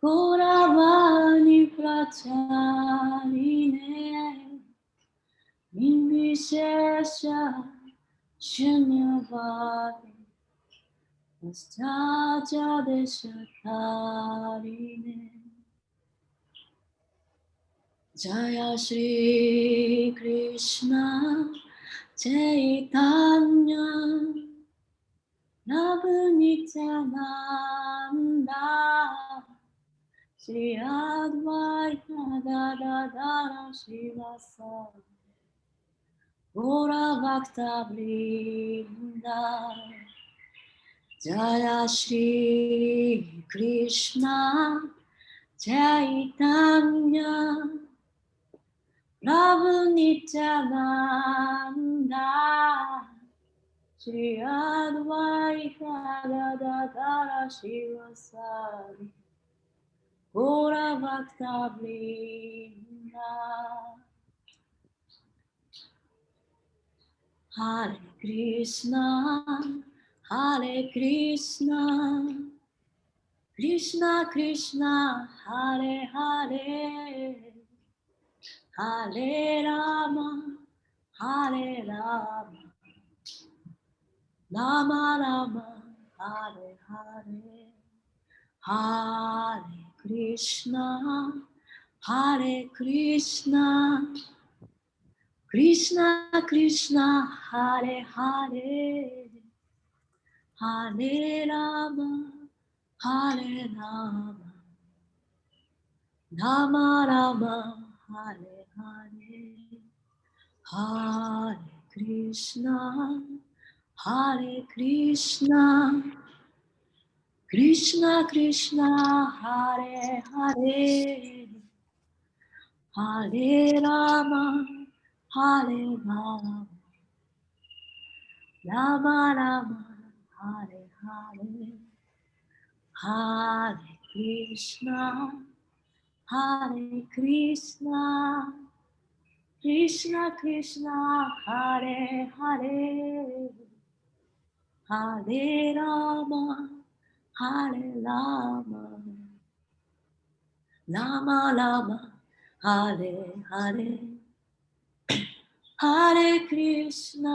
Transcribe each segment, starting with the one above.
Kauravani Pracharine Nimbishesha Shunyavadi Vastaja Deshatarine Jaya Shri Krishna Chaitanya Prabhu Nityananda Shri Advaita Gadadara Shivasana Gaura Bhakta Vrinda Jaya Shri Krishna Chaitanya Prabhu Nityananda Shri Advaita Gadadara Shivasari Gaura Bhakta Vrinda Hare Krishna Krishna Krishna Hare Hare Hare Rama Rama Rama Hare Hare Hare Krishna Krishna Krishna Hare Hare Hare Rama Rama Rama Hare Hare Hare Krishna Krishna Krishna Hare Hare Hare Rama Rama Rama Hare Hare Hare Krishna Krishna Krishna Hare Hare Hare Rama Rama Rama Hare Hare Hare Krishna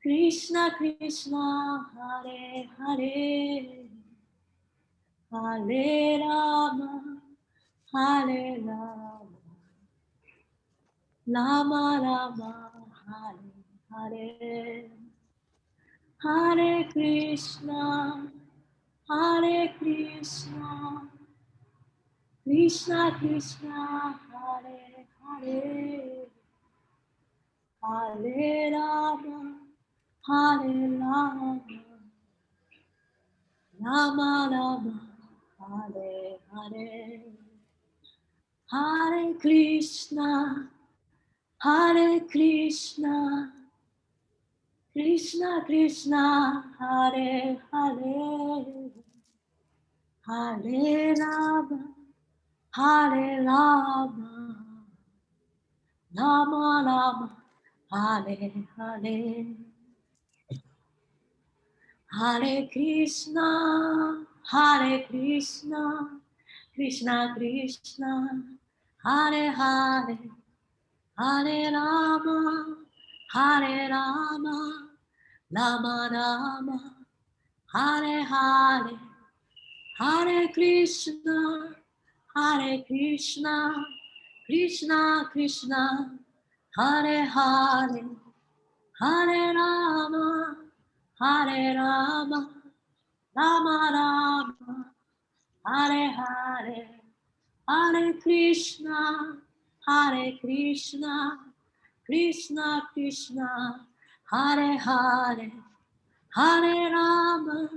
Krishna Krishna Hare Hare Hare Rama Rama Rama Hare Hare Hare Krishna Krishna Krishna Hare Hare Hare Rama Rama Rama Hare Hare Hare Krishna Krishna Krishna Hare Hare Hare Rama Rama Rama Hare Hare Hare Krishna Krishna Krishna Hare Hare Hare Rama Rama Rama Hare Hare Hare Krishna Krishna Krishna Hare Hare Hare Rama Rama Rama Hare Hare Hare Krishna Krishna Krishna Hare Hare Hare Rama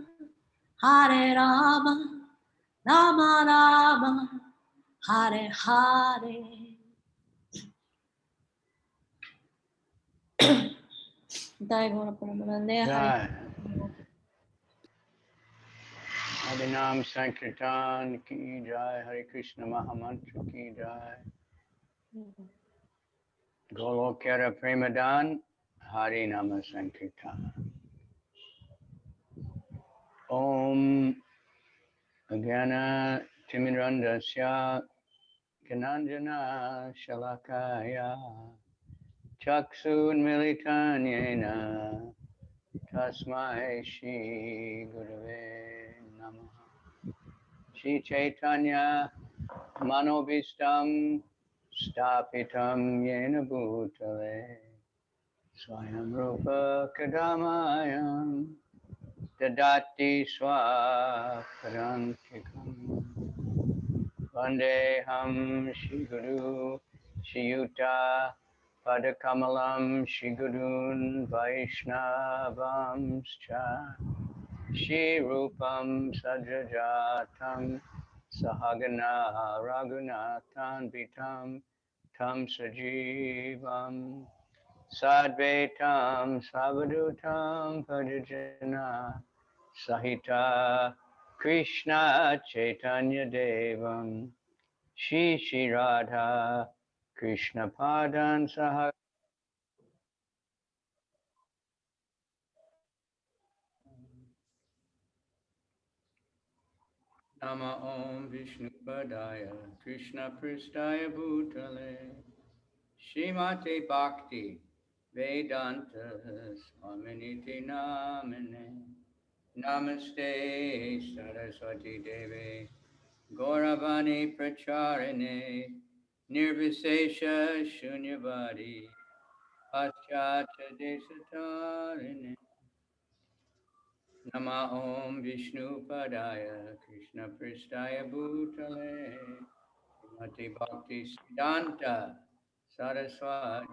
Rama Rama Hare Hare. Jai Gora Paramanande Hare. Adinam Sankirtan ki jai, Hare Krishna Mahamantra ki jai. Golokera Premadan, Hari Nama Sankirtan. Om Agana Timirandasya Kananjana Shalakaya Chaksun Militanyena Tasmai Shri Gurave Namaha. Shri Chaitanya Manobhistam Stapitam Yena Bhutale Swayam Rupa Kadamayam Dadati Swaparantikam Vandeham Shri Guru Shri Yuta Padakamalam Shri Gurun Vaishnavamscha Shri Rupam Sajajatam Sahagana Raghunathan Vitam Tam Sajivam Sadvetam Savadutam Pajajana Sahita Krishna Chaitanya Devam Shri Shri Radha Krishna Padan Sahagana Nama Om Vishnu Padaya Krishna Pristaya Bhutale Shrimate Bhakti Vedanta Swaminiti Namane Namaste Saraswati Deve Gauravani Pracharine Nirvisesha Shunyavadi Paschatya Desatarine Nama Om Vishnu Padaya Krishna Pristaya Bhutale Srimati Bhakti Siddhanta Saraswati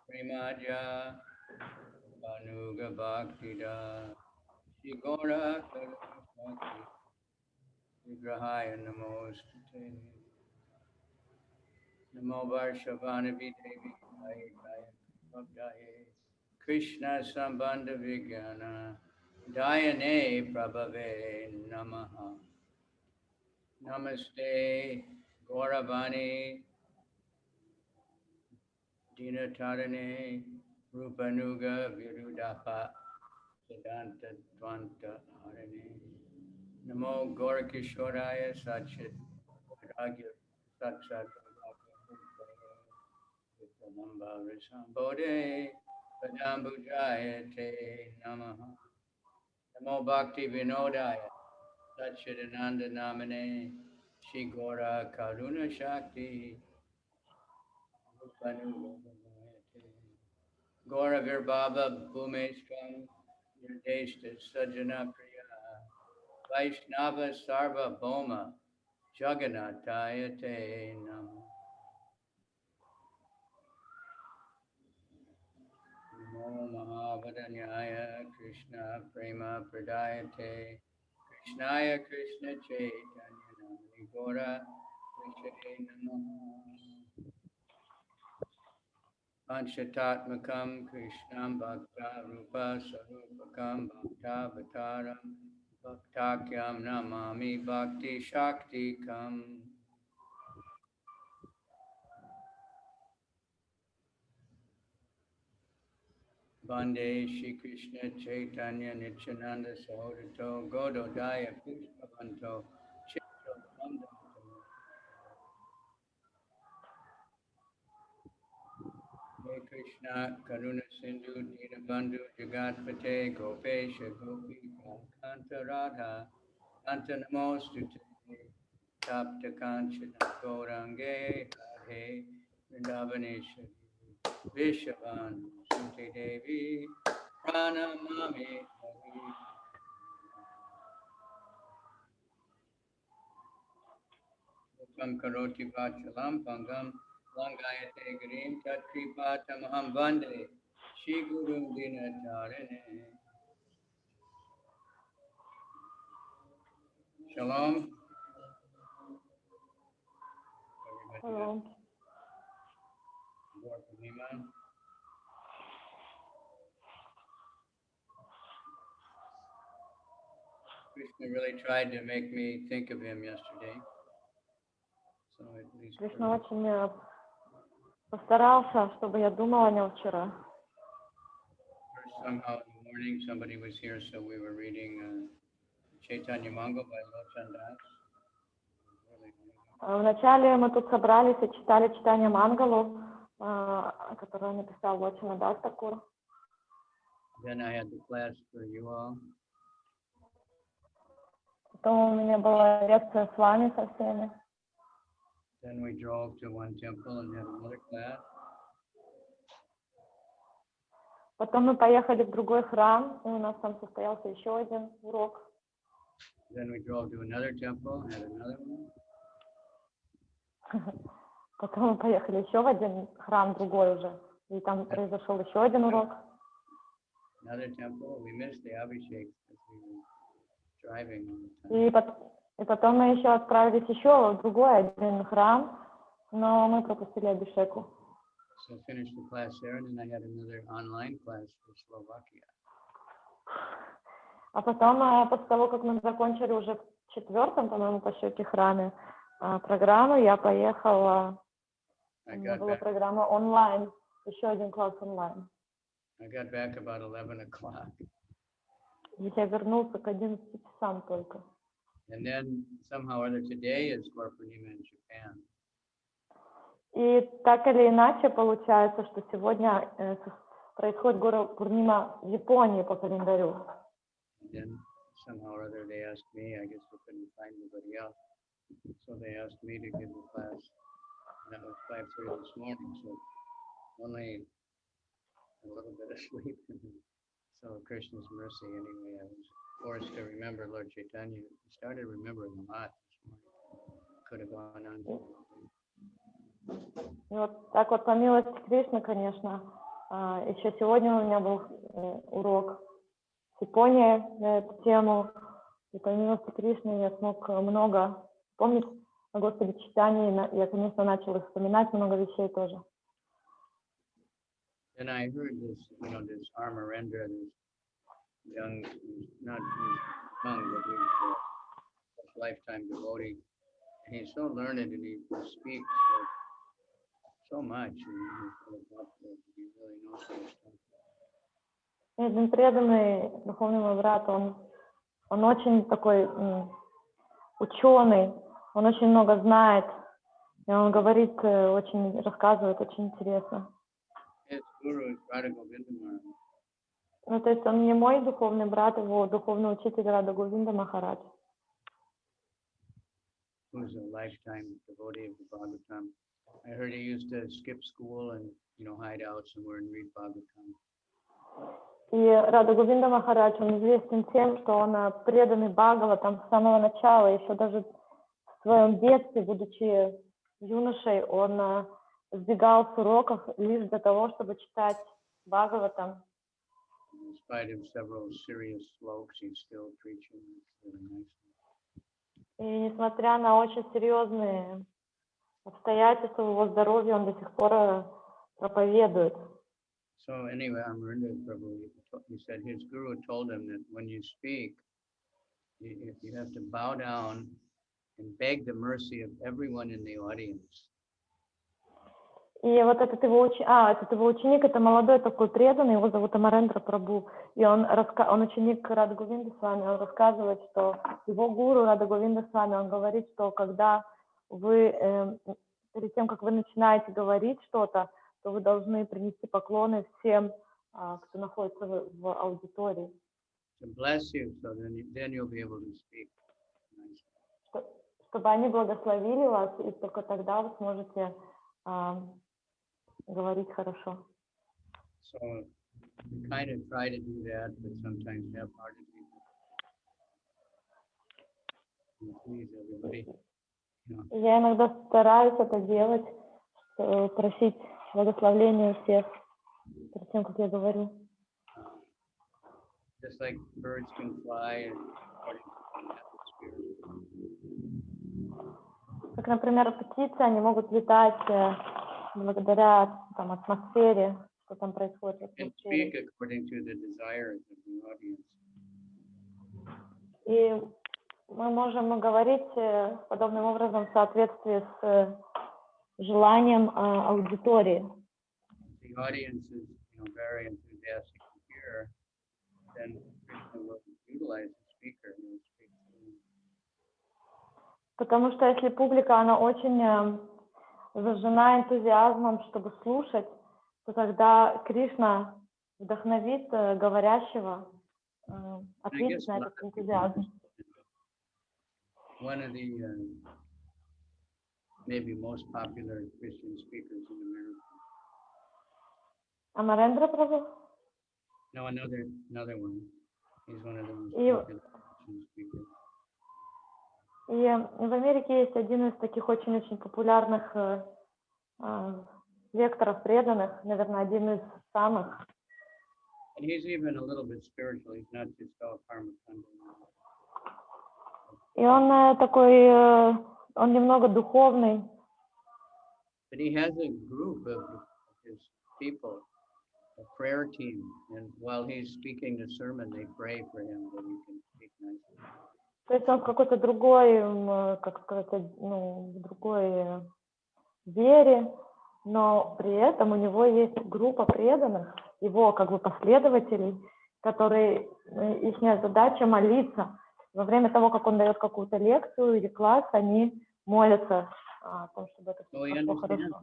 Premaja Anuga Bhaktida Shigora Karunasaki Vigrahaya Namostate Namo Varshavanavi Devi Kaya Kaya Bhaktaye Krishna Sambandha Vigyana Dayane Prabhave Namaha Namaste Gauravani Dinatarane Rupanuga Virudapa Siddhanta Dvanta Harane Namo Gorakishoraya Satchit Ragya Satsat Vitamamba Risambode Padambujayate Namaha Namo Bhakti Vinodaya Satchidananda Namane Shri Gora Karuna Shakti Gora Virbhava Bhumeshkam Nirdeshta Sajjana Priya Vaishnava Sarva Bhoma Jagannathaya Te Namo Namo Mahavadanyaya Krishna Prema Pradayate Krishnaya Krishna Chaitanya Namani Gora Vishate Namaha Panchatatmakam Krishnam Bhakta Rupa Sarupakam Bhakta Vataram Bhaktakyam Namami Bhakti Shakti Kam Bande Shri Krishna Chaitanya Nityananda Sahodito Gododaya Pushpavanto Chitto Mandanto Hare Krishna Karuna Sindhu Dinabandhu Jagatpate Gopesha Gopika Kanta Radha Kanta Namostute Tapta Kanchana Gaurange Radhe Vrindavaneshwari Vishavan Sute Devi Pranamami Hari Ukam Karoti Vachalam Pangam Langayate Grim Tatkripatamaham Vande Shri Guru Dinatarine Shalom. Hello. Krishna really tried to make me think of him yesterday. So at least Кришна очень постарался, чтобы я думала о нем вчера. somehow in the morning somebody was here, so we were reading Chaitanya Mangal by Lochandas. Вначале мы тут собрались и читали чтение Мангалу, которое написал Лочанадас Такур. Then I had the class for you all. Потом у меня была лекция с вами со всеми. Then we drove to one temple and had another class. Потом мы поехали в другой храм, и у нас там состоялся еще один урок. Then we drove to another temple and had another one. Потом мы поехали еще в один храм, другой уже, и там произошел еще один урок. Another temple. We missed the Abhishek as we were driving all the time. И потом мы еще отправились еще в другой один храм, но мы пропустили Абишеку. So finished the class there, and then I had another online class for Slovakia. А потом, после того, как мы закончили уже в четвертом, по-моему, по счете храме программу, я поехала, у меня была программа онлайн, еще один класс онлайн. I got back about 11 o'clock. Я вернулся к 11 часам только. And then somehow or other today is Purnima in Japan. И так или иначе получается, что сегодня происходит Пурнима в Японии по календарю. And then somehow or other they asked me, I guess they couldn't find anybody else, so they asked me to give the class. And that was 5:30 this morning, so only a little bit of sleep. So Krishna's mercy anyway, I was forced to remember Lord Chaitanya. I started remembering a lot this morning. Could have gone on. И вот так вот, по милости Кришны, конечно, еще сегодня у меня был урок с Японией на эту тему, и по милости Кришны я смог много помнить о Господе Чайтанье, и я, конечно, начала вспоминать много вещей тоже. And I heard this, this Amarendra, this young, not young, but he's a lifetime devotee, and he's so learned and he speaks so much, and he really knows his stuff. Один преданный духовный мой брат, он очень такой ученый, он очень много знает, и он говорит, очень рассказывает, очень интересно. His guru is Radha Govinda Maharaj. Ну, то есть он не мой духовный брат, его духовный учитель Рада Говинда Махарадж. Who's a lifetime devotee of the Bhagavatam. I heard he used to skip school and, hide out somewhere and read Bhagavatam. И Рада Говинда Махарадж, он известен тем, что он преданный Бхагаватам с самого начала, еще даже в своем детстве, будучи юношей, он сбегал с уроков лишь для того, чтобы читать Бхагаватам. In spite of several serious sloks, he's still preaching. It's really nice. И несмотря на очень серьезные обстоятельства его здоровья, он до сих пор проповедует. So anyway, Amarendra Prabhu, he said his guru told him that when you speak, you have to bow down and beg the mercy of everyone in the audience. И вот этот его ученик, это молодой такой преданный, его зовут Амарендра Прабhu, и он ученик Рады Говинды Свами, он рассказывает, что его гуру Рада Говинда Свами, он говорит, что когда вы, перед тем, как вы начинаете говорить что-то, то вы должны принести поклоны всем, кто находится в аудитории. To bless you, so then you'll be able to speak. Чтобы они благословили вас, и только тогда вы сможете говорить хорошо. So we kind of try to do that, but sometimes half-heartedly. Please, everybody. Я иногда стараюсь это делать, просить благословения у всех перед тем, как я говорю. Just like birds can fly according to the atmosphere. Как, например, птицы, они могут летать благодаря атмосфере, что там происходит в атмосфере. И мы можем говорить подобным образом в соответствии с желанием аудитории. hear, then Krishna will utilize the speaker and will speak through him. Потому что если публика, она очень зажжена энтузиазмом, чтобы слушать, то тогда Кришна вдохновит говорящего ответить на этот энтузиазм. One of the maybe most popular Christian speakers in America. Амарендра Прабhu? No, another one. He's one of the most popular Christian speakers. И в Америке есть один из таких очень-очень популярных лекторов преданных, наверное, один из самых. And he's even a little bit spiritual. He's not just all karma kanda. И он такой, он немного духовный. But he has a group of his people, a prayer team, and while he's speaking the sermon, they pray for him that he can speak nicely. То есть он в какой-то другой, как сказать, ну, в другой вере, но при этом у него есть группа преданных, его как бы последователей, которые, их задача молиться. Во время того, как он дает какую-то лекцию или класс, они молятся о том, чтобы это все прошло хорошо.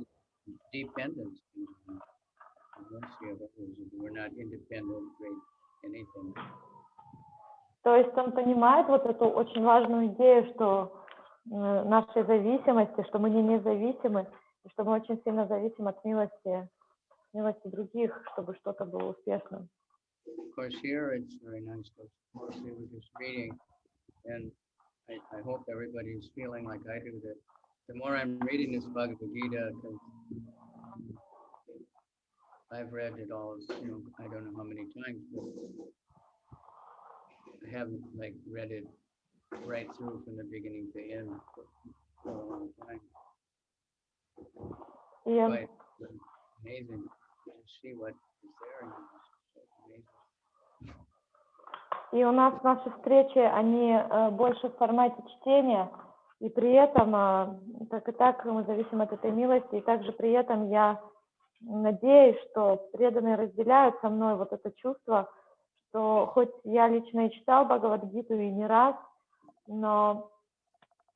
То есть он понимает вот эту очень важную идею, что нашей зависимости, что мы не независимы, и что мы очень сильно зависим от милости других, чтобы что-то было успешным. Of course, here it's very nice to mostly we're just reading, and I hope everybody is feeling like I do that the more I'm reading this Bhagavad-gītā, because I've read it all, you know, I don't know how many times, but I haven't like read it right through from the beginning to end for a long time. Yeah. But it's amazing to see what is there. And it's so amazing. И у нас наши встречи, они больше в формате чтения, и при этом, так и так, мы зависим от этой милости, и также при этом я надеюсь, что преданные разделяют со мной вот это чувство, что хоть я лично и читал Бхагавад-гиту и не раз, но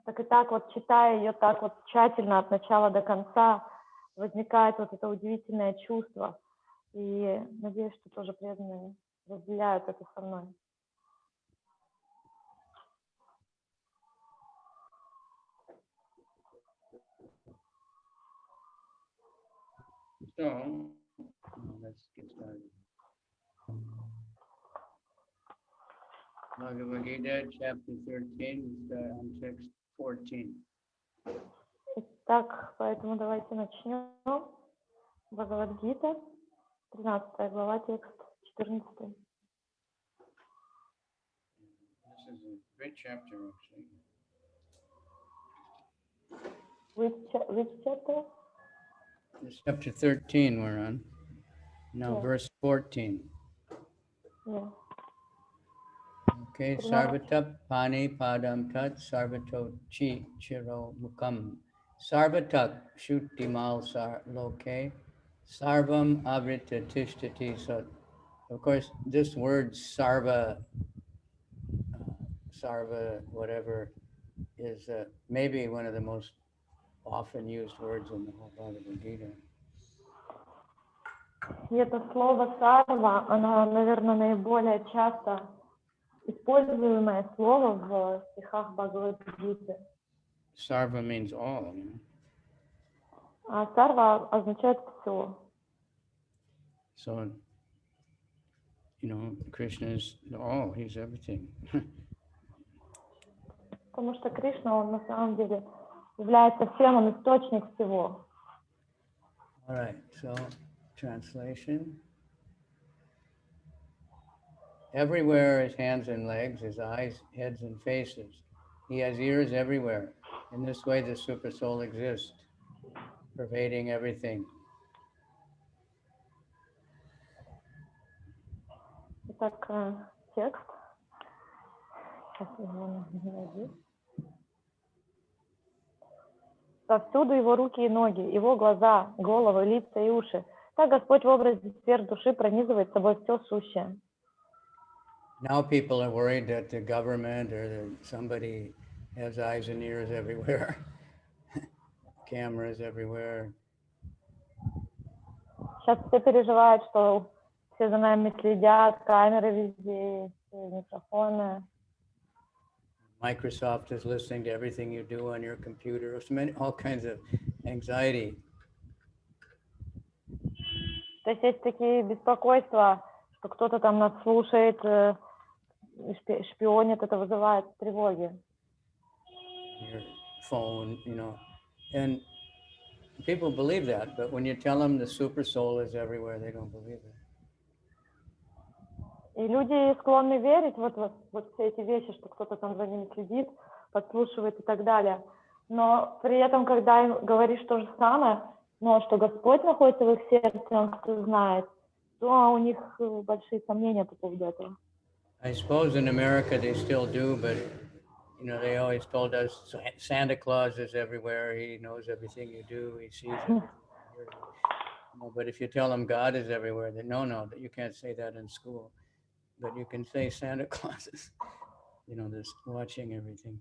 так и так вот, читая ее так вот тщательно от начала до конца, возникает вот это удивительное чувство. И надеюсь, что тоже преданные разделяют это со мной. So, let's get started. Bhagavad-gītā, chapter 13, on text 14. Итак, поэтому давайте начнем. Бхагавад-гита, 13 глава, текст 14. This is a great chapter, actually. Which chapter? This chapter 13 we're on. Now, Yeah. verse 14. Yeah. Okay, sarvatap pani padam tat sarvato chi chiro mukam sarvatak shutimal sar loke sarvam avrita tishtati. So, of course, this word sarva, whatever, is maybe one of the most often used words in the whole Bhagavad-gītā. И это слово «сарва», оно, наверное, наиболее часто используемое слово в стихах Бхагавад-гиты. Sarva means all. You know? А «сарва» означает «все». So, you know, Krishna is all, he's everything. Потому что Кришна, он на самом деле является всем, он источник всего. All right, so translation. Everywhere his hands and legs, his eyes, heads and faces. He has ears everywhere. In this way the super soul exists, pervading everything. Итак, текст. Сейчас я его найду. Повсюду его руки и ноги, его глаза, головы, лица и уши. Так Господь в образе сфер души пронизывает собой все сущее. Now people are worried that the government or somebody has eyes and ears everywhere, cameras everywhere. Сейчас все переживают, что все за нами следят, камеры везде, микрофоны. Microsoft is listening to everything you do on your computer. All kinds of anxiety. То есть есть такие беспокойства, что кто-то там нас слушает, шпионит, это вызывает тревоги. Your phone, you know, and people believe that, but when you tell them the super soul is everywhere, they don't believe it. И люди склонны верить вот все эти вещи, что кто-то там за ними следит, подслушивает и так далее. Но при этом, когда им говоришь то же самое, но что Господь находится в их сердце, Он все знает, то у них большие сомнения по поводу этого. I suppose in America they still do, but you know, they always told us Santa Claus is everywhere. He knows everything you do. He sees everything. He hears it. You know, but if you tell them God is everywhere, then no, you can't say that in school. But you can say Santa Claus is, you know, just watching everything.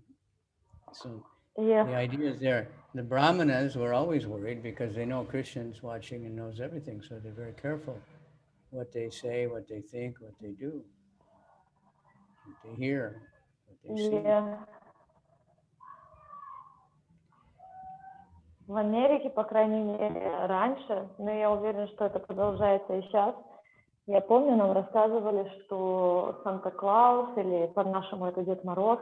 So Yeah. the idea is there. The Brahmanas were always worried because they know Krishna's watching and knows everything. So they're very careful what they say, what they think, what they do, what they hear, what they see. Yeah. В Америке, по крайней мере, раньше, но я уверена, что это продолжается и сейчас. Я помню, нам рассказывали, что Санта-Клаус, или по-нашему это Дед Мороз,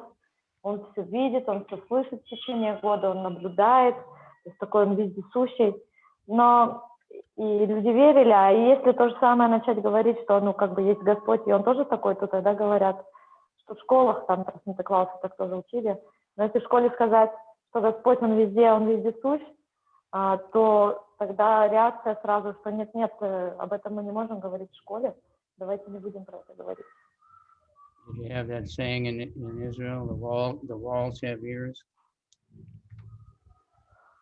он все видит, он все слышит в течение года, он наблюдает, то есть такой он вездесущий. Но и люди верили, а если то же самое начать говорить, что ну как бы есть Господь, и он тоже такой, то тогда говорят, что в школах там про Санта-Клауса так тоже учили. Но если в школе сказать, что Господь, он вездесущ, то тогда реакция сразу, что нет, об этом мы не можем говорить в школе, давайте не будем про это говорить. You have that saying in Israel, the walls have ears.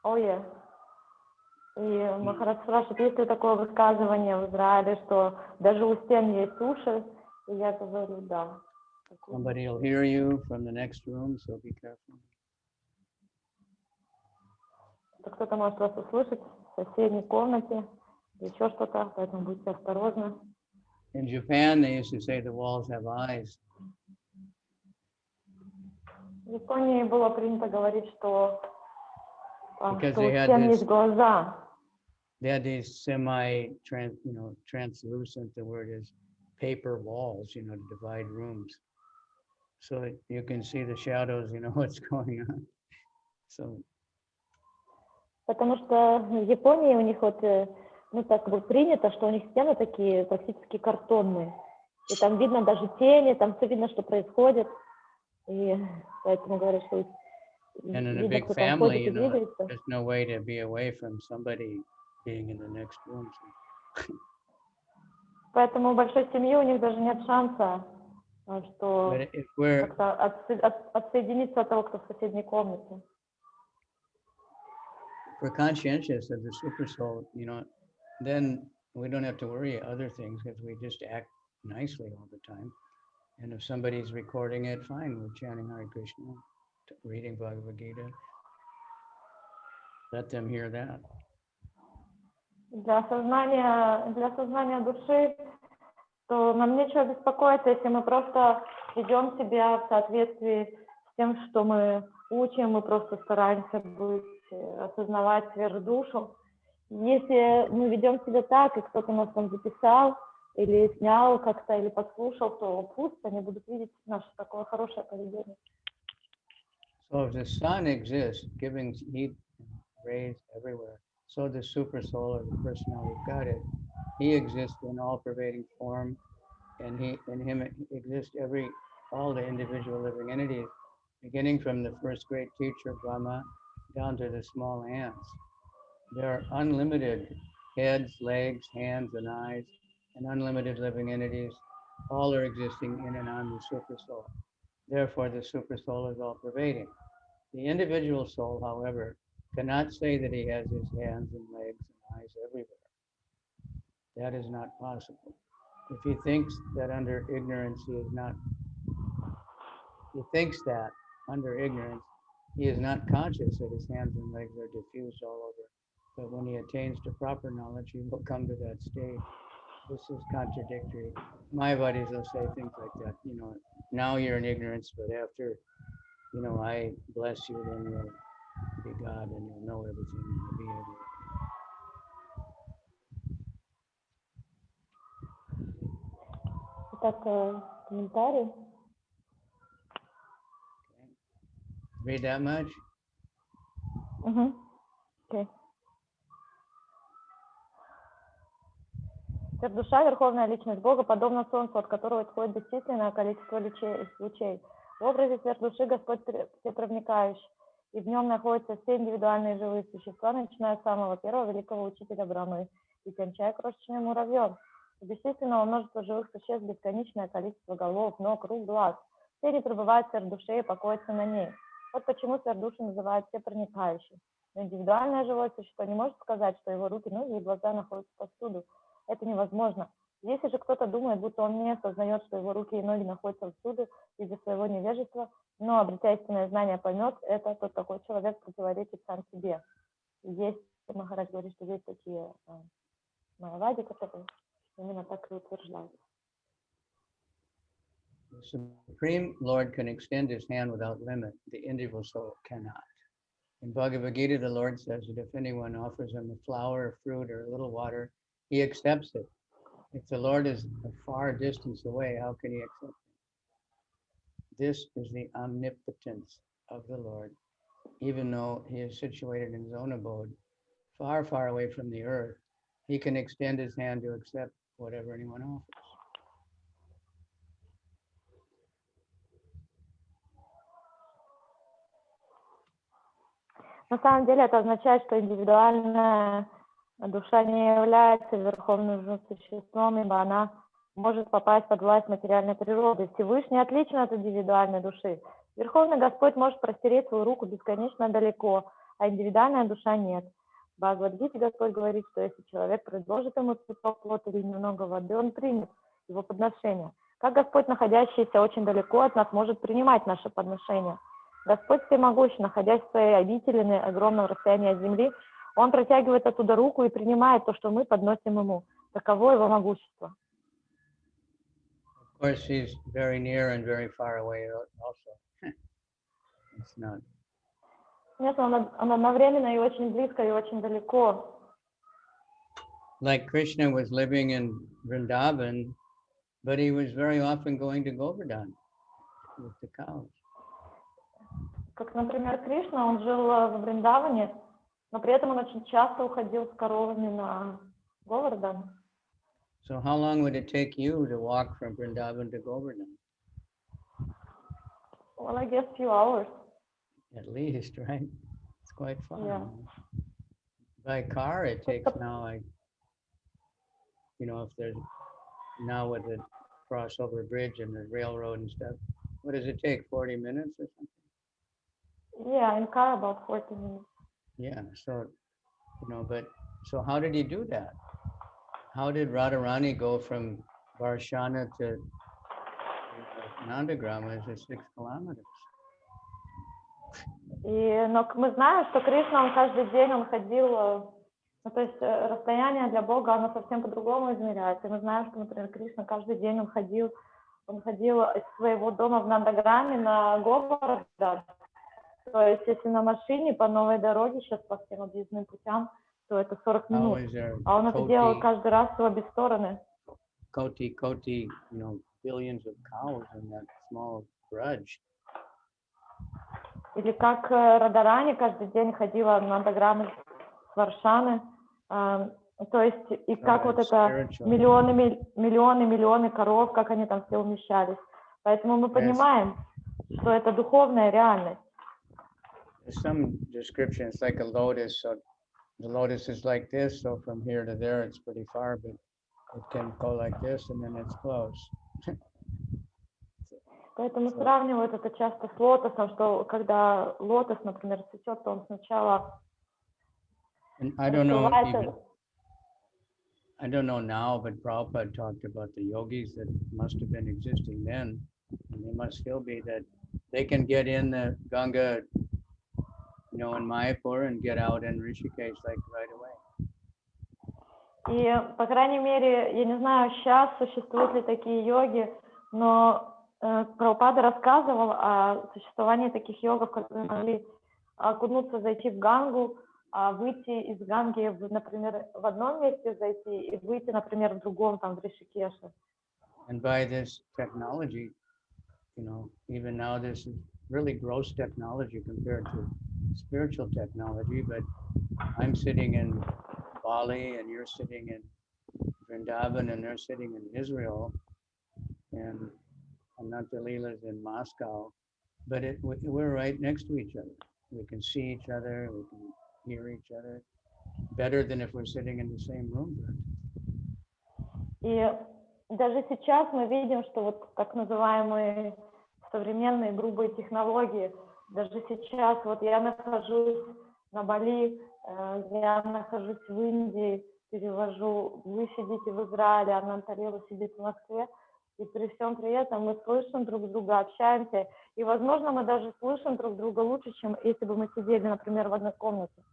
Oh, yeah. И Махарадж спрашивает, есть ли такое высказывание в Израиле, что даже у стен есть уши, и я говорю, да. Somebody will hear you from the next room, so be careful. Кто-то может вас услышать в соседней комнате, еще что-то, поэтому будьте осторожны. In Japan, they used to say the walls have eyes. В Японии было принято говорить, что у Because стен есть глаза. They had these translucent, the word is, paper walls, you know, to divide rooms. So you can see the shadows, you know, what's going on. So. Потому что в Японии у них вот, ну так бы принято, что у них стены такие практически картонные. И там видно даже тени, там все видно, что происходит. И поэтому говорят, что And in a big family, you know, there's no way to be away from somebody being in the next room. Поэтому у большой семьи у них даже нет шанса, что как-то отсоединиться от того, кто в соседней комнате. If we're conscientious of the super soul, you know, then we don't have to worry other things because we just act nicely all the time. And if somebody's recording it, fine, we're chanting Hare Krishna, reading Bhagavad-Gita. Let them hear that. Для сознания души, то нам нечего беспокоиться, если мы просто ведем себя в соответствии с тем, что мы учим, мы просто стараемся осознавать сверхдушу. Если мы ведем себя так, и кто-то нас там записал, или снял как-то, или подслушал, то пусть они будут видеть наше такое хорошее поведение. So if the sun exists, giving heat and rays everywhere, so the super soul or the personality of God, he exists in all pervading form, and in him exists all the individual living entities, beginning from the first great teacher, Brahma, down to the small ants. There are unlimited heads, legs, hands, and eyes, and unlimited living entities. All are existing in and on the super soul. Therefore, the super soul is all pervading. The individual soul, however, cannot say that he has his hands and legs and eyes everywhere. that is not possible. If he thinks that under ignorance he is not, he thinks that under ignorance he is not conscious that his hands and legs are diffused all over. But when he attains to proper knowledge, he will come to that state. This is contradictory. Mayavadis will say things like that. You know, now you're in ignorance, but after, you know, I bless you, then you'll be God and you'll know everything and you'll be able. Итак, комментарий. Read that much? Окей. Душа, верховная личность Бога, подобна Солнцу, от которого исходит бесчисленное количество лучей. В образе сверхдуши Господь всепроникающий, и в нем находятся все индивидуальные живые существа, начиная с самого первого великого учителя Брахмы и кончая крошечным муравьем. У бесчисленного множества живых существ бесконечное количество голов, ног, рук, глаз. Все они пребывают в сверхдуше и покоятся на ней. Вот почему сверхдуши называют всепроникающим. Но индивидуальное живое существо не может сказать, что его руки, ноги и глаза находятся повсюду. Это невозможно. Если же кто-то думает, будто он не осознает, что его руки и ноги находятся всюду из-за своего невежества, но, обретя истинное знание, поймет это, то такой человек противоречит сам себе. Есть, Махарадж говорит, что есть такие майявади, которые именно так и утверждают. The Supreme Lord can extend his hand without limit. The individual soul cannot. In Bhagavad-gītā, the Lord says that if anyone offers him a flower, a fruit, or a little water, he accepts it. If the Lord is a far distance away, how can he accept it? This is the omnipotence of the Lord. Even though he is situated in his own abode, far, far away from the earth, he can extend his hand to accept whatever anyone offers. На самом деле это означает, что индивидуальная душа не является верховным существом, ибо она может попасть под власть материальной природы. Всевышний отличен от индивидуальной души. Верховный Господь может простереть свою руку бесконечно далеко, а индивидуальная душа нет. В Бхагавад-гите Господь говорит, что если человек предложит ему цветок, плод или немного воды, он примет его подношение. Как Господь, находящийся очень далеко от нас, может принимать наше подношение? Господь всемогущий, находясь в своей обители на огромном расстоянии от земли, Он протягивает оттуда руку и принимает то, что мы подносим Ему. Таково Его могущество. Of course, he's very near and very far away also. It's not. Нет, он одновременно и очень близко, и очень далеко. Like Krishna was living in Vrindavan, but he was very often going to Govardhan with the cows. Как, например, Кришна, он жил в Вриндаване, но при этом он очень часто уходил с коровами на Говардан. So how long would it take you to walk from Vrindavan to Govardhan? Well, I guess few hours. At least, right? It's quite far. Yeah. By car, it takes now, like, you know, if there's now with the crossover bridge and the railroad and stuff, what does it take? 40 minutes or something? Yeah, in car about 40 minutes. Yeah, so, you know, but, so how did he do that? How did Radharani go from Varshana to Nandagrama? Is it 6 kilometers? Но мы знаем, что Кришна, он каждый день он ходил, ну, то есть расстояние для Бога, оно совсем по-другому измеряется. И мы знаем, что, например, Кришна каждый день он ходил из своего дома в Нандаграме на Говардан. То есть если на машине по новой дороге, сейчас по всем объездным путям, то это 40 минут. А он это делал каждый раз в обе стороны. Koti, you know, billions of cows in that small grudge. Или как Радарани каждый день ходила на Нандаграмы с Варшаны. То есть, и как вот это миллионы коров, как они там все умещались. Поэтому мы понимаем, что это духовная реальность. Some description, it's like a lotus, so the lotus is like this, so from here to there it's pretty far, but it can go like this and then it's close. Поэтому сравнивают это часто с лотосом, что когда лотос, например, цветет, то он сначала And I don't know I don't know now, but Prabhupada talked about the yogis that must have been existing then, and they must still be, that they can get in the Ganga, in Mayapur and get out in Rishikesh like right away. И, по крайней мере, я не знаю, сейчас существуют ли такие йоги, но Прабхупада рассказывал о существовании таких йогов, которые могли окунуться, зайти в Гангу, выйти из Ганги, например, в одном месте зайти и выйти, например, в другом, там, в Ришикеше. And by this technology, even now this is really gross technology compared to spiritual technology, but I'm sitting in Bali and you're sitting in Vrindavan and they're sitting in Israel, and Anantalila's in Moscow, but we're right next to each other. We can see each other, we can hear each other, better than if we're sitting in the same room. И даже сейчас мы видим, что вот так называемые современные грубые технологии, даже сейчас, вот я нахожусь на Бали, я нахожусь в Индии, перевожу, вы сидите в Израиле, Ананталила сидит в Москве, и при всем при этом мы слышим друг друга, общаемся, и, возможно, мы даже слышим друг друга лучше, чем если бы мы сидели, например, в одной комнате.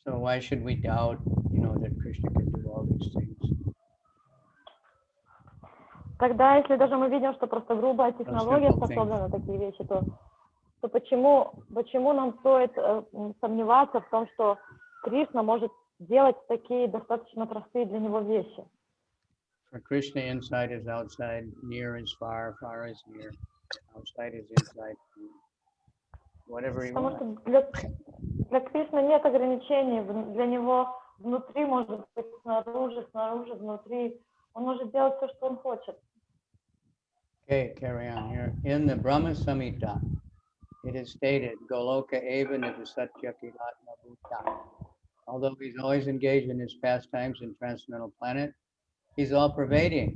So why should we doubt, that Krishna can do all these things? Тогда, если даже мы видим, что просто грубая технология способна на такие вещи, то почему нам стоит сомневаться в том, что Кришна может делать такие достаточно простые для него вещи? For Krishna, inside is outside, near is far, far is near, outside is inside, whatever he wants. Потому что для Кришны нет ограничений, для него внутри может быть снаружи, снаружи, внутри. Он может делать все, что он хочет. Okay, carry on here. In the Brahma Samhita, it is stated, Goloka eva nivasatyakilatma bhuta. Although he's always engaged in his pastimes in transcendental planet, he's all-pervading.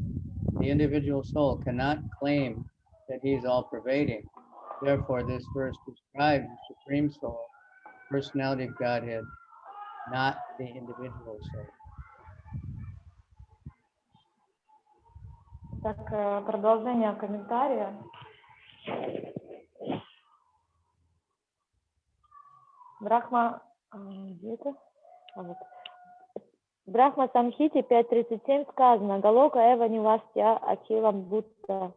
The individual soul cannot claim that he's all-pervading. Therefore, this verse describes the Supreme Soul, personality of Godhead, not the individual soul. Так, продолжение комментария. Брахма, где это? Вот. В Брахма Самхите 5.37 сказано: Галока эва нивастья акилам будта.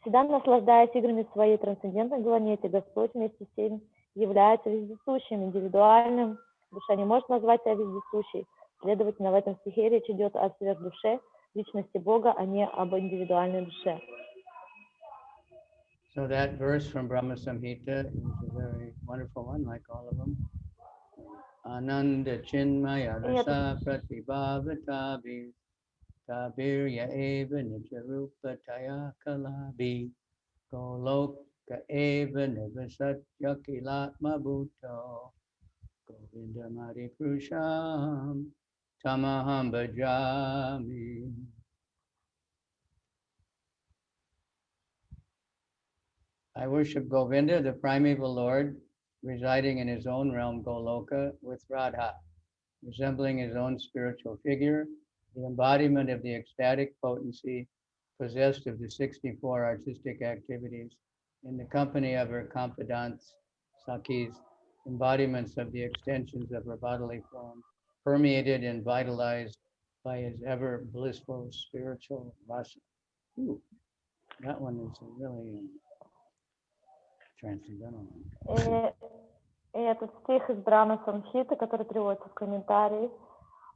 Всегда наслаждаясь играми своей трансцендентной планете, Господь вместе с тем является вездесущим, индивидуальным. Душа не может назвать себя вездесущей. Следовательно, в этом стихе речь идет о сверхдуше, личности Бога, а не об индивидуальной душе. So that verse from Brahma Samhita is a very wonderful one, like all of them. Ananda Chinmaya Rasa Pratibhavatabhi Tabirya Eva Nicharupa Taya Kalabi Goloka Eva Nivasatya Kilatma Bhuto Govinda Mari Prusham Tamaham Bhajami. I worship Govinda, the primeval Lord, residing in his own realm, Goloka, with Radha, resembling his own spiritual figure, the embodiment of the ecstatic potency possessed of the 64 artistic activities, in the company of her confidants, Sakhis, embodiments of the extensions of her bodily form, permeated and vitalized by his ever blissful spiritual rasa. Ooh, that one is really transcendental. И этот стих из Брахма Самхиты, который приводится в комментарии,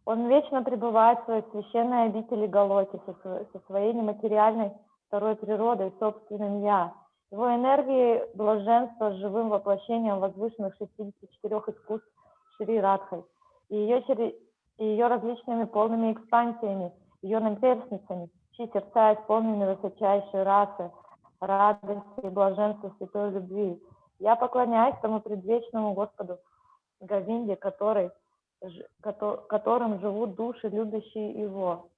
он вечно пребывает в своей священной обители Галоки со своей нематериальной второй природой, собственным «я». Его энергии блаженства с живым воплощением возвышенных 64 искусств Шри Радхой, и ее различными полными экспансиями, ее наперстницами, чьи сердца исполнены высочайшей расы, радости и блаженства святой любви. Я поклоняюсь тому предвечному Господу Говинде, которым живут души, любящие Его.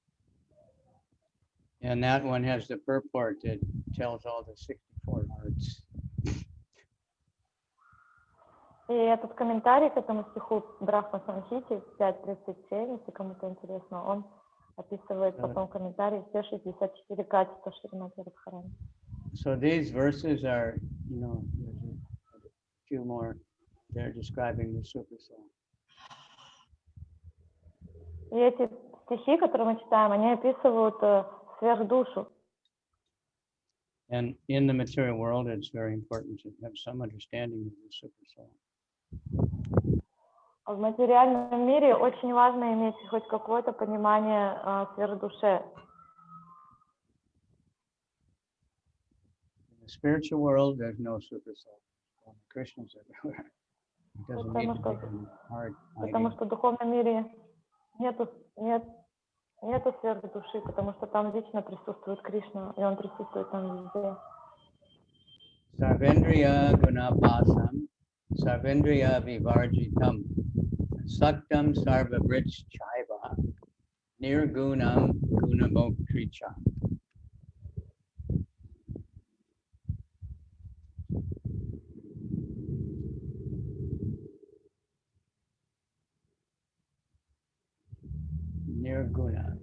And that one has the purport that tells all the 64 arts. И этот комментарий к этому стиху Брахма Самхити 5.37, если кому-то интересно, он описывает потом в комментарии все 64 качества Шримати Радхарани. So these verses are, there's a few more. They're describing the super soul. И эти стихи, которые мы читаем, они описывают сверхдушу. And in the material world, it's very important to have some understanding of the super soul. В материальном мире очень важно иметь хоть какое-то понимание о сверхдуше. In the spiritual world, there's no super soul. Krishna's everywhere. It doesn't need to be hard. Потому что в духовном мире нету сверхдуши, потому что там лично присутствует Кришна, и он присутствует там везде. Sarvendriya gunapasam, sarvendriya vivarjitam, saktam sarvavrich chaiva, nirgunam gunamokricha. Nirguna.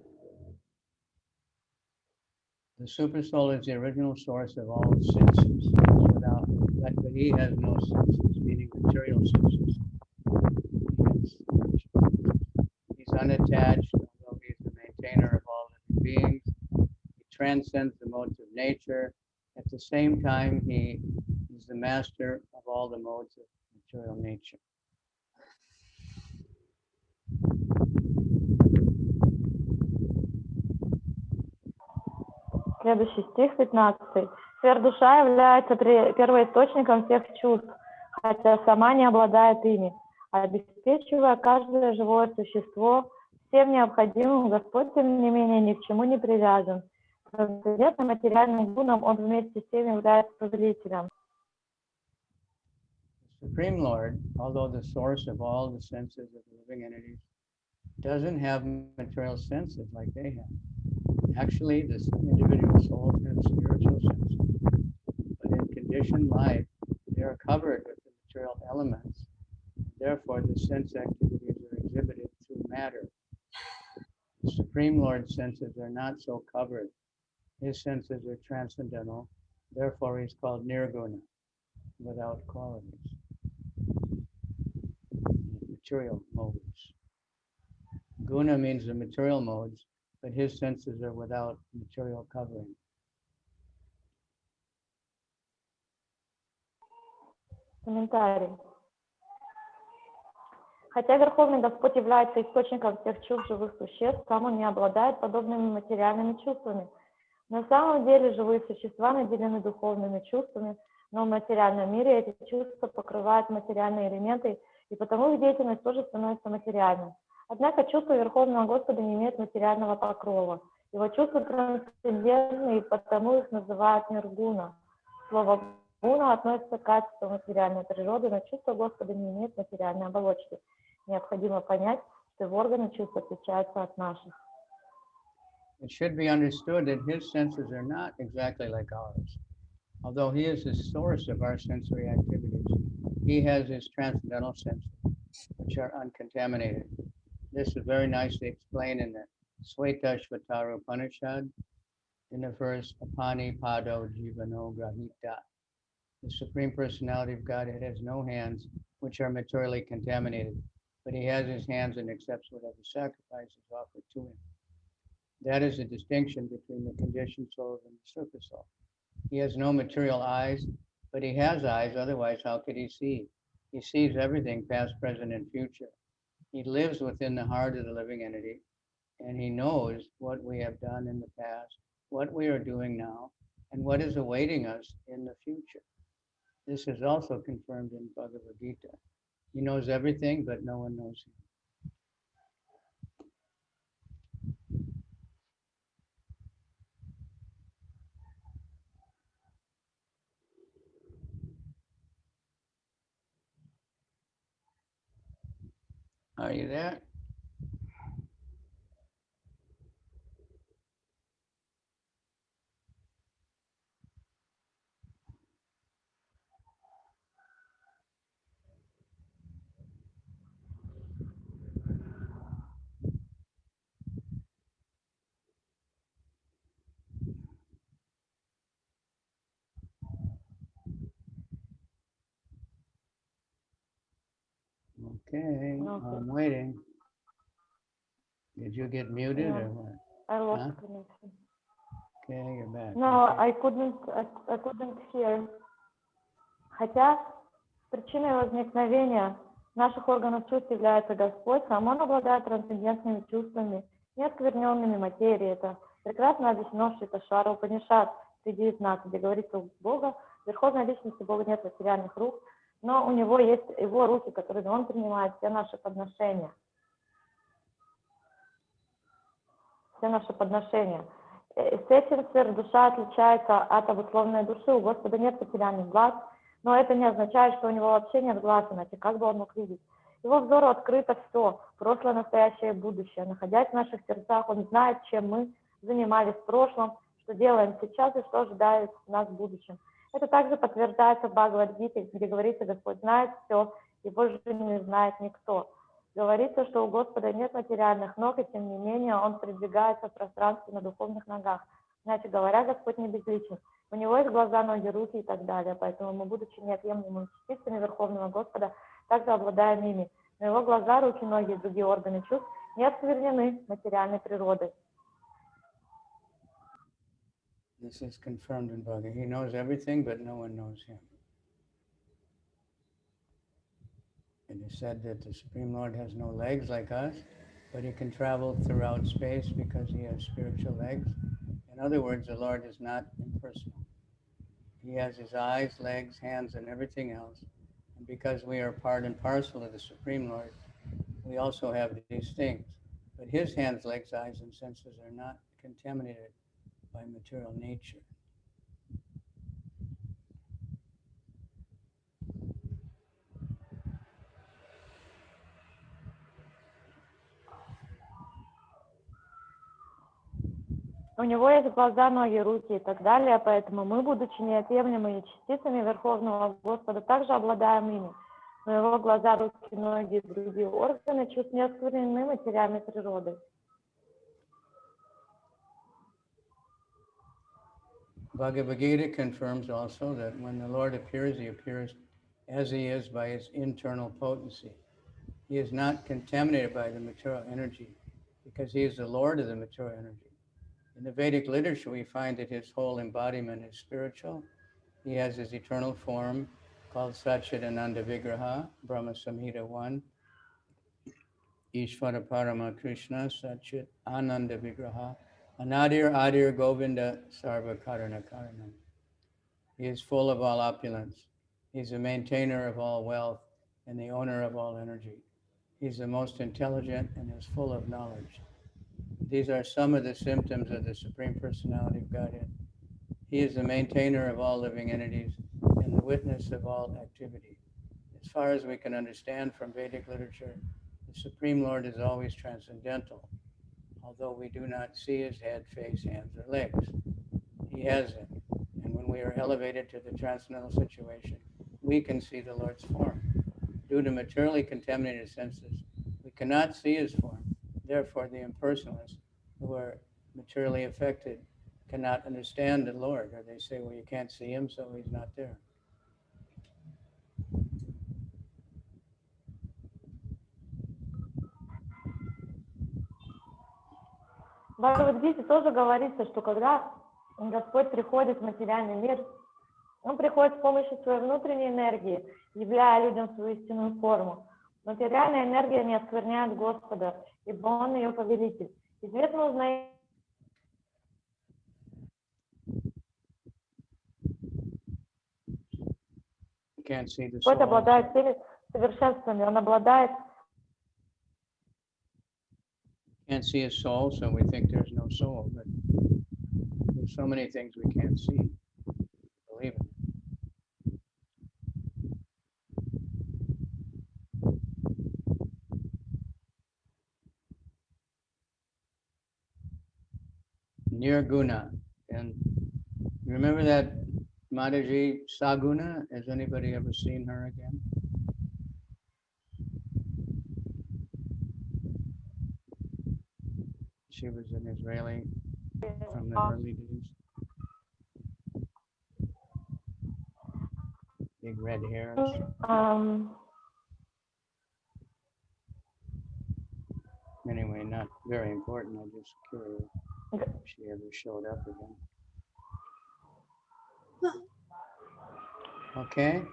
The super soul is the original source of all senses. But he has no senses, meaning material senses. He's unattached, although he's the maintainer of all living beings. He transcends the modes of nature. At the same time, he is the master of all the modes of material nature. Следующий стих, 15. Сверхдуша является первоисточником всех чувств, хотя сама не обладает ими, обеспечивая каждое живое существо всем необходимым, Господь, тем не менее, ни к чему не привязан. Трансцендентным материальным гуном он вместе с тем является повелителем. The Supreme Lord, although the source of all the senses of the living entities, doesn't have material senses like they have. Actually, this individual souls have spiritual senses, but in conditioned life, they are covered with the material elements. Therefore, the sense activities are exhibited through matter. The Supreme Lord's senses are not so covered. His senses are transcendental. Therefore, he's called nirguna, without qualities. Material modes. Guna means the material modes, but his senses are without material covering. Комментарий. Хотя Верховный Господь является источником всех чувств живых существ, сам он не обладает подобными материальными чувствами. На самом деле живые существа наделены духовными чувствами, но в материальном мире эти чувства покрывают материальные элементы, и потому их деятельность тоже становится материальной. Однако чувство Верховного Господа не имеет материального покрова. Его чувства трансцендентны, и потому их называют ниргуна. Слово гуна относится к качеству материальной природы, но чувство Господа не имеет материальной оболочки. Необходимо понять, что его органы чувств отличаются от наших. It should be understood that his senses are not exactly like ours. Although he is the source of our sensory activities, he has his transcendental senses, which are uncontaminated. This is very nicely explained in the Shvetashvatara Upanishad in the verse Apani Pado Jivano Grahita. The Supreme Personality of Godhead has no hands which are materially contaminated, but he has his hands and accepts whatever sacrifice is offered to him. That is the distinction between the conditioned soul and the super soul. He has no material eyes, but he has eyes, otherwise how could he see? He sees everything, past, present, and future. He lives within the heart of the living entity, and he knows what we have done in the past, what we are doing now, and what is awaiting us in the future. This is also confirmed in Bhagavad-Gita. He knows everything, but no one knows him. Are you there? Okay, Okay. I'm waiting. Did you get muted No, or what? I lost Huh? connection. Okay, you're back. No, Okay. I couldn't hear. Хотя причиной возникновения наших органов чувств является Господь, сам Он обладает трансцендентными чувствами, неоскверненными материей. Это прекрасно объяснено в Шиташвара Упанишад 3.19, где говорится, у Бога, верховной личности Бога нет материальных рук, но у Него есть Его руки, которыми Он принимает все наши подношения. Все наши подношения. С этим душа отличается от обусловленной души. У Господа нет материальных глаз, но это не означает, что у него вообще нет глаз, иначе как бы он мог видеть. Его взору открыто все, прошлое, настоящее и будущее. Находясь в наших сердцах, он знает, чем мы занимались в прошлом, что делаем сейчас и что ожидает нас в будущем. Это также подтверждается в Бхагавад-гите, где говорится, Господь знает все, его же не знает никто. Говорится, что у Господа нет материальных ног, и тем не менее Он передвигается в пространстве на духовных ногах. Иначе говоря, Господь не безличен. У Него есть глаза, ноги, руки и так далее. Поэтому мы, будучи неотъемлемыми частицами Верховного Господа, также обладаем ими. Но Его глаза, руки, ноги и другие органы чувств не осквернены материальной природой. This is confirmed in Bhagavad. He knows everything, but no one knows him. It is said that the Supreme Lord has no legs like us, but he can travel throughout space because he has spiritual legs. In other words, the Lord is not impersonal. He has his eyes, legs, hands, and everything else. And because we are part and parcel of the Supreme Lord, we also have these things. But his hands, legs, eyes, and senses are not contaminated by material nature. У Него есть глаза, ноги, руки и так далее, поэтому мы, будучи неотъемлемыми частицами Верховного Господа, также обладаем ими. Но Его глаза, руки, ноги и другие органы чувств не осквернены материальной природой. Bhagavad-gītā confirms also that when the Lord appears, he appears as he is by his internal potency. He is not contaminated by the material energy because he is the Lord of the material energy. In the Vedic literature, we find that his whole embodiment is spiritual. He has his eternal form called Satchidananda Vigraha, Brahma Samhita 1. Ishvara Parama Krishna Satchit Ananda Vigraha. Anadir Adir Govinda Sarva Karana Karanam. He is full of all opulence. He's the maintainer of all wealth and the owner of all energy. He's the most intelligent and is full of knowledge. These are some of the symptoms of the Supreme Personality of Godhead. He is the maintainer of all living entities and the witness of all activity. As far as we can understand from Vedic literature, the Supreme Lord is always transcendental, although we do not see his head, face, hands, or legs. He has them, and when we are elevated to the transcendental situation, we can see the Lord's form. Due to materially contaminated senses, we cannot see his form. Therefore, the impersonalists who are materially affected cannot understand the Lord, or they say, well, you can't see him, so he's not there. В Бхагавад-гите тоже говорится, что когда Господь приходит в материальный мир, Он приходит с помощью своей внутренней энергии, являя людям свою истинную форму. Материальная энергия не оскверняет Господа, ибо Он ее повелитель. И здесь мы узнаем, Господь обладает всеми совершенствами, Он обладает... Can't see his soul, so we think there's no soul, but there's so many things we can't see. Believe it. Nirguna. And remember that Mataji Saguna? Has anybody ever seen her again? She was an Israeli from the early days. Big red hair. Anyway, not very important. I'm just curious if she ever showed up again. Okay.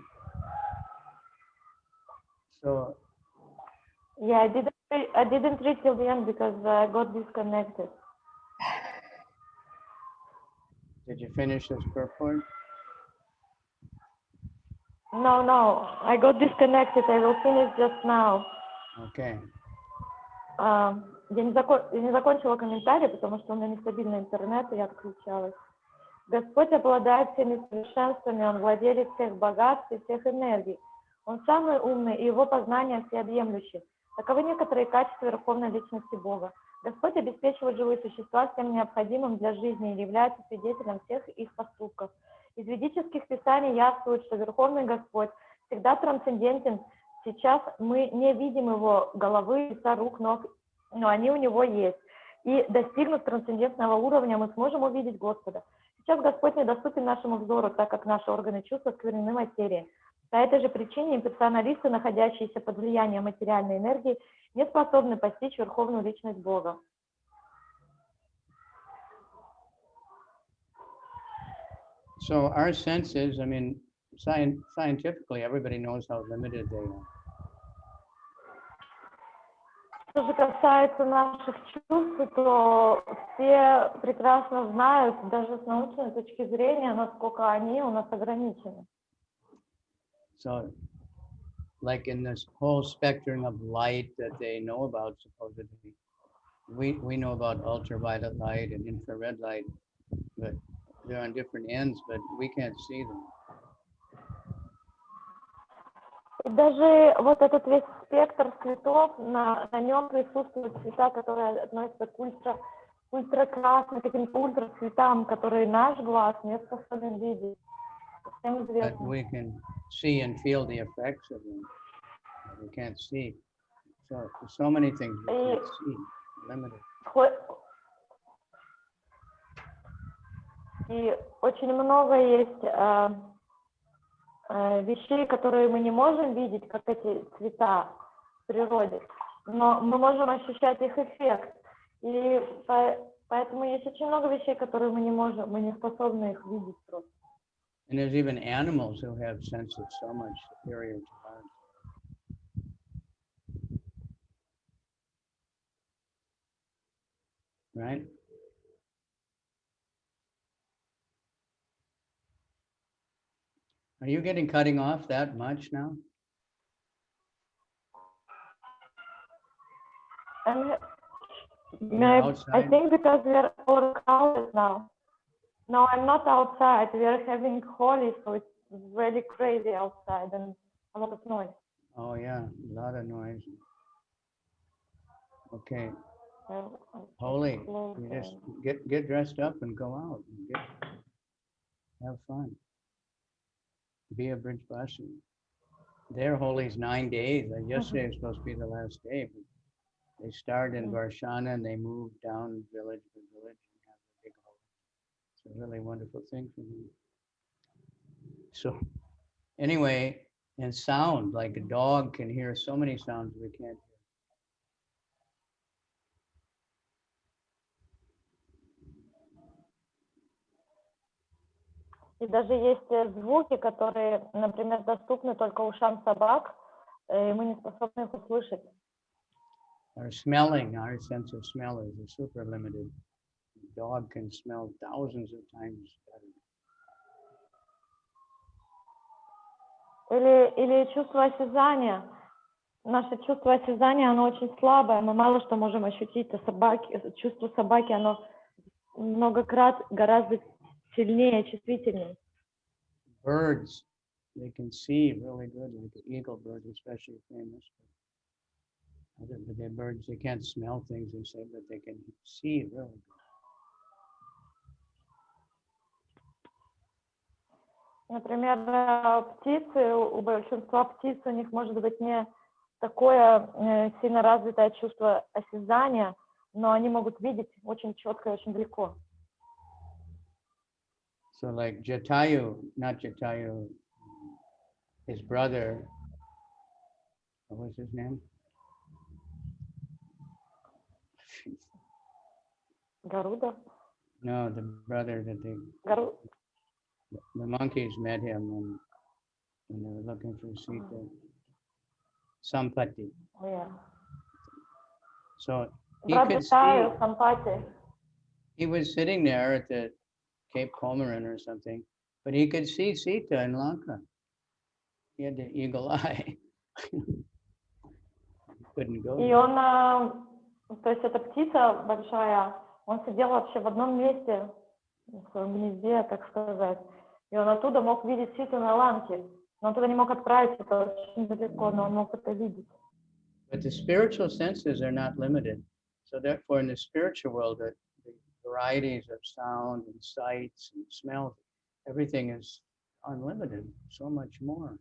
So Yeah, I didn't read till the end because I got disconnected. did you finish this purport? No, I got disconnected. I will finish just now. Okay. Я не закончила комментарий, потому что у меня нестабильный интернет, и я отключалась. Господь обладает всеми совершенствами, Он владелец всех богатств и всех энергий. Он самый умный, и Его познание всеобъемлющее. Таковы некоторые качества Верховной Личности Бога. Господь обеспечивает живые существа всем необходимым для жизни и является свидетелем всех их поступков. Из ведических писаний явствует, что Верховный Господь всегда трансцендентен. Сейчас мы не видим Его головы, лица, рук, ног, но они у Него есть. И достигнув трансцендентного уровня, мы сможем увидеть Господа. Сейчас Господь недоступен нашему взору, так как наши органы чувств осквернены материей. По этой же причине имперсоналисты, находящиеся под влиянием материальной энергии, не способны постичь Верховную Личность Бога. So our senses, I mean, scientifically, everybody knows how limited they are. Что же касается наших чувств, то все прекрасно знают, даже с научной точки зрения, насколько они у нас ограничены. So, like in this whole spectrum of light that they know about, supposedly, we know about ultraviolet light and infrared light, but they're on different ends, but we can't see them. И даже вот этот весь спектр цветов, на нем присутствуют цвета, которые относятся к ультракрасным, каким-то ультрацветам, которые наш глаз не способен видеть. Всем But известно. we can see and feel the effects of them. We can't see. So many things we can't see. Limited. И очень много есть вещей, которые мы не можем видеть, как эти цвета в природе, но мы можем ощущать их эффект. И поэтому есть очень много вещей, которые мы не способны их видеть просто. And there's even animals who have senses so much superior to ours. Right? Are you getting cutting off that much now? And You're I think because we are overcrowded now. No, I'm not outside. We are having Holi, so it's really crazy outside and a lot of noise. Oh yeah, a lot of noise. Okay. Holy, you just get dressed up and go out and have fun. Be a bridge blessing. Their Holi's 9 days. Yesterday was supposed to be the last day, but they start in Varshana and they move down village to village and have a big Holi. It's a really wonderful thing for me. So anyway, and sound, like a dog can hear so many sounds we can't hear. И даже есть звуки, которые, например, доступны только ушам собак, и мы не способны их услышать. Our smelling, our sense of smell is super limited. A dog can smell thousands of times better. Или чувство осязания. Наше чувство осязания, оно очень слабое, мы мало что можем ощутить, а чувство собаки, оно многократно гораздо сильнее, чувствительнее. Birds, they can see really good, like the eagle bird, especially famous. But the birds, they can't smell things, they say, but they can see really good. Например, птицы, у большинства птиц у них может быть не такое сильно развитое чувство осязания, но они могут видеть очень четко и очень далеко. So like Jatayu, not Jatayu, his brother, what was his name? Гаруда? No, the brother that Гару... the monkeys met him when they were looking for Sita. Sampati. Yeah. So Брат Витаю, Сампати. he was sitting there at the Cape Comorin or something, but he could see Sita in Lanka. He had the eagle eye. Couldn't go. И он, то есть эта птица большая, он сидел вообще в одном месте, в своем гнезде, так сказать, и он оттуда мог видеть Ситу на Ланке. Но он туда не мог отправиться, это очень далеко, но он мог это видеть. But the spiritual senses are not limited. So therefore, in the spiritual world, the varieties of sound and sights and smells, everything is unlimited, so much more.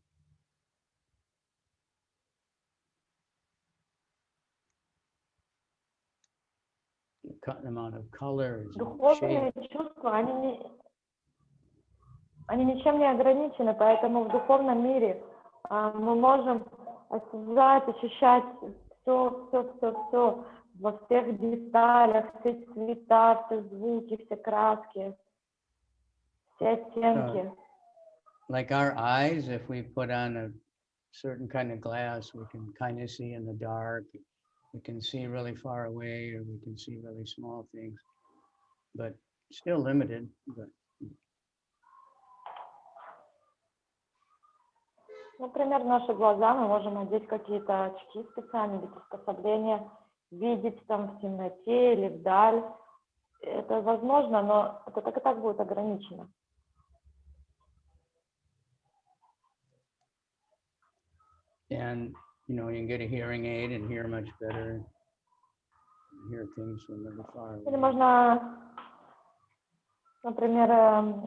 The amount of colors, духовные чувства, они ничем не ограничены, поэтому в духовном мире мы можем осязать, ощущать все во всех деталях, все цвета, все звуки, все краски, все оттенки. Like our eyes, if we put on a certain kind of glass, we can kind of see in the dark. We can see really far away, or we can see really small things, but still limited. But например, наши глаза, мы можем надеть какие-то очки специальные для приспособления, видеть там в темноте или вдаль. Это возможно, но это так и так будет ограничено. And you know, you can get a hearing aid and hear much better. Hear things from really far away. Или можно, например,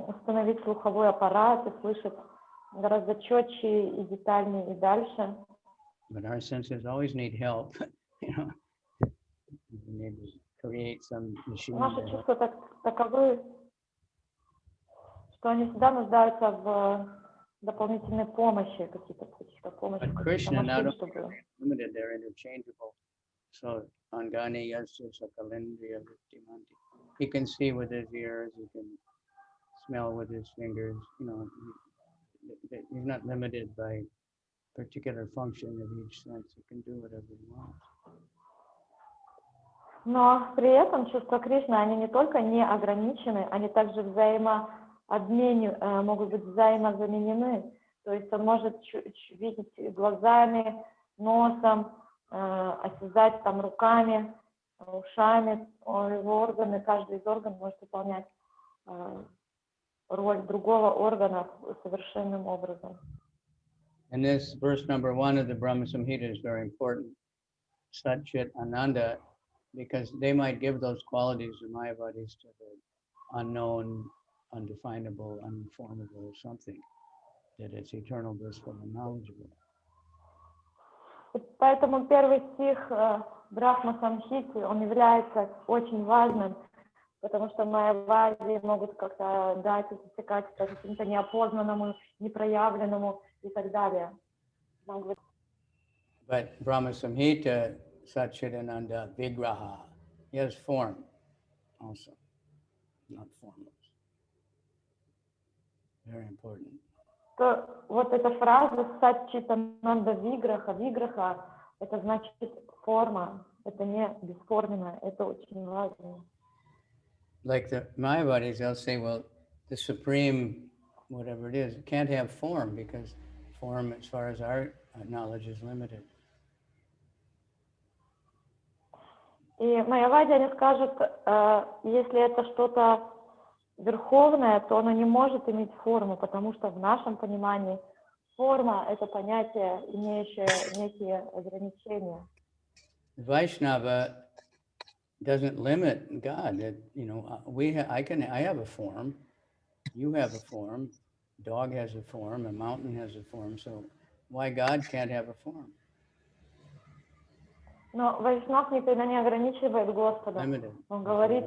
установить слуховой аппарат и слышать гораздо четче и детальнее и дальше. But our senses always need help. You know, we need to create some machine. Наши чувства таковы, что они всегда нуждаются в дополнительной помощи, каких-то помощи. But Krishna not only limited, they're interchangeable. So Angani Yasya Sakalindriya Vrittimanti. He can see with his ears, he can smell with his fingers, you know, he's not limited by particular function of each sense. He can do whatever he wants. Но при этом чувства Кришны, они не только не ограничены, они также могут быть взаимозаменены. То есть он может видеть глазами, носом, осязать там руками, ушами, его органы, каждый из органов может выполнять роль другого органа совершенным образом. And this verse number 1 of the Brahma Samhita is very important. Sat Chit Ananda, because they might give those qualities of Mayavadis to the unknown, undefinable, unformable something, that it's eternal, blissful, and knowledgeable. Поэтому первый стих Брахма Самхити, он является очень важным, потому что майявади могут как-то дать и засекать каким-то неопознанному, непроявленному и так далее. But Brahma Samhita, Satchidananda Vigraha, he has form also, not formless. Very important. То вот эта фраза Сатчитананда Виграха, это значит форма, это не бесформенное, это очень важно. Like the Mayavadis, they'll say, well, the supreme, whatever it is, it can't have form because form, as far as our knowledge, is limited. И майявади, они скажут, если это что-то верховное, то оно не может иметь форму, потому что в нашем понимании форма — это понятие, имеющее некие ограничения. Vaishnava doesn't limit God. That, you know, I have a form, you have a form, dog has a form, a mountain has a form. So why God can't have a form? Но Вайшнав никогда не ограничивает Господа. Он говорит: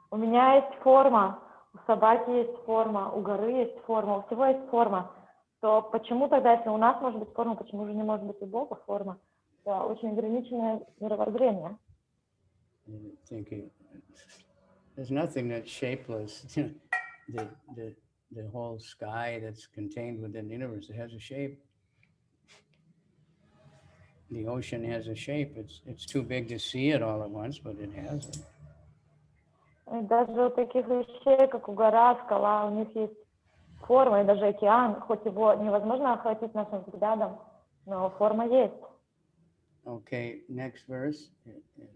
у меня есть форма, у собаки есть форма, у горы есть форма, у всего есть форма. То почему тогда, если у нас может быть форма, почему же не может быть у Бога форма? Это очень ограниченное мировоззрение. there's nothing that's shapeless. The whole sky that's contained within the universe, it has a shape. The ocean has a shape. It's too big to see it all at once, but it has it. И даже у таких вещей, как у гора, скала, у них есть форма, и даже океан, хоть его невозможно охватить нашим взглядом, но форма есть. Okay, next verse,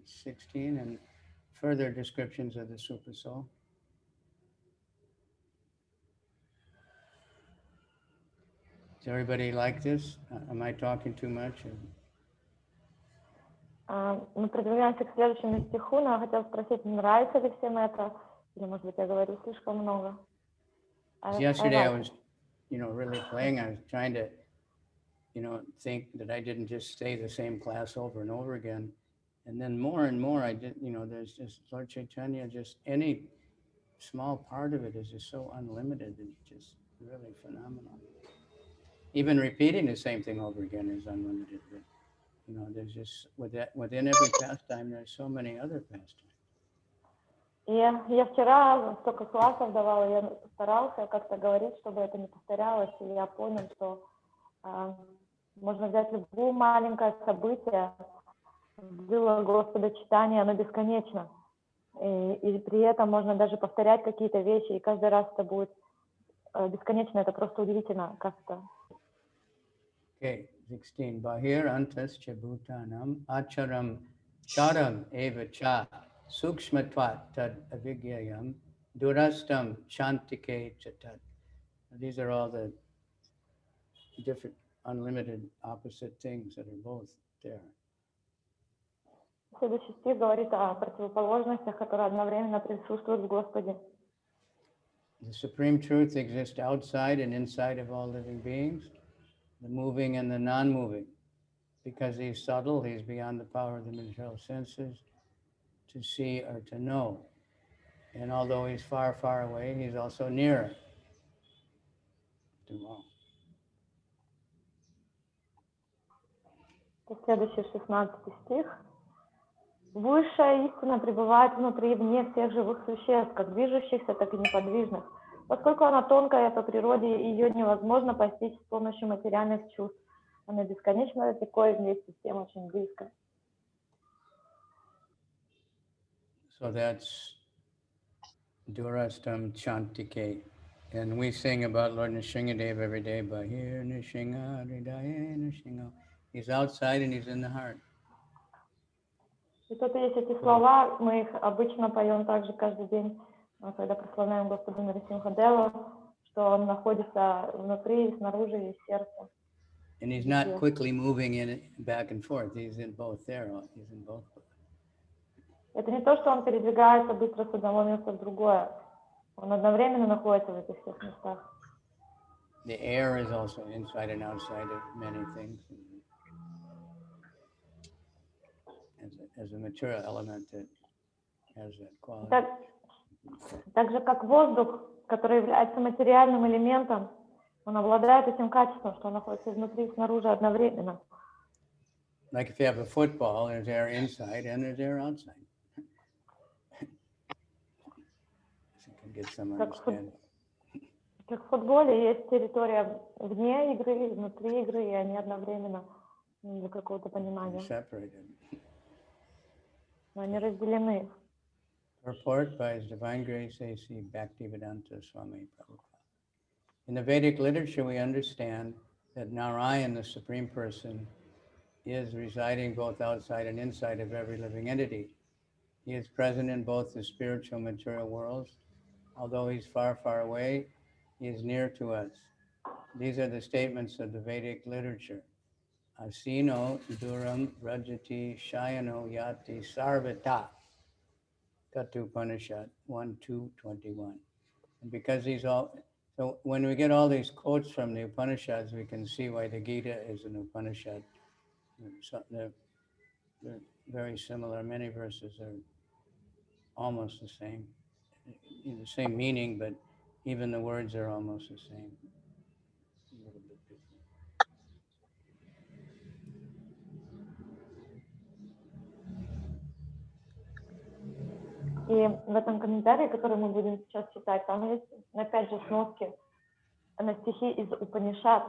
16, and further descriptions of the Super Soul. Does everybody like this? Am I talking too much? Мы продвигаемся к следующему стиху, но я хотела спросить, нравится ли всем это, или, может быть, я говорю слишком много? Yesterday I was, really playing. I was trying to, think that I didn't just stay the same class over and over again. And then more and more I did, there's just Lord Chaitanya, just any small part of it is just so unlimited. It's just really phenomenal. Even repeating the same thing over again is unlimited. But, there's just, within every pastime, there's so many other pastimes. Я вчера столько классов давала, я старался как-то говорить, чтобы это не повторялось, и я понял, что можно взять любое маленькое событие, было Господа читание, оно бесконечно. И при этом можно даже повторять какие-то вещи, и каждый раз это будет бесконечно, это просто удивительно как-то. Okay, 16. Bahir antas cha bhutanam acharam charam eva cha sukshmatvat tad avigyayam durastam shantike chatat. These are all the different unlimited opposite things that are both there. Следующий стих говорит о противоположностях, которые одновременно присутствуют в Господе. The supreme truth exists outside and inside of all living beings, the moving and the non-moving. Because he's subtle, he's beyond the power of the material senses to see or to know. And although he's far, far away, he's also near to all. Следующий 16 стих. Высшая истина пребывает внутри и вне всех живых существ, как движущихся, так и неподвижных. Поскольку она тонкая по природе, ее невозможно постичь с помощью материальных чувств. Она бесконечно далеко и вместе с тем очень близко. So that's Durastam Chantike. And we sing about Lord Nrsingadev every day, Bahir Nrsinga, Hridaye Nrsinga. He's outside and he's in the heart. И тут есть эти слова, мы их обычно поем также каждый день, когда прославляем Господа Нарисимхадева, что он находится внутри, и снаружи, и в сердце. And he's not quickly moving in back and forth. He's in both there. He's in both. Это не то, что он передвигается быстро с одного места в другое. Он одновременно находится в этих всех местах. The air is also inside and outside of many things. As a material element that has that quality. Так же, как воздух, который является материальным элементом, он обладает этим качеством, что он находится внутри и снаружи одновременно. Like if you have a football, there's air inside and there's air outside. So you can get some understanding. Как в футболе есть территория вне игры и внутри игры, и они одновременно для какого-то понимания. Но они разделены. Purport by His Divine Grace A.C. Bhaktivedanta Swami Prabhupada. In the Vedic literature, we understand that Narayan, the Supreme Person, is residing both outside and inside of every living entity. He is present in both the spiritual and material worlds. Although he's far, far away, he is near to us. These are the statements of the Vedic literature. Asino duram rajati shayano yati sarvata. Tatu Upanishad 1:2:21. And because these all, so when we get all these quotes from the Upanishads, we can see why the Gita is an Upanishad. They're very similar. Many verses are almost the same. The same meaning, but even the words are almost the same. A little bit different. И в этом комментарии, который мы будем сейчас читать, там есть, опять же, сноски на стихи из Упанишад.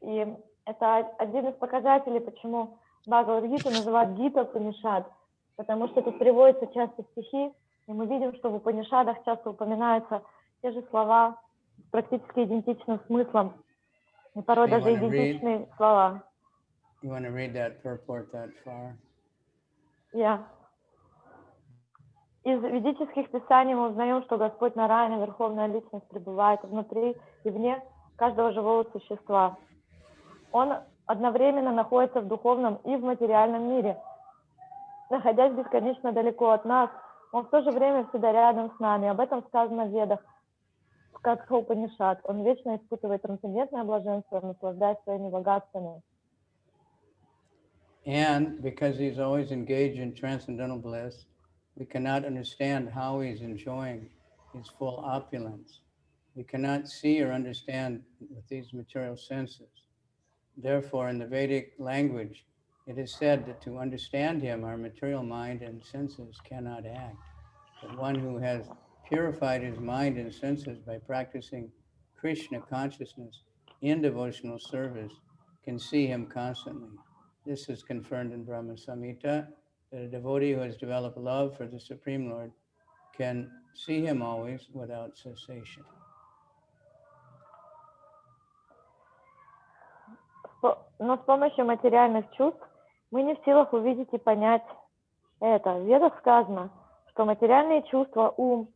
И это один из показателей, почему Бхагавад-гиту называют Гита Упанишад, потому что тут приводятся часто стихи, и мы видим, что в Упанишадах часто упоминаются те же слова с практически идентичным смыслом, и порой даже идентичные слова. You want to read that purport that far? Yeah. Из ведических писаний мы узнаем, что Господь Нараяна, Верховная Личность, пребывает внутри и вне каждого живого существа. Он одновременно находится в духовном и в материальном мире. Находясь бесконечно далеко от нас, Он в то же время всегда рядом с нами. Об этом сказано в Ведах, как Упанишад. Он вечно испытывает трансцендентное блаженство, наслаждаясь своими богатствами. And because he's always engaged in transcendental bliss, we cannot understand how he's enjoying his full opulence. We cannot see or understand with these material senses. Therefore, in the Vedic language, it is said that to understand him, our material mind and senses cannot act. But one who has purified his mind and senses by practicing Krishna consciousness in devotional service can see him constantly. This is confirmed in Brahma Samhita, that a devotee who has developed love for the Supreme Lord can see him always without cessation. Но с помощью материальных чувств мы не в силах увидеть и понять это. В Ведах сказано, что материальные чувства, ум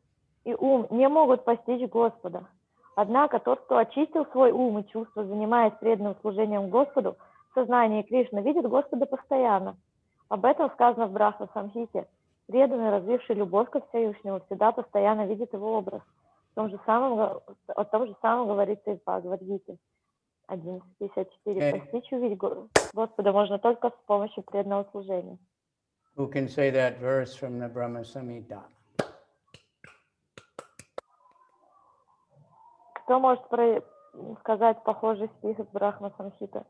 не могут постичь Господа. Однако тот, кто очистил свой ум и чувства, занимаясь преданным служением Господу, в сознании Кришны, видит Господа постоянно. Об этом сказано в Брахма-самхите. Преданный, развивший любовь ко Всевышнему, всегда постоянно видит его образ. О том же самом говорится и в Бхагавад-гите. 11.54. Постичь и увидеть Господа можно только с помощью преданного служения. Who can say that verse from the Brahma Samhita? Кто может сказать похожий стих из Брахма-самхиты?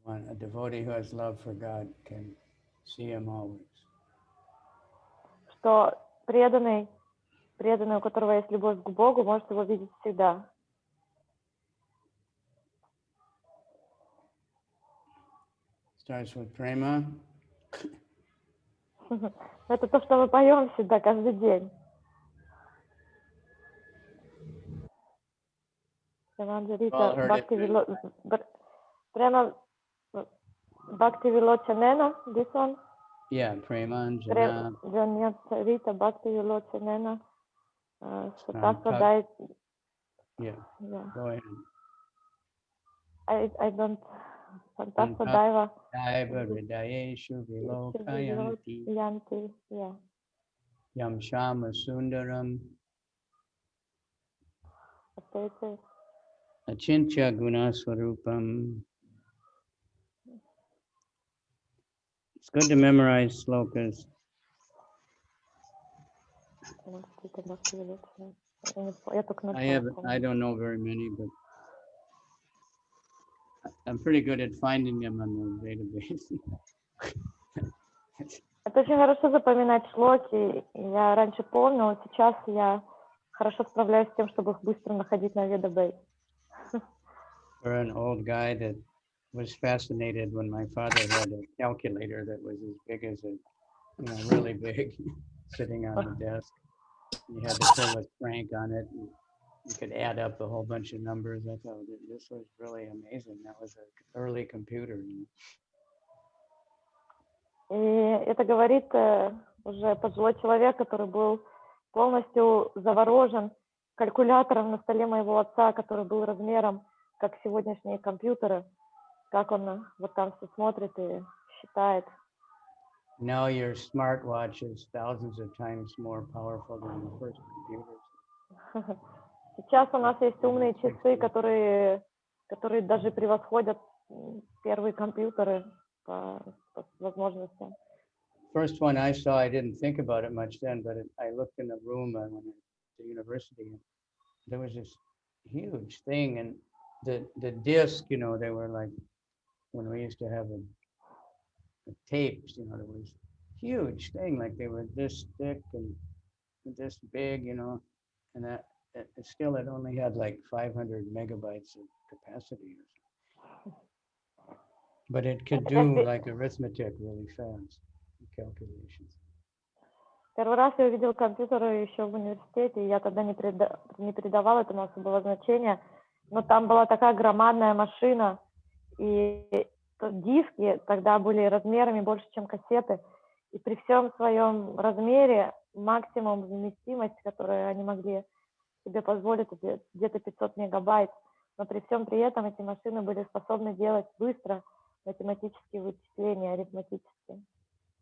A devotee who has love for God can see him always. Что преданный, у которого есть любовь к Богу, может его видеть всегда. Starts with prema. Это то, что мы поем всегда, каждый день. Прямо Бхакти Вилочанена, this one? Yeah, prema anjana. Рита Бхакти Вилочанена. Сатасвадай. Yeah, go ahead. I don't. Сатасвадайва. Daiva Hridayeshu Vilokayanti. Yeah. Yam Shama Sundaram. Achintya Gunaswarupam. It's good to memorize slokas. I don't know very many, but I'm pretty good at finding them on the database. Это очень хорошо запоминать шлоки. Я раньше помнила, сейчас я хорошо справляюсь с тем, чтобы их быстро находить на Ведабейс. For an old guy that was fascinated when my father had a calculator that was as big as really big, sitting on the desk. You had to pull a crank on it, and you could add up a whole bunch of numbers. I thought this was really amazing. That was an early computer. И это говорит уже пожилой человек, который был полностью заворожен калькулятором на столе моего отца, который был размером, как сегодняшние компьютеры, как он вот там все смотрит и считает. Now your smartwatch is thousands of times more powerful than the first computers. Сейчас у нас есть умные часы, которые даже превосходят первые компьютеры по возможностям. First one I saw, I didn't think about it much then, but I looked in the room when I went to university, and there was this huge thing, and the disc, they were like when we used to have the tapes, there was huge thing, like they were this thick and this big, you know, and that still it only had like 500 megabytes of capacity. But it could do like arithmetic really fast, calculations. Первый раз я увидел компьютер еще в университете, и я тогда не придавала этому особого значения, но там была такая громадная машина, и диски тогда были размерами больше, чем кассеты, и при всем своем размере максимум вместимость, которую они могли себе позволить, где-то 500 мегабайт, но при всем при этом эти машины были способны делать быстро математические вычисления, арифметические.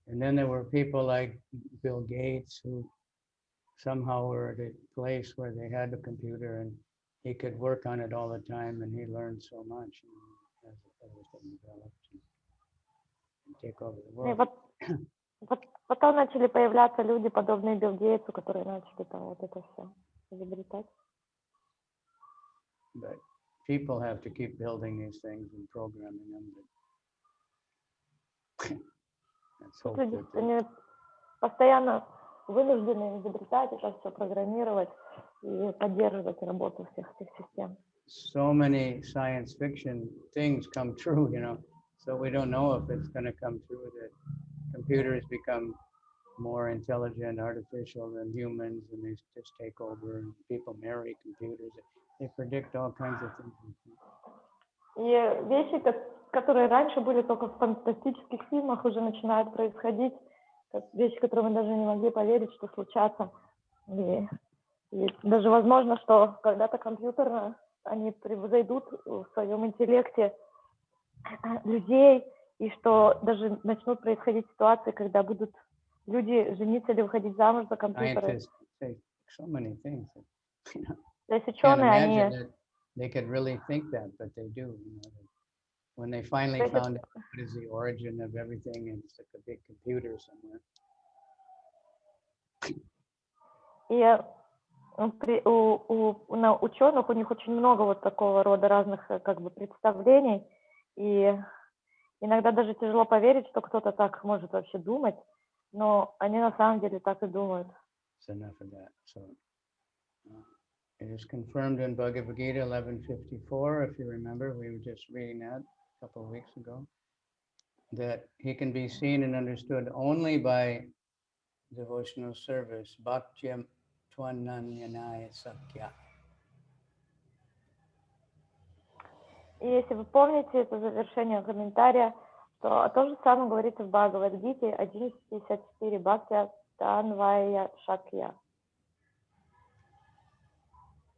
And then there were people like Bill Gates who somehow were at a place where they had a computer and he could work on it all the time, and he learned so much as everything developed and take over the world. Потом начали появляться люди, подобные Билл Гейтсу, которые начали там вот это все изобретать. But people have to keep building these things and programming them. Они постоянно вынуждены изобретать это все, программировать и поддерживать работу всех этих систем. So many science fiction things come true, you know, so we don't know if it's going to come true that computers become more intelligent, artificial than humans, and they just take over, and people marry computers. They predict all kinds of things. И вещи, которые раньше были только в фантастических фильмах, уже начинают происходить, вещи, которые мы даже не могли поверить, что случатся. И даже возможно, что когда-то компьютерно они превзойдут в своем интеллекте людей, и что даже начнут происходить ситуации, когда будут люди жениться или выходить замуж за компьютеры. So many things. То есть ученые, они... They could really think that, but they do. You know, when they finally found out what is the origin of everything, and it's like a big computer somewhere. И у ученых, у них очень много вот такого рода разных как бы представлений, и иногда даже тяжело поверить, что кто-то так может вообще думать, но они на самом деле так и думают. It's enough of that. So, it is confirmed in Bhagavad-gītā 11:54, if you remember, we were just reading that a couple of weeks ago, that he can be seen and understood only by devotional service, bhaktyam tvananyanaya sakya. И если вы помните, это завершение комментария, то то же самое говорится в Бхагавад-гите 11:54, бхактя танвая шакья.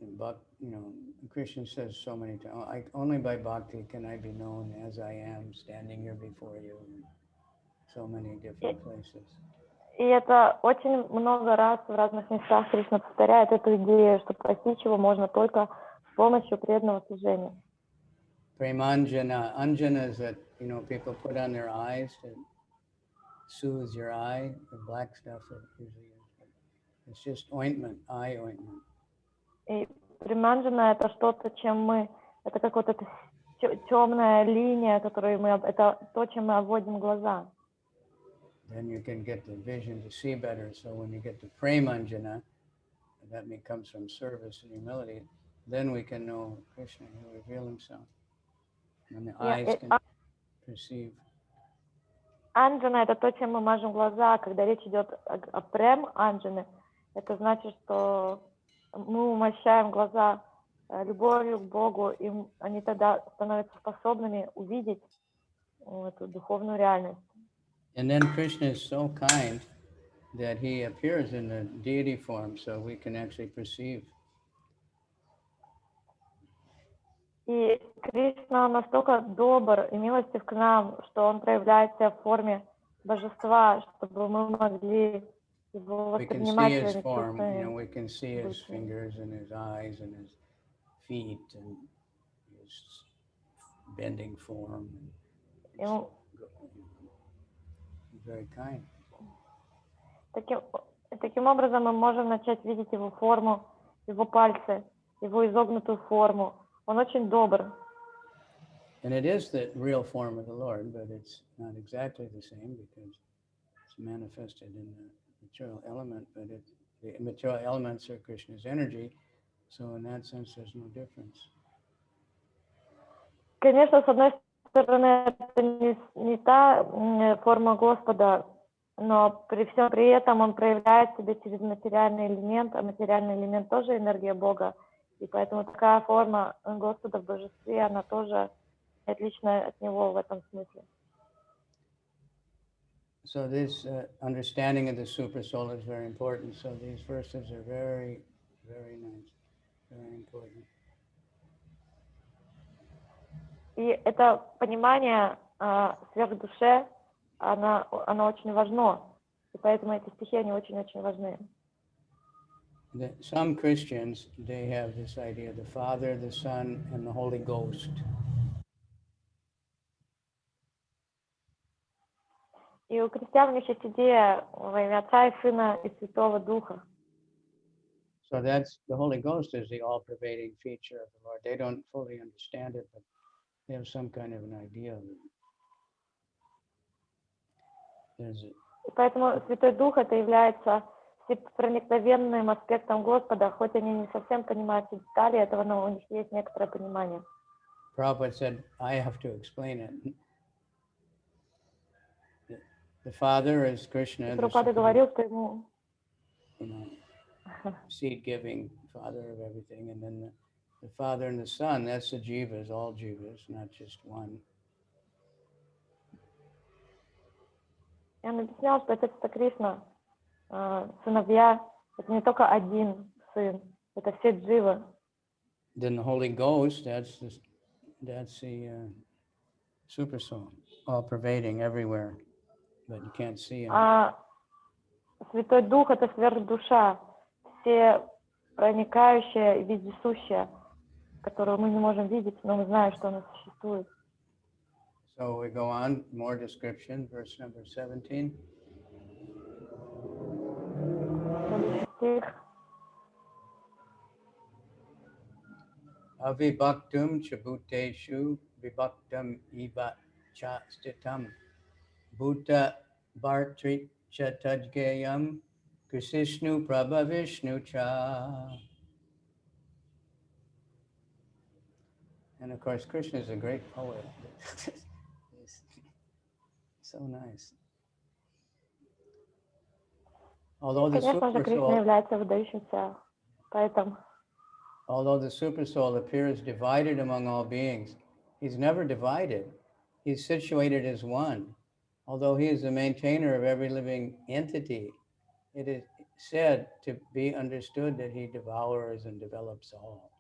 But, you know, Krishna says so many times, only by bhakti can I be known as I am, standing here before you, in so many different places. И это очень много раз в разных местах Кришна повторяет эту идею, что постичь его можно только с помощью преданного служения. Premanjana. Anjana is that, you know, people put on their eyes to soothe your eye, the black stuff that usually is. It's just ointment, eye ointment. И приманджана это что-то, чем мы, это как вот эта темная линия, которую мы, это то, чем мы обводим глаза. Then you can get the vision to see better. So when you get to Premanjana, that comes from service and humility, then we can know Krishna, he will reveal himself. And the eyes can perceive. Анджана это то, чем мы мажем глаза. Когда речь идет о прем анджаны, это значит, что мы умощаем глаза любовью к Богу, и они тогда становятся способными увидеть эту духовную реальность. And then Krishna is so kind that he appears in the deity form, so we can actually perceive. И Кришна настолько добр и милостив к нам, что он проявляется в форме божества, чтобы мы могли его воспринимать своими чувствами. You know, we can see his fingers and his eyes and his feet and his bending form. He's very kind. Таким образом мы можем начать видеть его форму, его пальцы, его изогнутую форму. Он очень добр. And it is the real form of the Lord, but it's not exactly the same because It's manifested in the material element, but the material elements are Krishna's energy, so in that sense there's no difference. Конечно, с одной стороны, это не та форма Господа, но при всем при этом он проявляет себя через материальный элемент, а материальный элемент тоже энергия Бога. И поэтому такая форма Господа в божестве, она тоже отличная от него в этом смысле. So this understanding of the super soul is very important. So these verses are very, very nice, very important. И это понимание сверхдуше, оно очень важно. И поэтому эти стихи, они очень-очень важны. Some Christians, they have this idea, the Father, the Son, and the Holy Ghost. И у христиан у них есть идея во имя Отца и Сына и Святого Духа. So that's, the Holy Ghost is the all-pervading feature of the Lord. They don't fully understand it, but they have some kind of an idea of it. И поэтому Святой Дух это является всепроникновенным аспектом Господа, хоть они не совсем понимают все детали этого, но у них есть некоторое понимание. Prabhupada said, I have to explain it. The Father is Krishna, Прабхупада говорил, что ему seed-giving Father of everything, and then the Father and the Son, that's the jivas, all jivas, not just one. И он объяснял, что Отец это Кришна, сыновья, это не только один сын, это все дживы. Then the Holy Ghost, that's the super soul, all pervading everywhere, but you can't see him. А Святой Дух это сверхдуша, все проникающая и вездесущая, которую мы не можем видеть, но мы знаем, что она существует. So we go on, more description, verse number 17. Avibhaktum chabhuteshu vibhaktam iva cha stitam bhuta bhartri cha tajgayam krisishnu prabha vishnu cha. And of course, Krishna is a great poet. So nice. Although the super soul appears divided among all beings, he's never divided. He's situated as one. Although he is the maintainer of every living entity, it is said to be understood that he devours and develops all.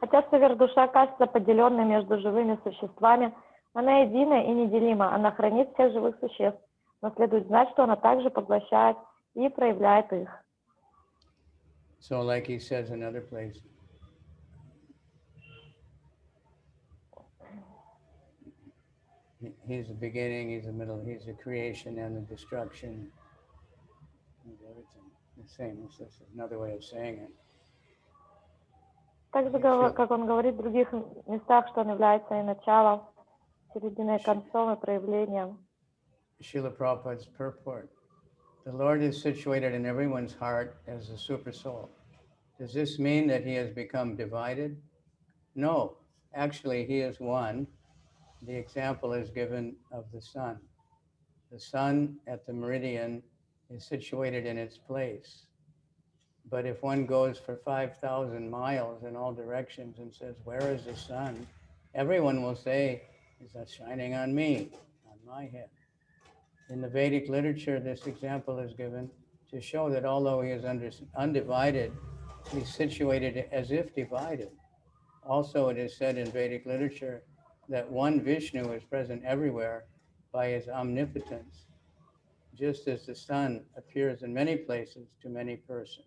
Хотя сверхдуша кажется поделенной между живыми существами, она единая и неделима, она хранит всех живых существ, но следует знать, что она также поглощает и проявляет их. So, like he says in other places, he's the beginning, he's the middle, he's the creation and the destruction. He's everything. The same. It's just another way of saying it. Так же, как он говорит в других местах, что он является и началом, серединой, концом и проявлением. Srila Prabhupada's purport. The Lord is situated in everyone's heart as the super soul. Does this mean that he has become divided? No, actually he is one. The example is given of the sun. The sun at the meridian is situated in its place. But if one goes for 5,000 miles in all directions and says, where is the sun? Everyone will say, is that shining on me, on my head? In the Vedic literature, this example is given to show that although he is undivided, he's situated as if divided. Also, it is said in Vedic literature that one Vishnu is present everywhere by his omnipotence, just as the sun appears in many places to many persons.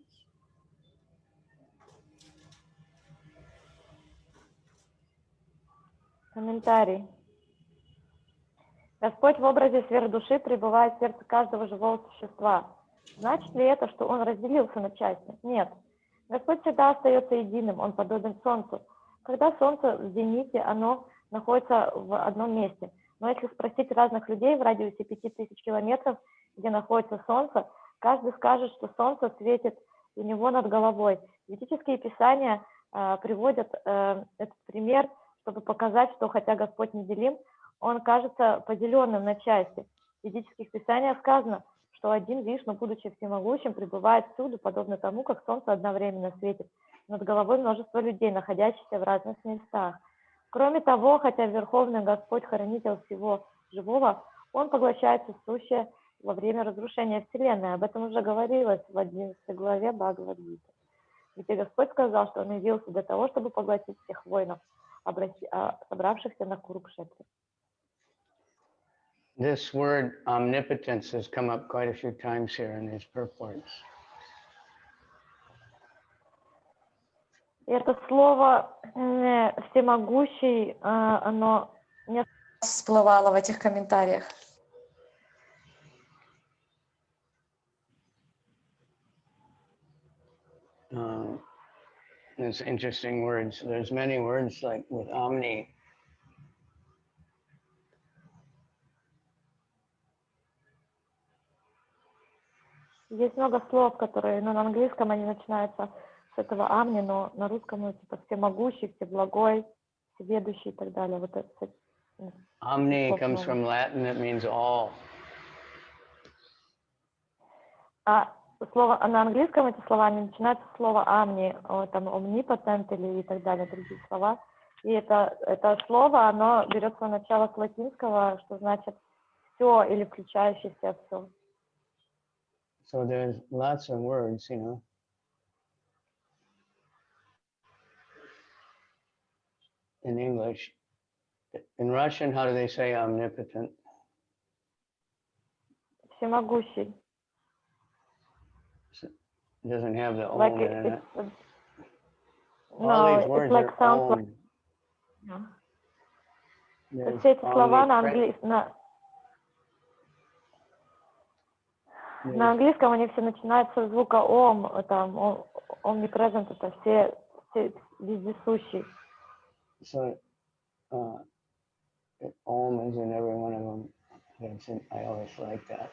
Комментарий. Господь в образе сверхдуши пребывает в сердце каждого живого существа. Значит ли это, что он разделился на части? Нет. Господь всегда остается единым, он подобен солнцу. Когда Солнце в зените, оно находится в одном месте. Но если спросить разных людей в радиусе 5000 километров, где находится Солнце, каждый скажет, что Солнце светит у него над головой. Ведические писания приводят этот пример, чтобы показать, что хотя Господь неделим, Он кажется поделенным на части. В ведических писаниях сказано, что один Вишну, будучи всемогущим, пребывает всюду, подобно тому, как Солнце одновременно светит над головой множество людей, находящихся в разных местах. Кроме того, хотя Верховный Господь хранитель всего живого, Он поглощает все сущее во время разрушения Вселенной. Об этом уже говорилось в 11 главе Бхагavad-гиты, где Господь сказал, что Он явился для того, чтобы поглотить всех воинов, собравшихся на Курукшетре. This word omnipotence has come up quite a few times here in these purports. И это слово «всемогущий», оно не всплывало в этих комментариях. It's interesting words. There's many words like with omni. Есть много слов, которые, на английском они начинаются с этого амни, но на русском типа всемогущий, всеблагой, всеведущий и так далее. Вот это. Omni comes from Latin. It means all. А слово на английском эти слова они начинаются с слова амни, там omnipotent или и так далее, другие слова. И это слово, оно берет свое начало с латинского, что значит все или включающееся все. So there's lots of words, you know. In English. In Russian, how do they say omnipotent? Всемогущий. It doesn't have the Like om in it. No, these words it's like are sounds om. like. Все эти слова на английском. На английском они все начинаются с звука ом, там omnipresent, это все вездесущий. So, om is in every one of them. I always like that.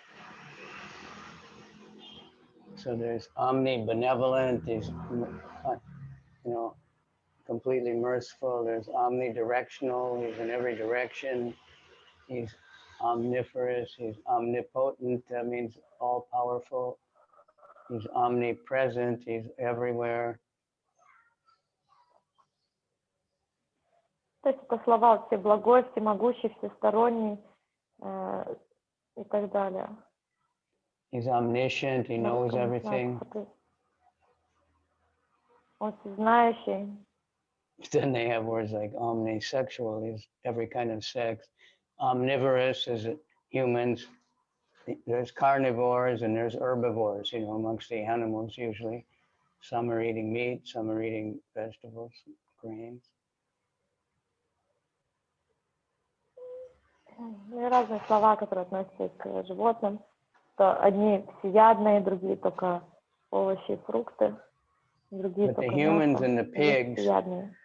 So there's omnibenevolent, there's, completely merciful. There's omnidirectional, he's in every direction. He's omniferous, he's omnipotent, that means all powerful. He's omnipresent, he's everywhere. То есть это слова всеблагой, всемогущий, всесторонний и так далее. He's omniscient, he knows everything. Он всезнающий. Then they have words like omnisexual, he's every kind of sex. Omnivorous is humans. There's carnivores and there's herbivores, amongst the animals usually. Some are eating meat, some are eating vegetables, grains. Разные слова, которые относятся к животным. То одни всеядные, другие только овощи и фрукты, другие But только the humans мясо. and the pigs, Всеядные.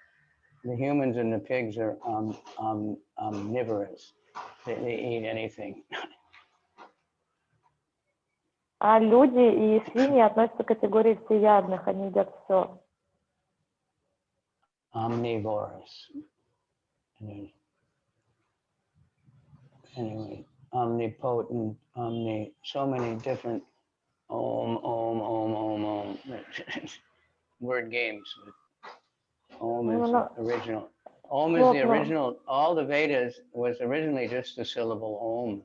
the humans and the pigs are omnivorous. They eat anything. А люди и свиньи относятся к категории всеядных, они едят все. Omnivores. Anyway, omnipotent, so many different om. Word games. Om is the original. Om is the original. All the Vedas was originally just the syllable om.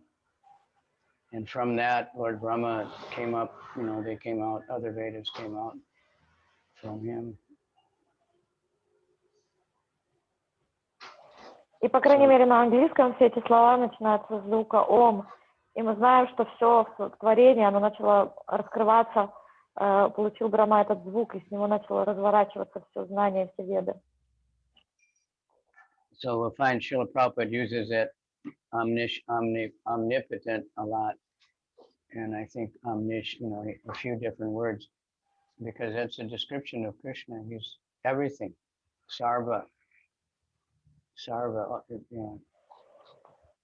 And from that, Lord Brahma came up, they came out, other Vedas came out from him. И, по крайней мере, на английском все эти слова начинаются с звука ом. И мы знаем, что все в творении, оно начало раскрываться, получил Брахма этот звук, и с него начало разворачиваться все знание, все веды. So we'll find Srila Prabhupada uses it omnipotent a lot. And I think a few different words, because that's a description of Krishna. He's everything, sarva. sarva,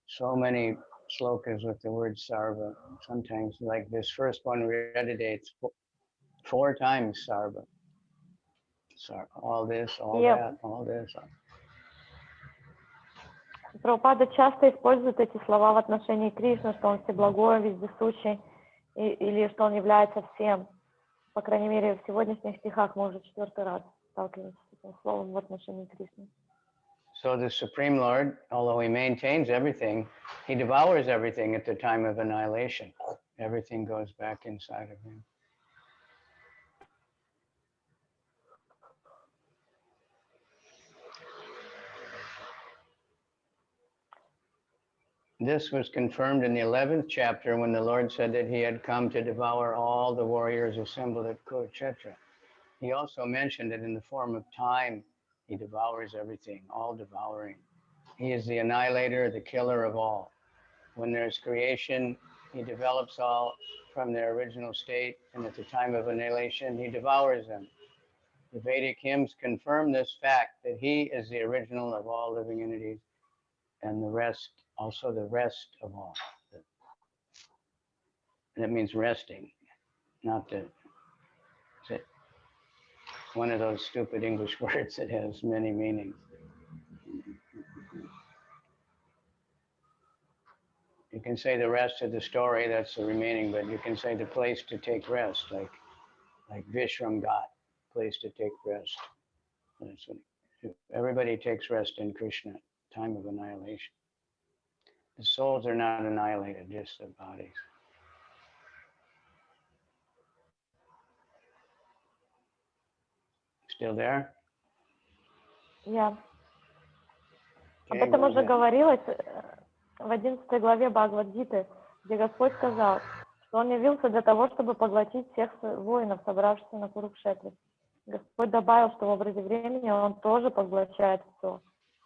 so many slokas with the word sarva. Sometimes, like this first one we read today, it's 4 times sarva. All this, all that, all this. Прабхупада часто использует эти слова в отношении Кришны, что он всеблагой, вездесущий, или что он является всем. По крайней мере, в сегодняшних стихах мы уже 4-й раз сталкиваемся с этим словом в отношении Кришны. So the Supreme Lord, although he maintains everything, he devours everything at the time of annihilation. Everything goes back inside of him. This was confirmed in the 11th chapter when the Lord said that he had come to devour all the warriors assembled at Kurukshetra. He also mentioned that in the form of time, he devours everything, all devouring. He is the annihilator, the killer of all. When there's creation, he develops all from their original state, and at the time of annihilation, he devours them. The Vedic hymns confirm this fact, that he is the original of all living entities, and the rest, also the rest of all. That means resting, not the, one of those stupid English words that has many meanings. You can say the rest of the story, that's the remaining, but you can say the place to take rest, like Vishram got, place to take rest. That's what, everybody takes rest in Krishna, time of annihilation. The souls are not annihilated, just the bodies. Still there? Yeah. Об этом уже говорилось в 11 главе Бхагавад-гиты, где Господь сказал, что Он явился для того, чтобы поглотить всех воинов, собравшихся на Курукшетре. Господь добавил, что в образе времени Он тоже поглощает все.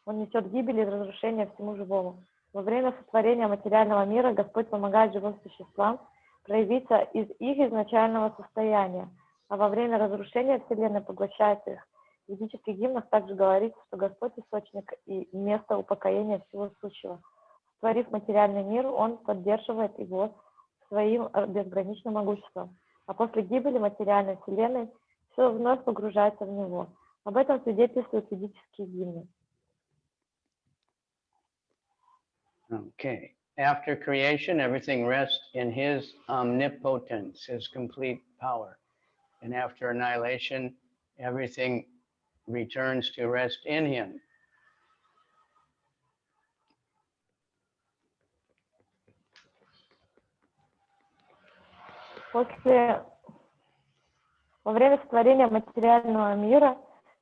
Он несет гибель и разрушение всему живому. Во время сотворения материального мира Господь помогает живым существам проявиться из их изначального состояния, а во время разрушения Вселенной поглощает их. В ведических гимнах также говорится, что Господь — источник и место упокоения всего сущего. Створив материальный мир, Он поддерживает его своим безграничным могуществом. А после гибели материальной Вселенной все вновь погружается в него. Об этом свидетельствуют ведические гимны. Okay. After creation, everything rests in his omnipotence, his complete power. And after annihilation, everything returns to rest in him. Во время сотворения материального мира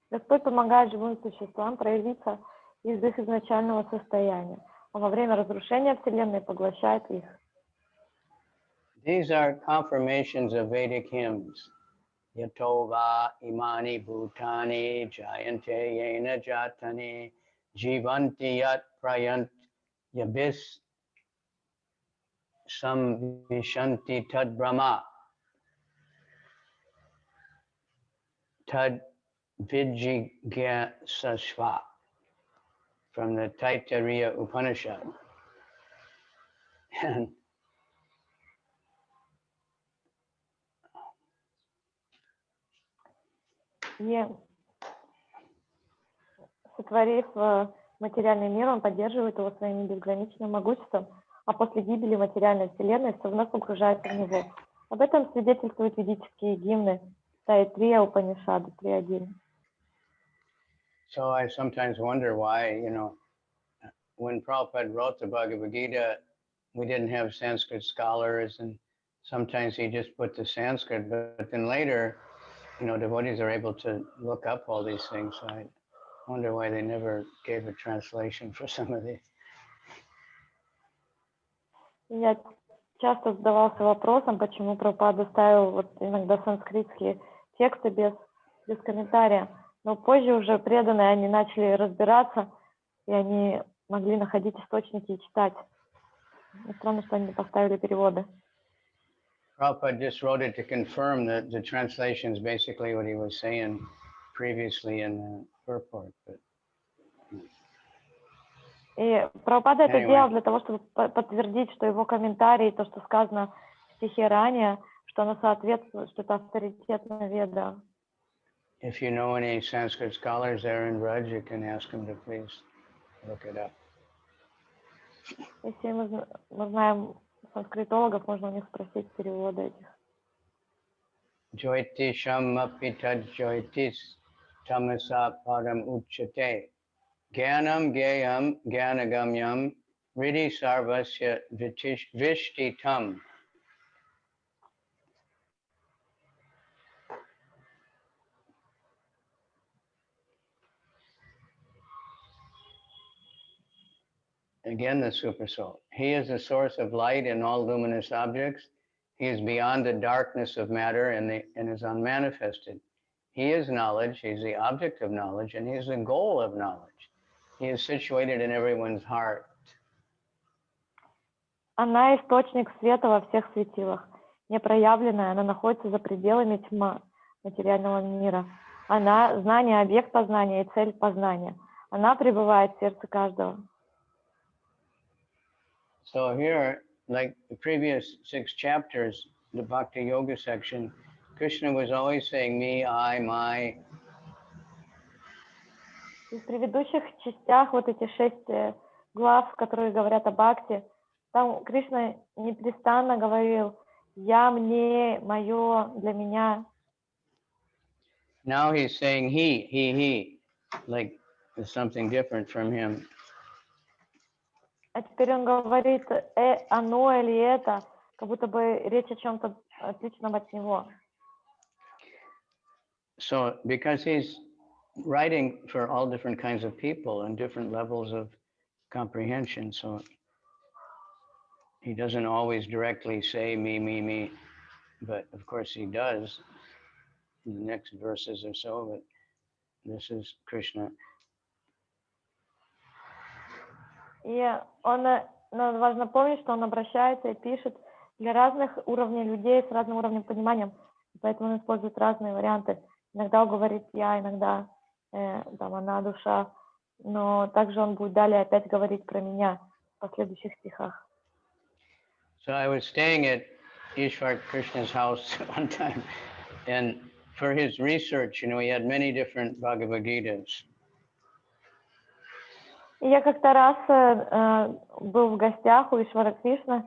Господь помогает живым существам проявиться из их изначального состояния, а во время разрушения Вселенной поглощает их. These are confirmations of Vedic hymns. Yatova imani bhutani jayante yena jatani jivanti yat prayant yabis samvishanti tad brahma tad vijigyasashva, from the Taittiriya Upanishad. And И сотворив материальный мир, Он поддерживает его своим безграничным могуществом, а после гибели материальной Вселенной все вновь погружается в него. Об этом свидетельствуют ведические гимны Тайтрия Упанишады 3.1. so I sometimes wonder why, when Prabhupada wrote the Bhagavad-Gita, we didn't have Sanskrit scholars, and sometimes he just put the Sanskrit, but then later, devotees are able to look up all these things. So I wonder why they never gave a translation for some of these. Я часто задавался вопросом, почему Прабхупада ставил иногда санскритские тексты без комментария. Но позже уже преданные, они начали разбираться, и они могли находить источники и читать. Странно, что они не поставили переводы. Prabhupada just wrote it to confirm that the translation is basically what he was saying previously in the purport. But И Прабхупада это Anyway. делал для того, чтобы подтвердить, что его комментарии, то, что сказано в стихе ранее, что оно соответствует, что это авторитетная веда. If you know any Sanskrit scholars there in Braj, you can ask them to please look it up. Если мы знаем санскритологов, можно у них спросить переводы этих. Joiti shammapitad joitis tamasa padam uchate. Gyanam gayam gyanagamyam ridi sarvasya vishtitam. Again, the Supersoul. He is the source of light in all luminous objects. He is beyond the darkness of matter and is unmanifested. He is knowledge, he is the object of knowledge, and he is the goal of knowledge. He is situated in everyone's heart. Она источник света во всех светилах. Непроявленная, она находится за пределами тьма материального мира. Она знание, объект познания и цель познания. Она пребывает в сердце каждого. So here, like the previous 6 chapters, the Bhakti Yoga section, Krishna was always saying me, I, my. И в предыдущих частях, вот эти 6 глав, которые говорят о Бхакти, там Кришна непрестанно говорил «я», «мне», «мое», «для меня». Now he's saying he, like there's something different from him. А теперь он говорит «оно» или «это», как будто бы речь о чем-то отличном от него. So because he's writing for all different kinds of people and different levels of comprehension, so he doesn't always directly say me, but of course he does in the next verses or so, but this is Krishna. И важно помнить, что он обращается и пишет для разных уровней людей с разным уровнем понимания, поэтому он использует разные варианты. Иногда он говорит «я», иногда там «она», «душа», но также он будет далее опять говорить про меня в последующих стихах. So I was staying at Ishwar Krishna's house one time, and for his research, he had many different Bhagavad-gitas. И я как-то раз был в гостях у Ишвара Кришны,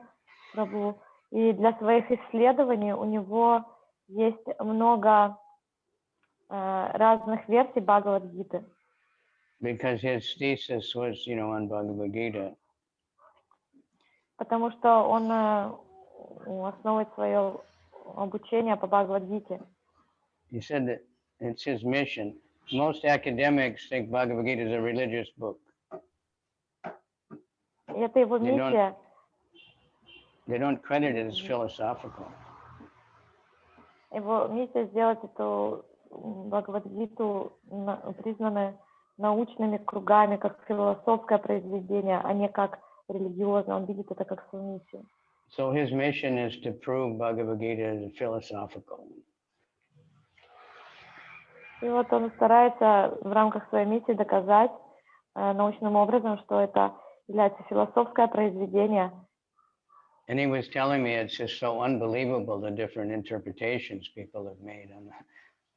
Прабху, и для своих исследований у него есть много разных версий Бхагавад-гиты. Because his thesis was, on Bhagavad-gita. Потому что он основывает свое обучение по Бхагавад-гите. He said that it's his mission. Most academics think Bhagavad-gita is a religious book. И это его миссия. They don't credit it as philosophical. Его миссия сделать эту Бхагавад-гиту признанной научными кругами, как философское произведение, а не как религиозное. Он видит это как свою миссию. So his mission is to prove Bhagavad-gita is philosophical. И вот он старается в рамках своей миссии доказать научным образом, что это является философское произведение. And he was telling me it's just so unbelievable the different interpretations people have made on the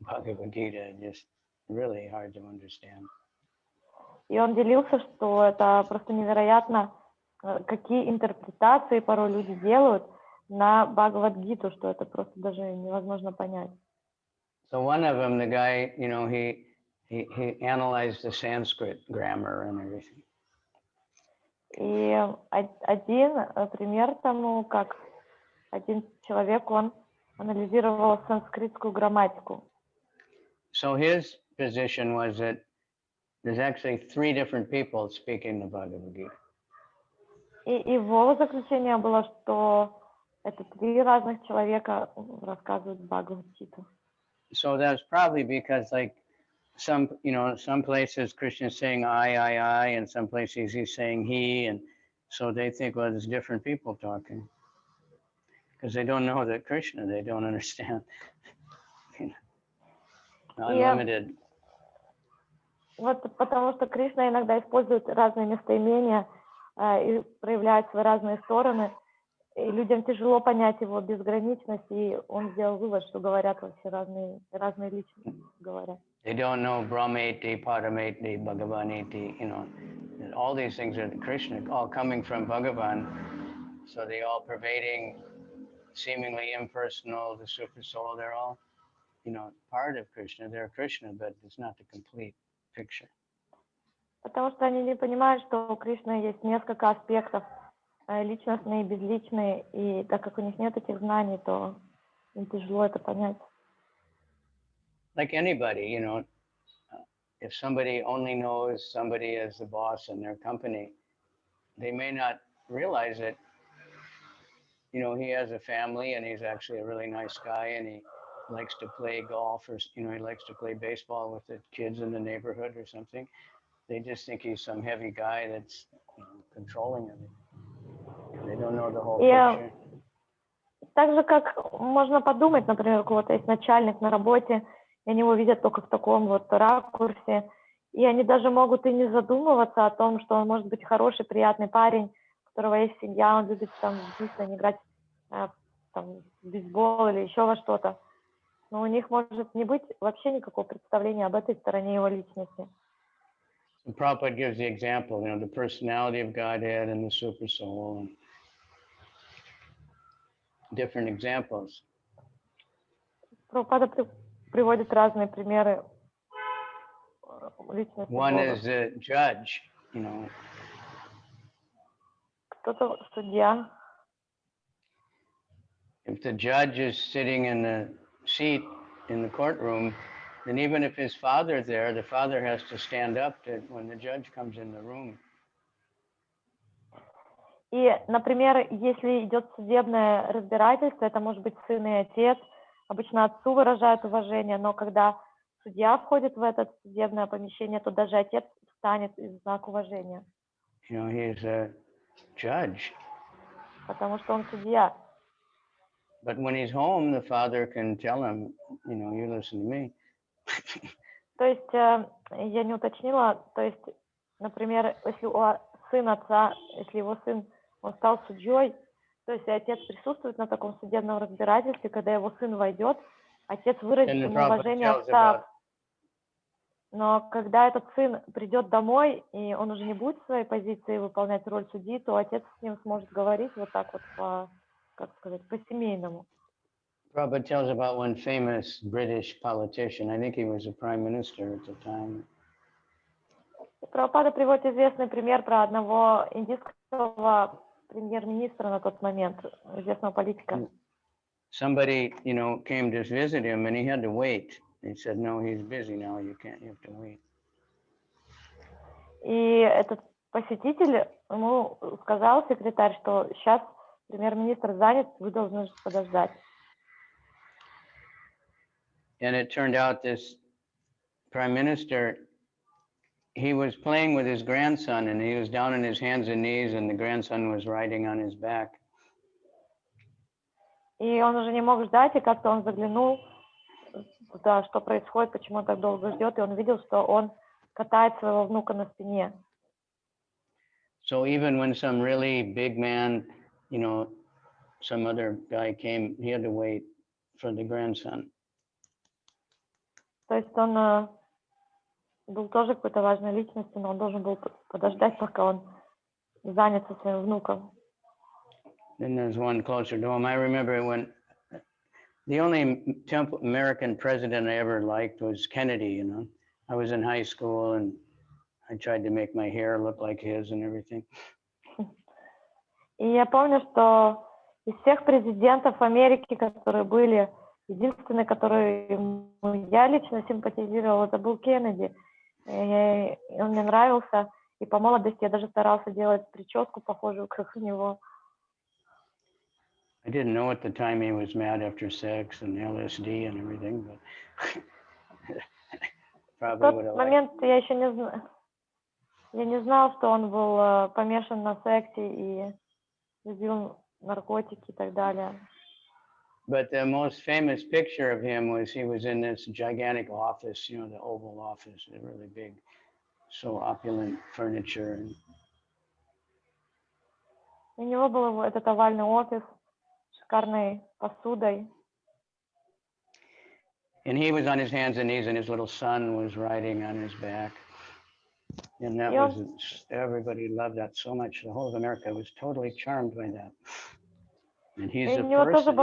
Bhagavad-gita, just really hard to understand. И он делился, что это просто невероятно, какие интерпретации порой люди делают на Бхагавад-гиту, что это просто даже невозможно понять. So one of them, the guy, he analyzed the Sanskrit grammar and everything. И один пример тому, как один человек, он анализировал санскритскую грамматику. So his position was that there's actually 3 different people speaking the Bhagavad-gita. И его заключение было, что это 3 разных человека рассказывают Бхагавад-гиту. So that's probably because, like, some places Krishna is saying I, and some places he's saying he, and so they think, well, there's different people talking because they don't know that Krishna, they don't understand. Unlimited. Вот потому что Кришна иногда использует разные местоимения и проявляет свои разные стороны. И людям тяжело понять его безграничность, и он сделал вывод, что говорят вообще разные личности говорят. They don't know Brahmeti, Parameti, Bhagavaneti, that all these things are Krishna, all coming from Bhagavan. So they all pervading, seemingly impersonal, the super soul, they're all, part of Krishna. They're Krishna, but it's not the complete picture. Потому что они не понимают, что у Кришны есть несколько аспектов, личностные и безличные, и так как у них нет этих знаний, то им тяжело это понять. Like anybody, if somebody only knows somebody as the boss in their company, they may not realize that, he has a family and he's actually a really nice guy and he likes to play golf or, he likes to play baseball with the kids in the neighborhood or something. They just think he's some heavy guy that's controlling everything. They don't know the whole picture. Так же, как можно подумать, например, у кого-то есть начальник на работе, и они его видят только в таком вот ракурсе, и они даже могут и не задумываться о том, что он может быть хороший, приятный парень, у которого есть семья, он любит там действительно играть в бейсбол или еще во что-то. Но у них может не быть вообще никакого представления об этой стороне его личности. So Prabhupada gives the example, the personality of Godhead and the super soul, and different examples. Прабхупада приводит разные примеры личности One Бога. is the judge, Кто-то судья. If the judge is sitting in the seat in the courtroom, then even if his father's there, the father has to stand up when the judge comes in the room. И, например, если идет судебное разбирательство, это может быть сын и отец. Обычно отцу выражают уважение, но когда судья входит в это судебное помещение, то даже отец встанет из знак уважения. He's a judge. Потому что он судья. But when he's home, the father can tell him, you listen to me. То есть, я не уточнила, то есть, например, если у сына отца, если его сын, он стал судьей, то есть отец присутствует на таком судебном разбирательстве, когда его сын войдет, отец выразит ему уважение отца. Но когда этот сын придет домой, и он уже не будет в своей позиции выполнять роль судьи, то отец с ним сможет говорить вот так вот, по-семейному. Prabhupada tells about one famous British politician. I think he was a prime minister at the time. Прабхупада приводит известный пример про одного индийского премьер-министра на тот момент, известного политика. Somebody, came to visit him and he had to wait. He said, no, he's busy now. You have to wait. И этот посетитель ему сказал, секретарь, что сейчас премьер-министр занят, вы должны подождать. And it turned out this prime minister, he was playing with his grandson and he was down on his hands and knees and the grandson was riding on his back. И он уже не мог ждать, и как-то он заглянул, да, что происходит, почему он так долго ждет, и он видел, что он катает своего внука на спине. So even when some really big man, some other guy came, he had to wait for the grandson. То есть он был тоже какой-то важной личностью, но он должен был подождать, пока он занят со своим внуком. Then there's one closer to him. I remember when the only American president I ever liked was Kennedy, I was in high school and I tried to make my hair look like his and everything. И я помню, что из всех президентов Америки, которые были, единственный, который я лично симпатизировал, это был Кеннеди. И он мне нравился. И по молодости я даже старался делать прическу, похожую, как у него. I didn't know at the time he was mad after sex and LSD and everything, but probably would have liked. В тот момент я еще не знаю. Я не знал, что он был помешан на сексе и любил наркотики и так далее. But the most famous picture of him was he was in this gigantic office, the Oval Office, really big. so opulent furniture. У него был этот овальный офис с шикарной посудой. And he was on his hands and knees, and his little son was riding on his back. And that was, everybody loved that so much. The whole of America was totally charmed by that. And he's a person,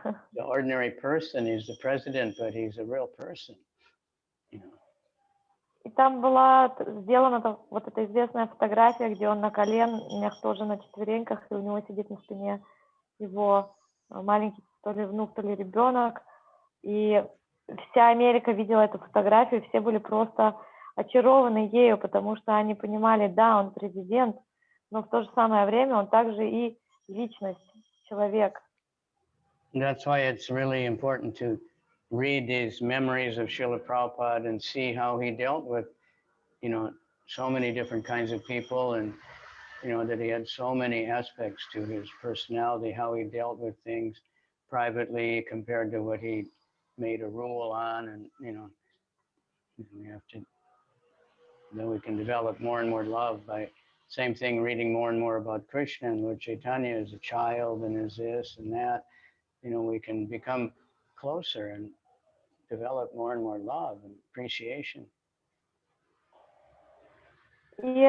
he's the ordinary person, he's the president, but he's a real person. You know. И там была сделана вот эта известная фотография, где он на коленях, тоже на четвереньках, и у него сидит на спине его маленький то ли внук, то ли ребенок. И вся Америка видела эту фотографию, все были просто очарованы ею, потому что они понимали, да, он президент, но в то же самое время он также и личность, человек. That's why it's really important to read these memories of Srila Prabhupada and see how he dealt with, you know, so many different kinds of people, and, you know, that he had so many aspects to his personality, how he dealt with things privately compared to what he made a rule on, and, you know, we have to, then we can develop more and more love by, same thing, reading more and more about Krishna and Lord Chaitanya as a child and as this and that, you know, we can become closer and develop more and more love and appreciation. И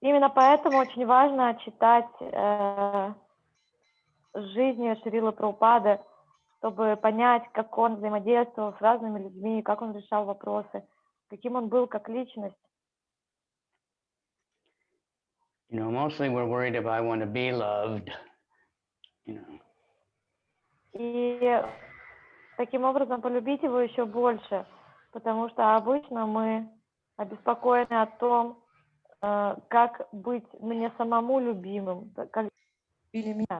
именно поэтому очень важно читать жизнь Шрилы Прабхупады, чтобы понять, как он взаимодействовал с разными людьми, как он решал вопросы, каким он был как личность. You know, mostly we're worried about I want to be loved, you know. И таким образом полюбить его еще больше, потому что обычно мы обеспокоены о том, как быть мне самому любимым, как любили меня.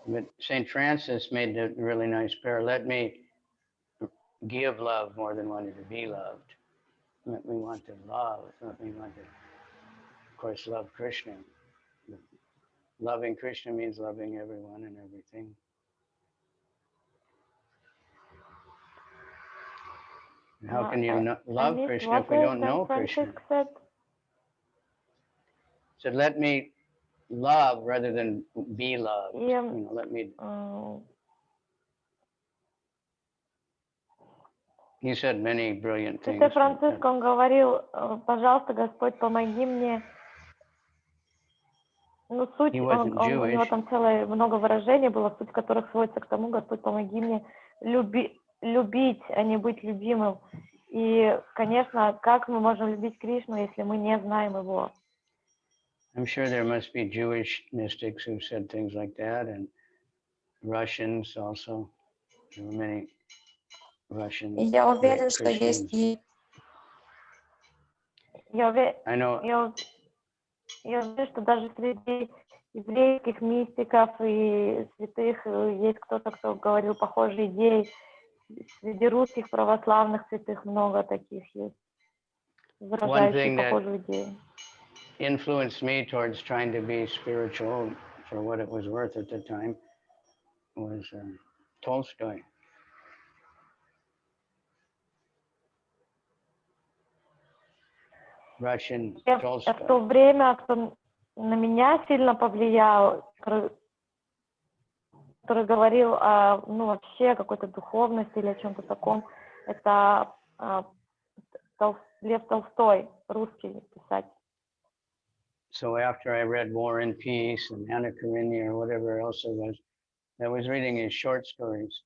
But St. Francis made a really nice prayer. Let me give love more than wanting to be loved. Let me want to love. Let me want to, of course, love Krishna. Loving Krishna means loving everyone and everything. How can you love Krishna if we don't know Krishna? So let me love rather than be loved. You know, let me. You said many brilliant things. Святой Франциск, он говорил, пожалуйста, Господь, помоги мне. Ну, суть, у него там целое много выражений было, суть которых сводится к тому, Господь, помоги мне любить, а не быть любимым. И, конечно, как мы можем любить Кришну, если мы не знаем его? I'm sure there must be Jewish mystics who said things like that, and Russians also. There were many Russian Christians. I know. Я знаю, что даже среди еврейских мистиков и святых есть кто-то, кто говорил похожие идеи. Среди русских православных святых много таких есть, выражающих похожие идеи. Influenced me towards trying to be spiritual for what it was worth at the time was Tolstoy. Russian Tolstoy. В то время, кто на меня сильно повлиял, который говорил о, ну, вообще какой-то духовности или о чем-то таком, это Лев Толстой, русский писатель. So after I read War and Peace and Anna Karenina or whatever else it was, I was reading his short stories.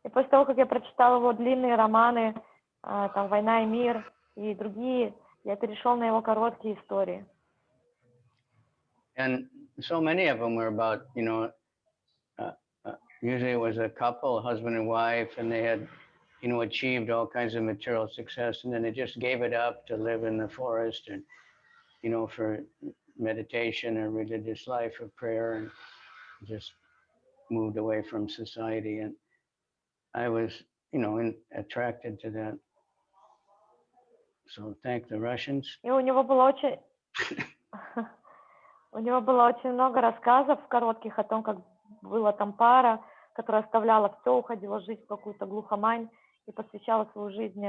И после того, как я прочитала его длинные романы, там «Война и мир» и другие, я перешел на его короткие истории. And so many of them were about, you know, usually it was a couple, a husband and wife, and they had, you know, achieved all kinds of material success, and then they just gave it up to live in the forest and, you know, for meditation or religious life or prayer, and just moved away from society. And I was, you know, attracted to that. So thank the Russians. И у него было очень много рассказов коротких о том, как была там пара, которая оставляла все, уходила жить в какую-то глухомань и посвящала свою жизнь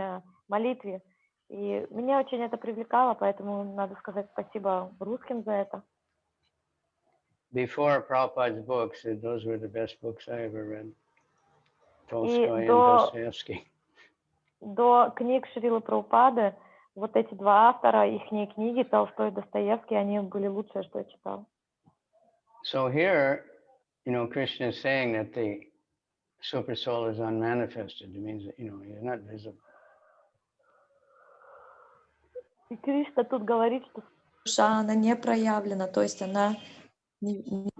молитве. И меня очень это привлекало, поэтому надо сказать спасибо русским за это. Before Prabhupada's books, those were the best books I ever read. И Tolstoy and Dostoevsky. до книг Шрилы Прабхупады вот эти два автора, их книги, Толстой и Достоевский, они были лучшие, что я читал. So here, Krishna is saying that the super soul is unmanifested. It means that, he's not visible. И Кришна тут говорит, что душа, она не проявлена, то есть она невидима.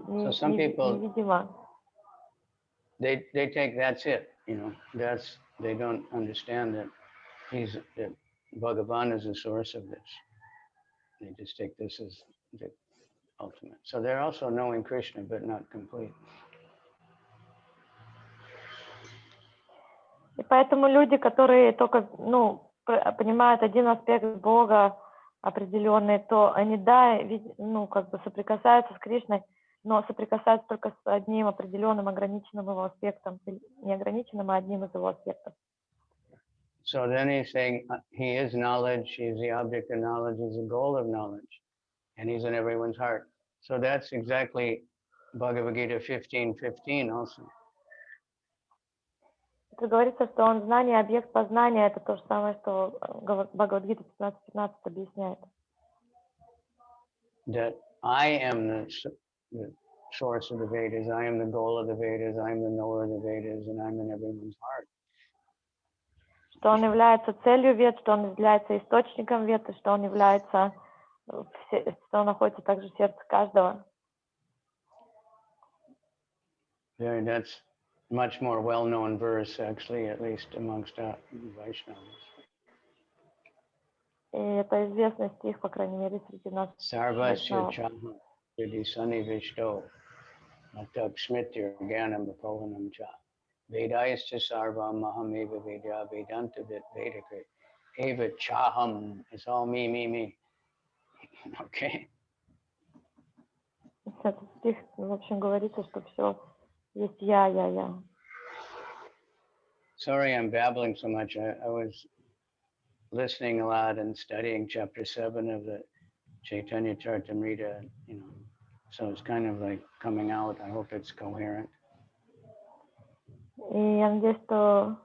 They take that's it, they don't understand that that Bhagavan is the source of this. They just take this as the ultimate. So they're also knowing Krishna, but not complete. И поэтому люди, которые только, понимают один аспект Бога определенный, то они, соприкасаются с Кришной, но соприкасаются только с одним определенным ограниченным его аспектом, не ограниченным, а одним из его аспектов. So then he's saying he is knowledge, he is the object of knowledge, he's the goal of knowledge, and he's in everyone's heart. So that's exactly Bhagavad-gītā 15:15 also. Это говорится, что он знание, объект познания, это то же самое, что Бхагавад-гита 15:15 объясняет. That I am the source of the Vedas, I am the goal of the Vedas, I am the knower of the Vedas, and I'm in everyone's heart. Что он является целью вед, что он является источником вед, и что он является, что он находится также в сердце каждого. Yeah, that's much more well-known verse, actually, at least amongst Vaishnavas. И это известный стих, по крайней мере, среди нас. Sarvasya chaham yadisani vishto matak smritir gyanam bhavanam cha vedayasya sarvam mahameva vedya vedanta vedakrit eva chaham. It's all me. Okay. Этот стих, в общем, говорится, что все есть я. Sorry, I'm babbling so much. I was listening a lot and studying chapter 7 of the Chaitanya Charitamrita, so it's kind of like coming out. I hope it's coherent. И я надеюсь, что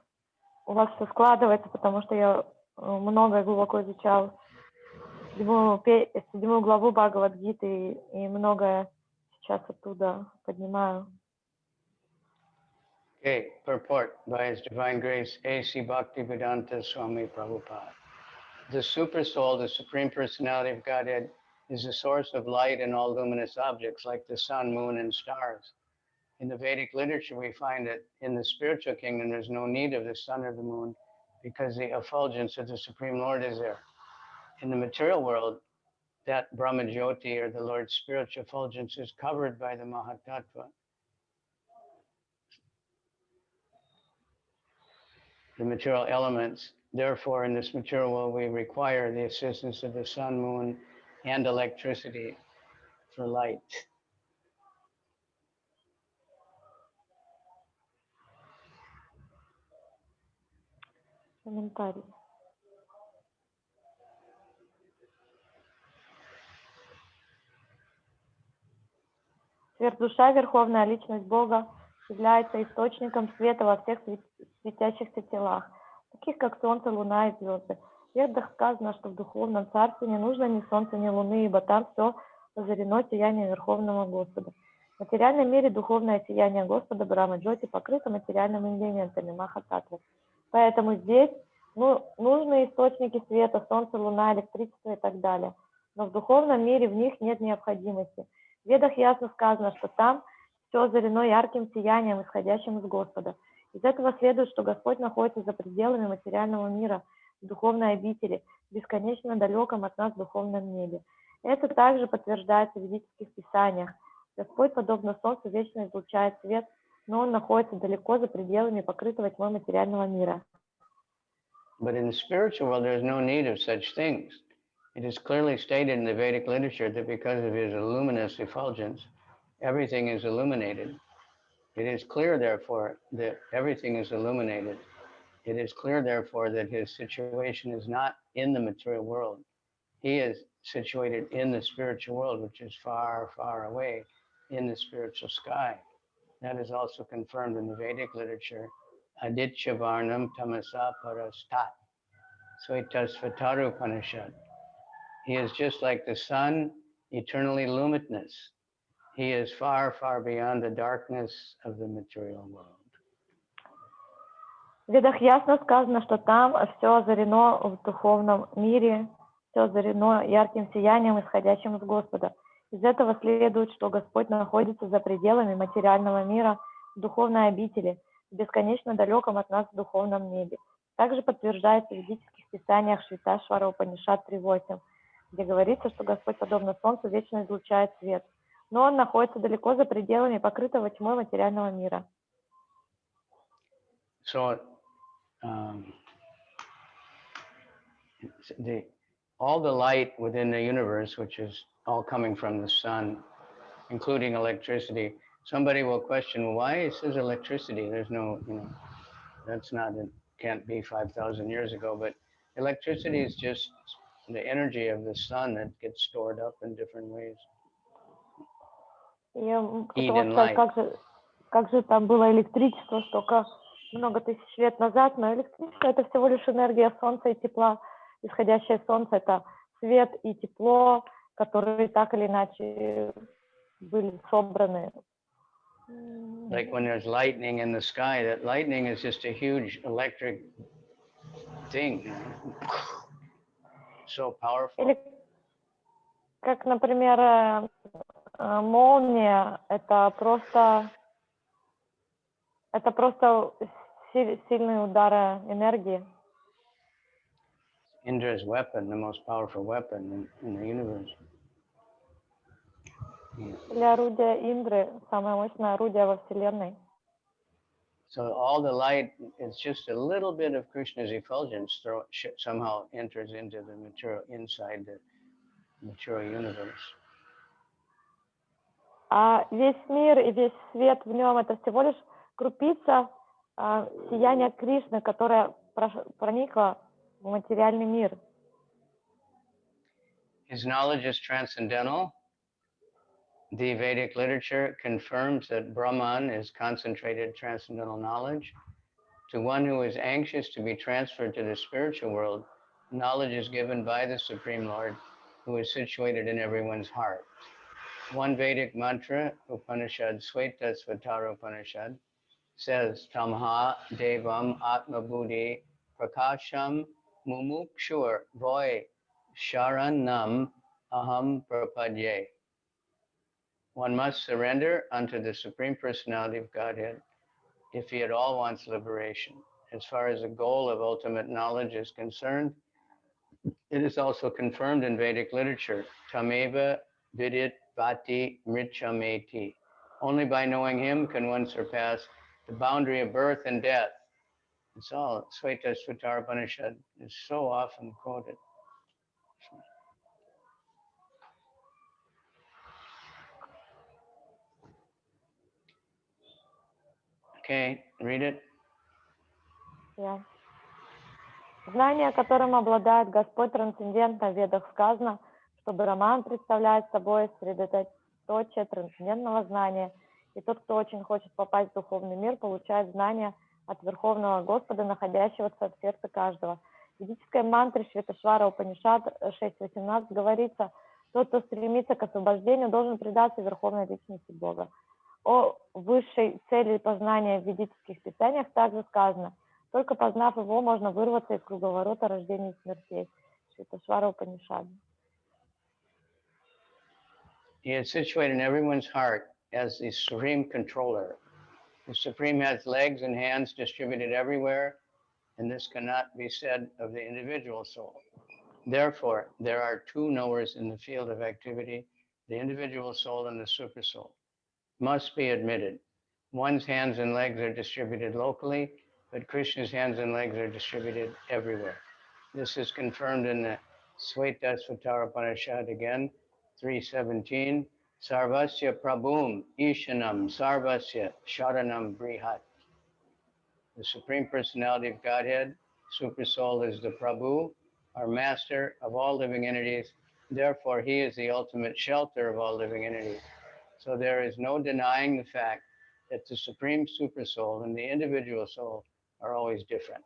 у вас все складывается, потому что я много глубоко изучал седьмую главу Бхагавад-гиты и многое сейчас оттуда поднимаю. Okay, purport by His Divine Grace, A.C. Bhaktivedanta Swami Prabhupada. The Super Soul, the Supreme Personality of Godhead, is the source of light in all luminous objects like the sun, moon, and stars. In the Vedic literature, we find that in the spiritual kingdom, there's no need of the sun or the moon because the effulgence of the Supreme Lord is there. In the material world, that Brahma Jyoti, or the Lord's spiritual effulgence, is covered by the Mahatattva, the material elements. Therefore, in this material world, we require the assistance of the sun, moon, and electricity for light. Комментарий. Сверхдуша, верховная личность Бога, является источником света во всех светящихся телах, таких как солнце, луна и звезды. В Ведах сказано, что в духовном царстве не нужно ни солнца, ни луны, ибо там все озарено сиянием Верховного Господа. В материальном мире духовное сияние Господа Брахма Джоти покрыто материальными элементами Маха-татвы. Поэтому здесь нужны источники света, солнце, луна, электричество и так далее. Но в духовном мире в них нет необходимости. В Ведах ясно сказано, что там все озарено ярким сиянием, исходящим из Господа. Из этого следует, что Господь находится за пределами материального мира, в духовной обители, в бесконечно далеком от нас духовном небе. Это также подтверждается в ведических писаниях. Господь, подобно солнцу, вечно излучает свет, но Он находится далеко за пределами покрытого тьмой материального мира. But in the spiritual world, there is no need of such things. It is clearly stated in the Vedic literature that because of His luminous effulgence, everything is illuminated. It is clear, therefore, that everything is illuminated. It is clear, therefore, that his situation is not in the material world. He is situated in the spiritual world, which is far, far away in the spiritual sky. That is also confirmed in the Vedic literature. Aditya Varnam Tamasa Parastat. Svetasvatara Upanishad. He is just like the sun, eternally luminous. He is far, far beyond the darkness of the material world. В Ведах ясно сказано, что там все озарено в духовном мире, все озарено ярким сиянием, исходящим из Господа. Из этого следует, что Господь находится за пределами материального мира, в духовной обители, в бесконечно далеком от нас духовном небе. Также подтверждается в ведических писаниях Швиташвара Упанишад 3.8, где говорится, что Господь, подобно Солнцу, вечно излучает свет, но Он находится далеко за пределами покрытого тьмой материального мира. So, all the light within the universe, which is all coming from the sun, including electricity, somebody will question, well, why it says electricity? There's no, that's not, it can't be 5,000 years ago, but electricity is just the energy of the sun that gets stored up in different ways. Heat and light. Как же там было электричество столько много тысяч лет назад, но электричество это всего лишь энергия солнца и тепла. Исходящее солнце это свет и тепло, которые так или иначе были собраны. Like when there's lightning in the sky, that lightning is just a huge electric thing, so powerful. Или как, например, молния, это просто сильные удары энергии. Indra's weapon, the most powerful weapon in the universe. Или орудие Индры, самое мощное орудие во Вселенной. So all the light is just a little bit of Krishna's effulgence somehow enters into the material, inside the material universe. А весь мир и весь свет в нем это всего лишь крупица сияния Кришны, которая проникла в материальный мир. His knowledge is transcendental. The Vedic literature confirms that Brahman is concentrated transcendental knowledge. To one who is anxious to be transferred to the spiritual world, knowledge is given by the Supreme Lord, who is situated in everyone's heart. One Vedic mantra, Upanishad, Svetasvatara Upanishad, says, Tamha Devam Atma Buddhi Prakasham Mumukshur Voy Sharanam Aham Prapadye. One must surrender unto the Supreme Personality of Godhead if he at all wants liberation. As far as the goal of ultimate knowledge is concerned, it is also confirmed in Vedic literature. Tameva vidit vati mrichameti. Only by knowing him can one surpass the boundary of birth and death. It's all Svetasvatara Upanishad is so often quoted. Okay, read it. Yeah. Знание, которым обладает Господь трансцендентно, в Ведах сказано, что Брахман представляет собой средоточие трансцендентного знания, и тот, кто очень хочет попасть в духовный мир, получает знание от Верховного Господа, находящегося в сердце каждого. В ведической мантре Шветашвара Упанишад 6.18 говорится, тот, кто стремится к освобождению, должен предаться Верховной Личности Бога. О высшей цели познания в ведических писаниях также сказано, только познав его, можно вырваться из круговорота рождения и смертей. Шветашвара Упанишад. He is situated in everyone's heart as the supreme controller. The Supreme has legs and hands distributed everywhere, and this cannot be said of the individual soul. Therefore, there are two knowers in the field of activity, the individual soul and the supersoul. Must be admitted. One's hands and legs are distributed locally, but Krishna's hands and legs are distributed everywhere. This is confirmed in the Svetasvatara Upanishad again, 3.17. Sarvasya Prabhum Ishanam Sarvasya Sharanam Brihat. The Supreme Personality of Godhead, Super Soul, is the Prabhu, our master of all living entities. Therefore, he is the ultimate shelter of all living entities. So there is no denying the fact that the Supreme Super Soul and the individual soul are always different.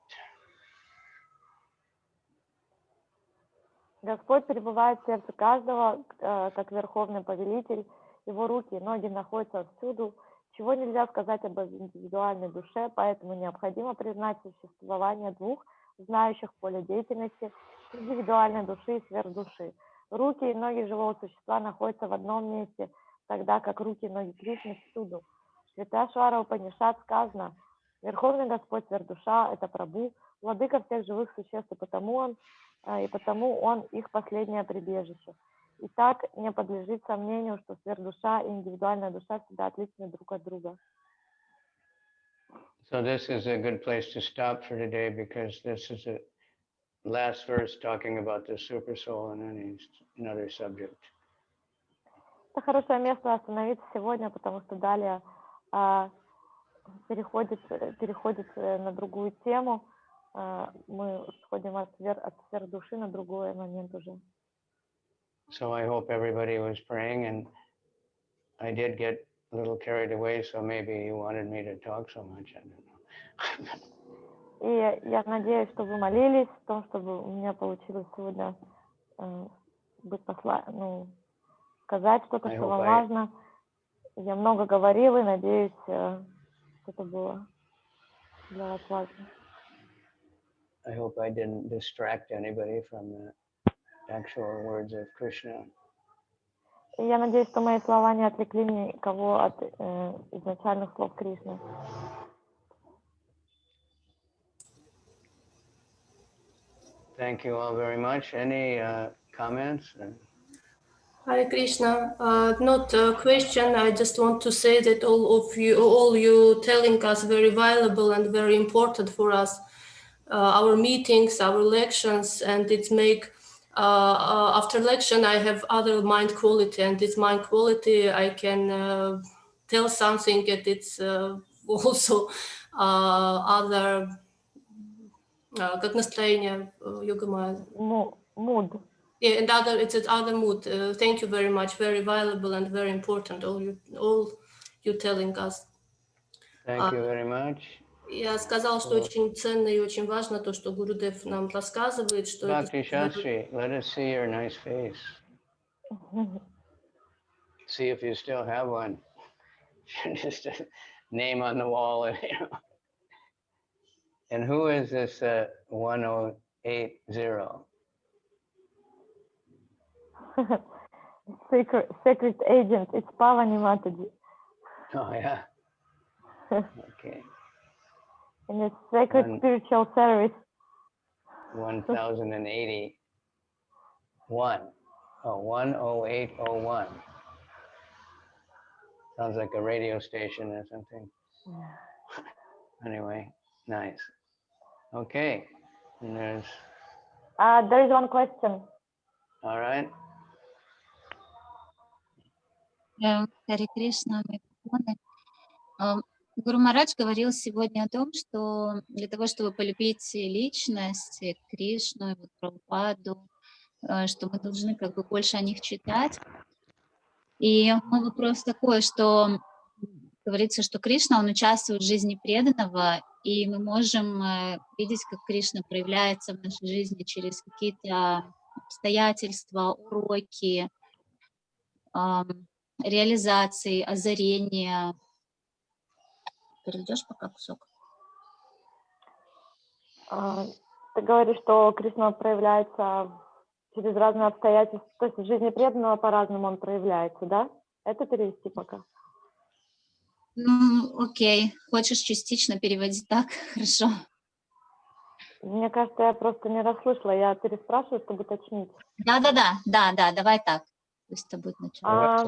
Господь пребывает в сердце каждого, как верховный повелитель. Его руки и ноги находятся всюду. Чего нельзя сказать об индивидуальной душе, поэтому необходимо признать существование двух знающих поле деятельности индивидуальной души и сверхдуши. Руки и ноги живого существа находятся в одном месте, тогда как руки и ноги Кришны всюду. В Швиташвара Упанишад сказано: Верховный Господь сверхдуша — это Прабху, владыка всех живых существ, и потому он их последнее прибежище. И так не подлежит сомнению, что сверхдуша и индивидуальная душа всегда отличны друг от друга. So this is a good place to stop for today, because this is the last verse talking about the super soul and another subject. Это хорошее место остановиться сегодня, потому что далее переходит на другую тему. Мы сходим от сверхдуши на другой момент уже. So I hope everybody was praying, and I did get a little carried away, so maybe you wanted me to talk so much, I don't know. И я надеюсь, что вы молились в том, чтобы у меня получилось сегодня сказать что-то, что вам важно. Я много говорила, и надеюсь, что это было для вас важно. I hope I didn't distract anybody from the actual words of Krishna. И я надеюсь, что мои слова не отвлекли никого от изначальных слов Кришны. Thank you all very much. Any comments? Hare Krishna. Not a question. I just want to say that all you telling us very valuable and very important for us. Our meetings, our lections, and it's make after lection I have other mind quality, and this mind quality I can tell something, and it's also other как настроение, йога моя. Mood. Yeah, and it's other mood. Thank you very much. Very valuable and very important. All you telling us. Thank you very much. Я сказал, что очень ценно и очень важно то, что Гурудев нам рассказывает, что Bhakti Shastri, let us see your nice face. See if you still have one. Just a name on the wall. And who is this 1080? Secret agent. It's Pavani Mataji. Oh, yeah. Okay. In a sacred spiritual service. 1081. Oh, 10801. Sounds like a radio station or something. Anyway, nice. Okay. And there is one question. All right. Харе Кришна, Гуру Марадж говорил сегодня о том, что для того, чтобы полюбить личность, Кришну, Прабхупаду, что мы должны как бы больше о них читать. И мой вопрос такой, что говорится, что Кришна, он участвует в жизни преданного, и мы можем видеть, как Кришна проявляется в нашей жизни через какие-то обстоятельства, уроки, реализации, озарения. Перейдешь пока кусок? Ты говоришь, что Кришна проявляется через разные обстоятельства, то есть в жизни преданного по-разному он проявляется, да? Это перевести пока? Ну, окей. Хочешь частично переводить так? Хорошо. Мне кажется, я просто не расслышала. Я переспрашиваю, чтобы уточнить. Да, давай так. Пусть это будет начало.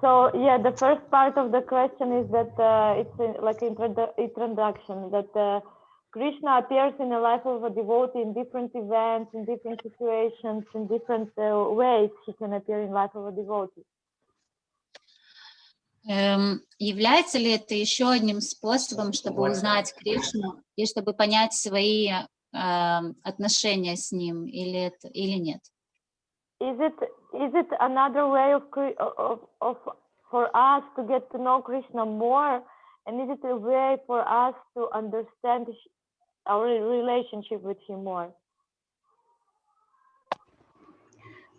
So yeah, the first part of the question is that it's like introduction, that Krishna appears in the life of a devotee in different events, in different situations, in different ways he can appear in life of a devotee. Является ли это еще одним способом, чтобы узнать Кришну и чтобы понять свои отношения с ним, или нет? Is it another way for us to get to know Krishna more, and is it a way for us to understand our relationship with him more?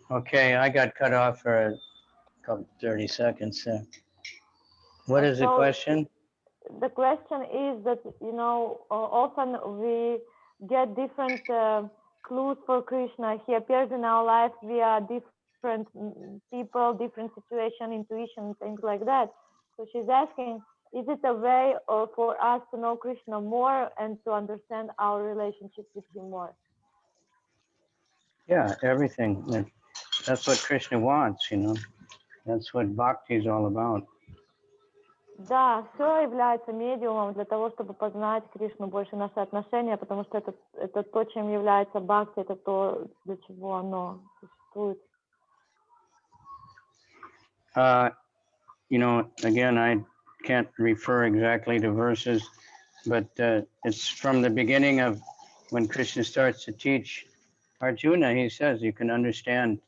Okay, I got cut off for a couple 30 seconds. What is the question? The question is that, often we get different clues for Krishna. He appears in our life via different people, different situation, intuition, things like that. So she's asking, is it a way for us to know Krishna more and to understand our relationship with him more? Yeah, everything. That's what Krishna wants, That's what bhakti is all about. Да, все является медиумом для того, чтобы познать Кришну, больше наши отношения, потому что это то, чем является бхакти, это то, для чего оно существует. Again, I can't refer exactly to verses, but it's from the beginning of when Krishna starts to teach Arjuna, he says you can understand,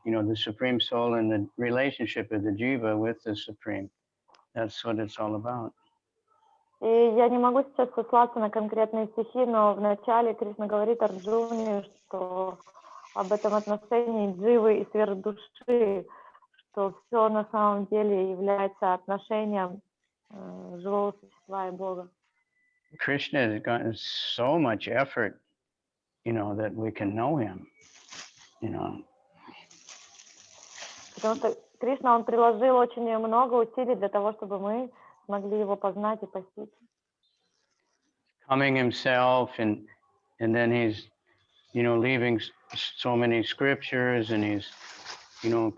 the Supreme Soul and the relationship of the Jiva with the Supreme. That's what it's all about. И я не могу сейчас сослаться на конкретные стихи, но в начале Кришна говорит Арджуне, что об этом отношении дживы и сверхдуши, что все на самом деле является отношением живого существа и Бога. Krishna has gotten so much effort, that we can know him, Потому что Кришна, он приложил очень много усилий для того, чтобы мы смогли его познать и постичь. Coming himself, and then he's, leaving so many scriptures, and he's,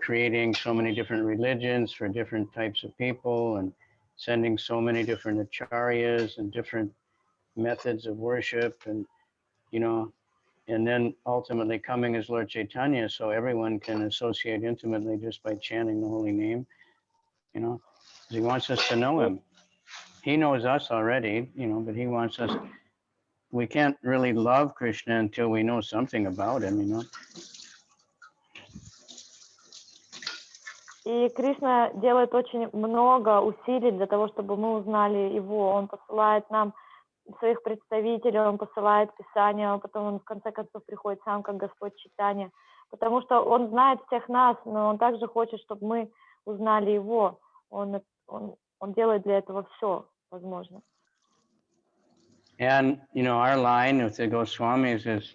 creating so many different religions for different types of people, and sending so many different acharyas and different methods of worship, and, and then ultimately coming as Lord Chaitanya, so everyone can associate intimately just by chanting the holy name, because he wants us to know him. He knows us already, but he wants us. We can't really love Krishna until we know something about him, И Кришна делает очень много усилий для того, чтобы мы узнали его. Он посылает нам своих представителей, он посылает Писания, потом он в конце концов приходит сам, как Господь Чайтанья. Потому что он знает всех нас, но он также хочет, чтобы мы узнали его. Он делает для этого все возможное. And, our line with the Goswamis is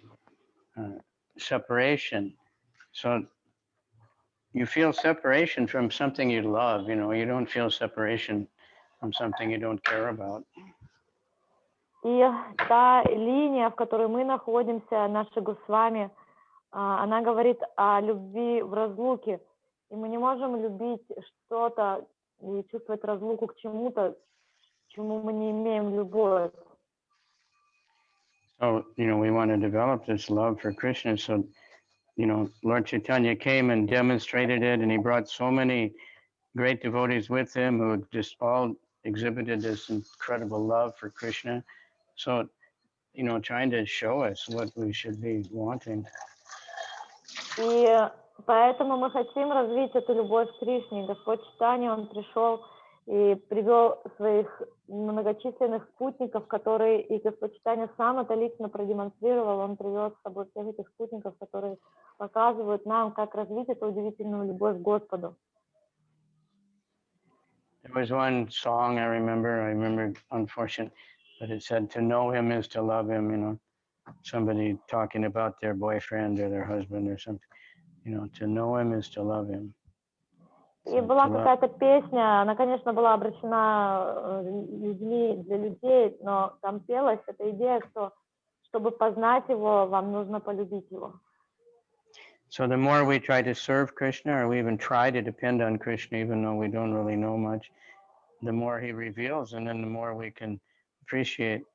separation. So you feel separation from something you love, you don't feel separation from something you don't care about. И та линия, в которой мы находимся, наши Госвами, она говорит о любви в разлуке. И мы не можем любить что-то и чувствовать разлуку к чему-то, к чему мы не имеем любовь. So, we want to develop this love for Krishna. So, Lord Chaitanya came and demonstrated it, and he brought so many great devotees with him who just all exhibited this incredible love for Krishna. So, trying to show us what we should be wanting. И поэтому мы хотим развить эту любовь к Кришне. Господь Чайтанья, он пришел и привел своих многочисленных спутников, которые и Господь Чайтанья сам это лично продемонстрировал. Он привел с собой всех этих спутников, которые показывают нам, как развить эту удивительную любовь к Господу. There was one song I remember, unfortunately, but it said, to know him is to love him, somebody talking about their boyfriend or their husband or something, to know him is to love him. И была какая-то песня, она, конечно, была обращена людьми для людей, но там пелась эта идея, что чтобы познать его, вам нужно полюбить его. So the more we try to serve Krishna, or we even try to depend on Krishna, even though we don't really know much, the more he reveals, and then the more we can appreciate.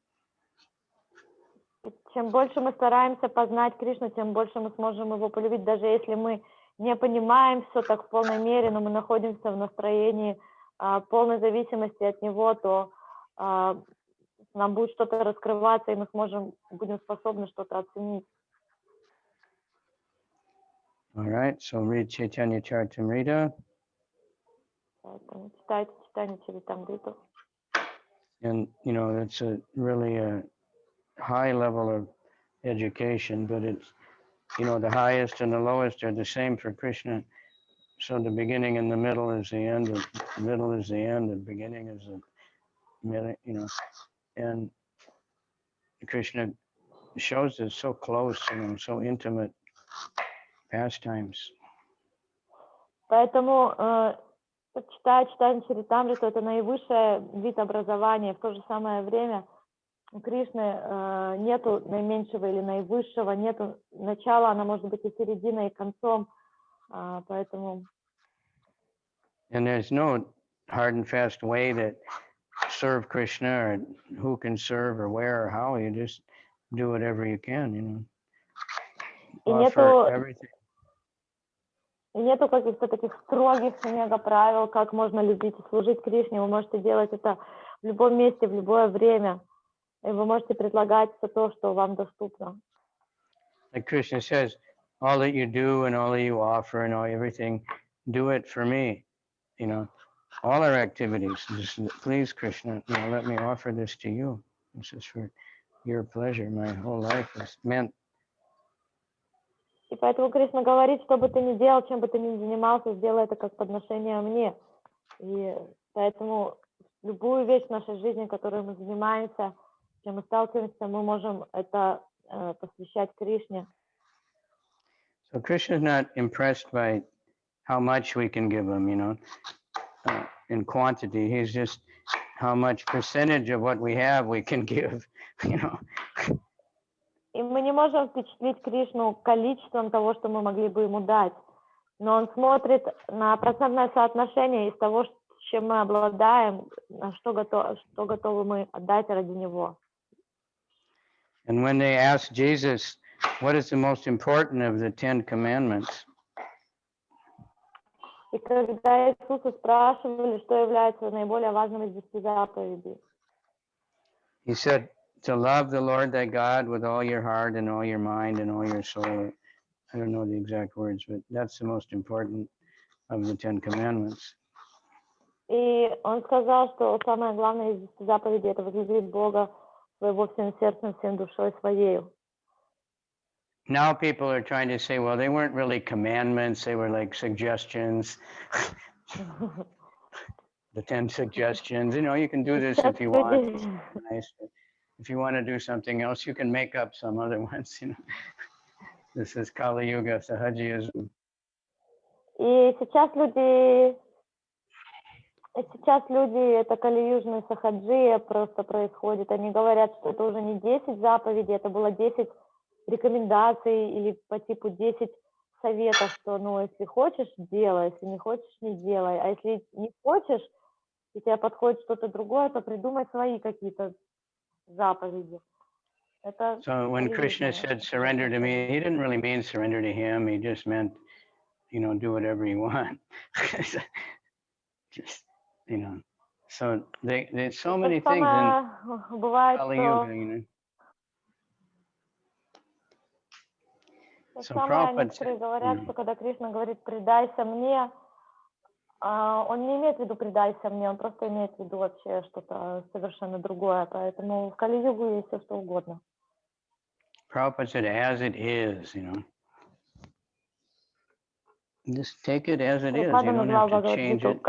чем больше мы стараемся познать Кришну, тем больше мы сможем его полюбить, даже если мы не понимаем все так в полной мере, но мы находимся в настроении полной зависимости от него, то нам будет что-то раскрываться, и мы будем способны что-то оценить. All right, so read Chaitanya Charitamrita. Поэтому читайте читание Чаритамриту. And, you know, that's really a high level of education, but it's, you know, the highest and the lowest are the same for Krishna. So the beginning and the middle is the end, the middle is the end, the beginning is the middle, you know. And Krishna shows us so close, you know, so intimate pastimes. Поэтому, читая читание Чаритамриту, это наивысший вид образования. В то же самое время у Кришны нету наименьшего или наивысшего, нету начала, она может быть и серединой, и концом. Поэтому... And there's no hard and fast way that serve Krishna, or who can serve, or where, or how. You just do whatever you can, you know. Offer everything. И нету каких-то таких строгих мега правил, как можно любить и служить Кришне. Вы можете делать это в любом месте, в любое время. И вы можете предлагать все то, что вам доступно. Like Krishna says, all that you do and all that you offer and all everything, do it for me. You know, all our activities, just please Krishna, you know, let me offer this to you. This is for your pleasure. My whole life is meant. И поэтому Кришна говорит, что бы ты ни делал, чем бы ты ни занимался, сделай это как подношение мне. И поэтому любую вещь в нашей жизни, которой мы занимаемся, чем мы сталкиваемся, мы можем это посвящать Кришне. So Krishna is not impressed by how much we can give him, you know, in quantity. He's just how much percentage of what we have we can give, you know. И мы не можем впечатлить Кришну количеством того, что мы могли бы ему дать. Но он смотрит на процентное соотношение из того, чем мы обладаем, что готовы мы отдать ради него. And when they asked Jesus, what is the most important of the 10 commandments? И когда Иисуса спрашивали, что является наиболее важным из 10 заповедей, He said, to love the Lord thy God with all your heart and all your mind and all your soul. I don't know the exact words, but that's the most important of the 10 commandments. И он сказал, что самое главное из 10 заповедей — это возлюбить Бога своего всем сердцем, всем душой своей. Now people are trying to say, well, they weren't really commandments, they were like suggestions. The 10 suggestions, you know, you can do this if you want. It's nice. If you want to do something else, you can make up some other ones, you know. This is Kali Yuga, Sahajiyism. И сейчас люди, это кали-южные сахаджия просто происходит. Они говорят, что это уже не 10 заповедей, это было 10 рекомендаций или по типу 10 советов, что, ну, если хочешь, делай, если не хочешь, не делай. А если не хочешь, и тебе подходит что-то другое, то придумай свои какие-то заповеди. So when Krishna said surrender to me, he didn't really mean surrender to him. He just meant, you know, do whatever you want. Just, you know. So there's so many things in Kali Yuga, you know. So некоторые говорят, что когда Кришна говорит «предайся мне», он не имеет в виду «предайся мне», он просто имеет в виду вообще что-то совершенно другое. Поэтому в Кали-югу есть все что угодно. Prabhupada said, as it is, you know. Just take it as it is. You don't have to change it.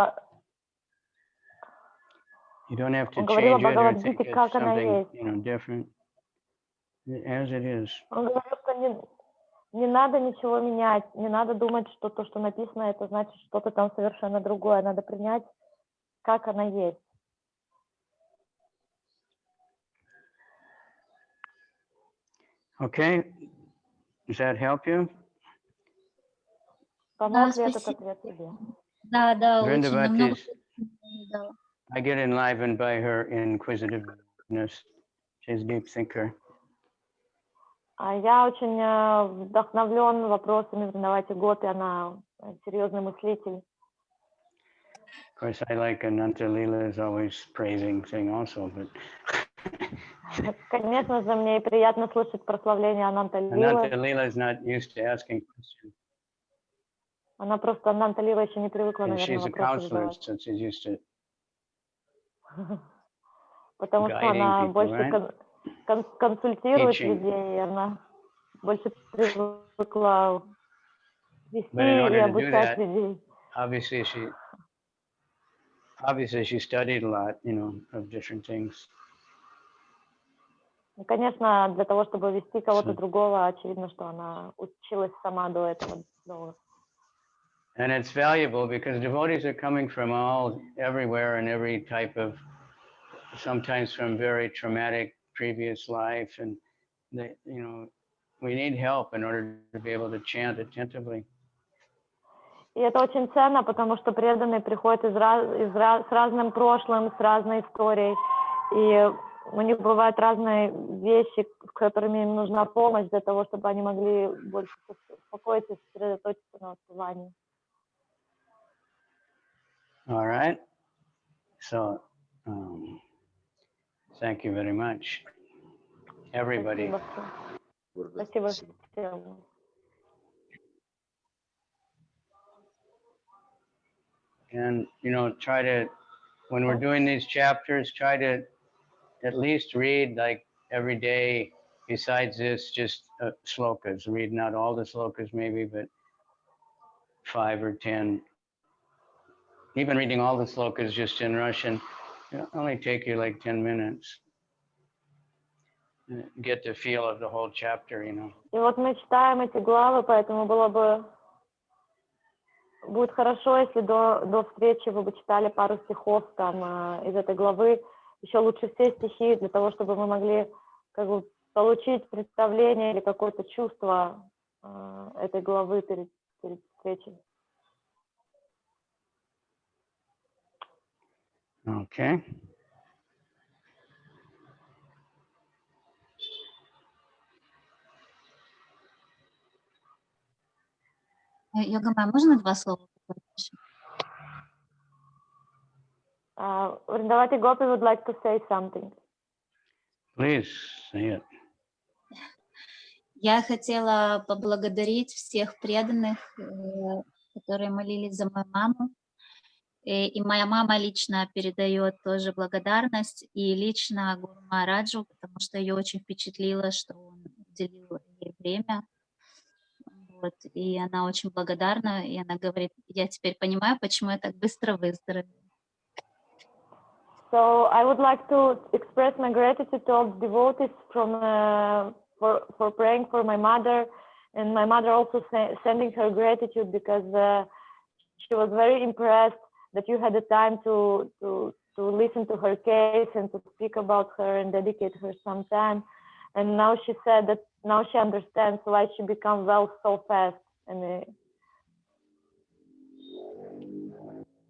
You don't have to change it or think it's something, you know, different. As it is. Он говорил, что не надо ничего менять, не надо думать, что то, что написано, это значит что-то там совершенно другое. Надо принять, как она есть. Okay. Does that help you? Помог ли этот ответ тебе? Да, очень намного. I get enlivened by her inquisitiveness. She's a deep thinker. Я очень вдохновлен вопросами Вриндавати Гопи, она серьезный мыслитель. Of course, I like Ananta Leela is always praising thing also, but Конечно же, мне приятно слышать прославление Ананта Ananta Лилы. Leela is not used to asking questions. Она просто, Ананта Лила еще не привыкла, And наверное, she's a вопросы counselor, задавать. so she's used to Потому что guiding она people, больше right? консультирует Teaching. людей, и она больше привыкла вести But in и order to do обучать that, людей. obviously she studied a lot, you know, of different things. И, конечно, для того, чтобы вести кого-то So- другого, очевидно, что она училась сама до этого. And it's valuable because devotees are coming from everywhere and every type of, sometimes from very traumatic previous life, and they, you know, we need help in order to be able to chant attentively. И это очень ценно, потому что преданные приходят с разным прошлым, с разной историей. И у них бывают разные вещи, с которыми им нужна помощь для того, чтобы они могли больше успокоиться и сосредоточиться на воспевании. All right. So, thank you very much, everybody. Спасибо всем. And, you know, try to, when we're doing these chapters, try to at least read like every day, besides this, just slokas. Read not all the slokas maybe, but 5 or 10. Even reading all the slokas just in Russian, it'll only take you like 10 minutes. Get the feel of the whole chapter, you know. И вот мы читаем эти главы, поэтому будет хорошо, если до встречи вы бы читали пару стихов там из этой главы, еще лучше все стихи, для того, чтобы мы могли как бы получить представление или какое-то чувство этой главы перед встречей. Okay. Йогамай, можно 2 слова? Вриндавати Гопи would like to say something. Please say it. Я хотела поблагодарить всех преданных, которые молились за мою маму. И моя мама лично передает тоже благодарность, и лично Гуру Махараджу, потому что ее очень впечатлило, что он уделил ей время. Вот, и она очень благодарна, и она говорит, я теперь понимаю, почему я так быстро выздоровела. So I would like to express my gratitude to all the devotees for praying for my mother, and my mother also sending her gratitude because she was very impressed that you had the time to listen to her case and to speak about her and dedicate her some time. And now she said that now she understands why she became well so fast. And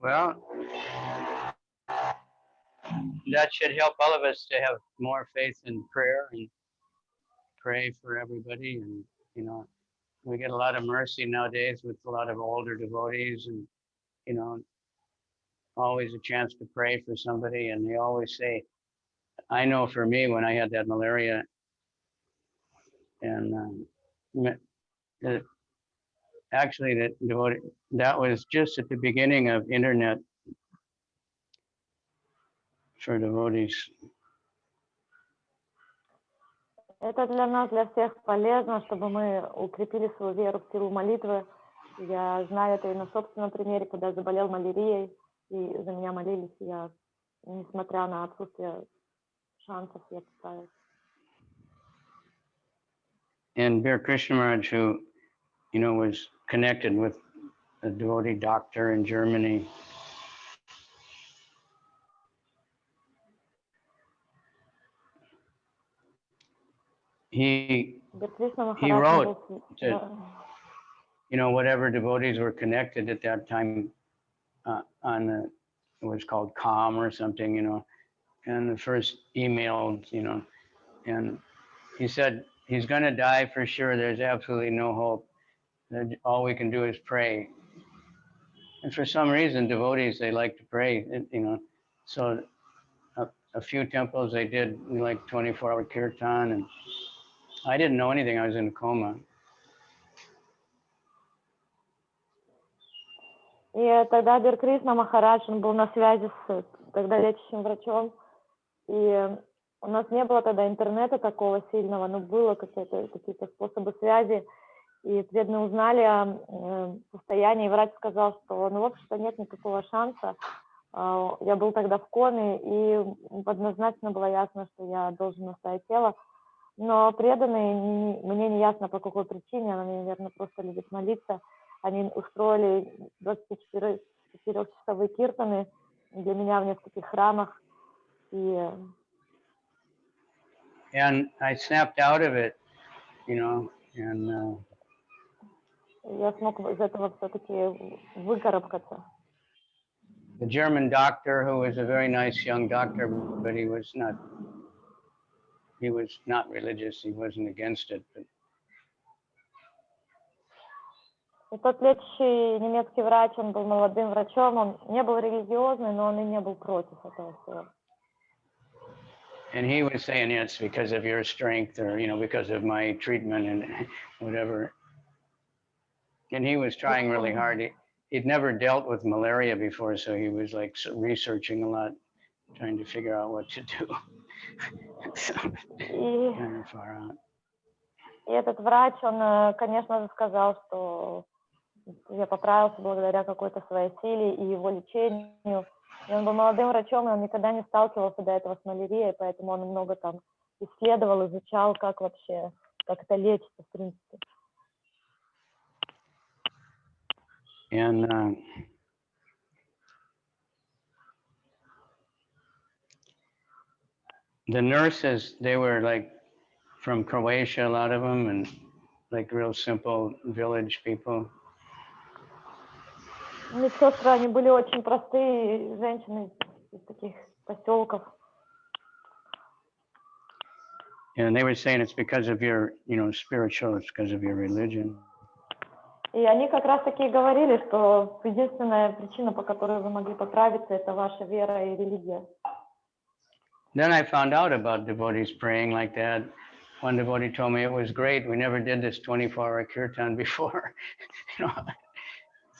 Well, that should help all of us to have more faith in prayer and pray for everybody. And, you know, we get a lot of mercy nowadays with a lot of older devotees, and, you know, always a chance to pray for somebody. And they always say, I know for me, when I had that malaria, and actually that was just at the beginning of internet for devotees. это для нас, для всех полезно, чтобы мы укрепили свою веру в силу молитвы. Я знаю это и на собственном примере, когда я заболел малярией, и за меня молились, и я, несмотря на отсутствие шансов, я справилась. And Bir Krishna Maharaj, who, you know, was connected with a devotee doctor in Germany, he wrote to, you know, whatever devotees were connected at that time it was called COM or something, you know, and the first emailed, you know, and he said, he's going to die for sure. There's absolutely no hope. All we can do is pray. And for some reason, devotees, they like to pray, you know. So a few temples, they did like 24-hour kirtan, and I didn't know anything. I was in a coma. И тогда Бир Кришна Махарадж, он был на связи с тогда лечащим врачом, и у нас не было тогда интернета такого сильного, но было какие-то способы связи, и преданные узнали о состоянии, и врач сказал, что ну, в общем-то нет никакого шанса. Я был тогда в коме, и однозначно было ясно, что я должен оставить тело, но преданные, мне не ясно по какой причине, они, наверное, просто любят молиться, они устроили 24-часовые киртаны для меня в нескольких храмах. And I snapped out of it, you know, and я смог из этого все-таки выкарабкаться. the German doctor, who was a very nice young doctor, but he was not religious. He wasn't against it. But И тот лечащий немецкий врач, он был молодым врачом, он не был религиозный, но он и не был против этого всего. And he was saying, yeah, it's because of your strength, or, you know, because of my treatment and whatever. And he was trying really hard. He'd never dealt with malaria before, so he was like researching a lot, trying to figure out what to do. So, kind of far out. И этот врач, он, конечно же, сказал, что я поправился благодаря какой-то своей силе и его лечению. И он был молодым врачом, и он никогда не сталкивался до этого с малярией, поэтому он много там исследовал, изучал, как это лечится, в принципе. And the nurses, they were like from Croatia, a lot of them, and like real simple village people. Медсестры, они были очень простые женщины из таких поселков. And they were saying it's because of your, you know, spiritual, it's because of your religion. И они как раз таки говорили, что единственная причина, по которой вы могли поправиться, это ваша вера и религия. Then I found out about devotees praying like that. One devotee told me it was great. We never did this 24-hour kirtan before. You know?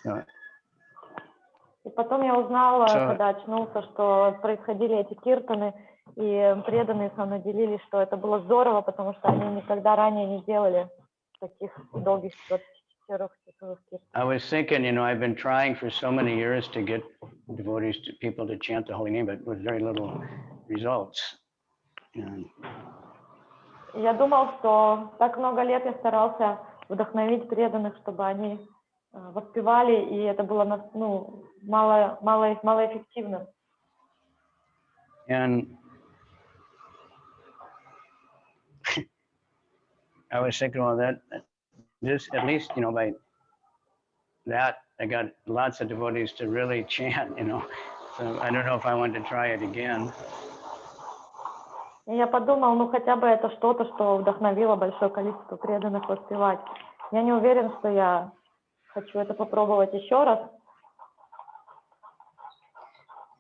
So, и потом я узнала, когда очнулся, что происходили эти киртаны, и преданные со мной делились, что это было здорово, потому что они никогда ранее не делали таких долгих 24-часовых киртанов. I was thinking, you know, I've been trying for so many years to get devotees, people to chant the holy name, but with very little results. And я думал, что так много лет я старался вдохновить преданных, чтобы они воспевали, и это было малоэффективно. And I was thinking, well, this, at least, you know, by that, I got lots of devotees to really chant, you know. So I don't know if I want to try it again. И я подумал, ну хотя бы это что-то, что вдохновило большое количество преданных воспевать. Я не уверен, что я хочу это попробовать еще раз.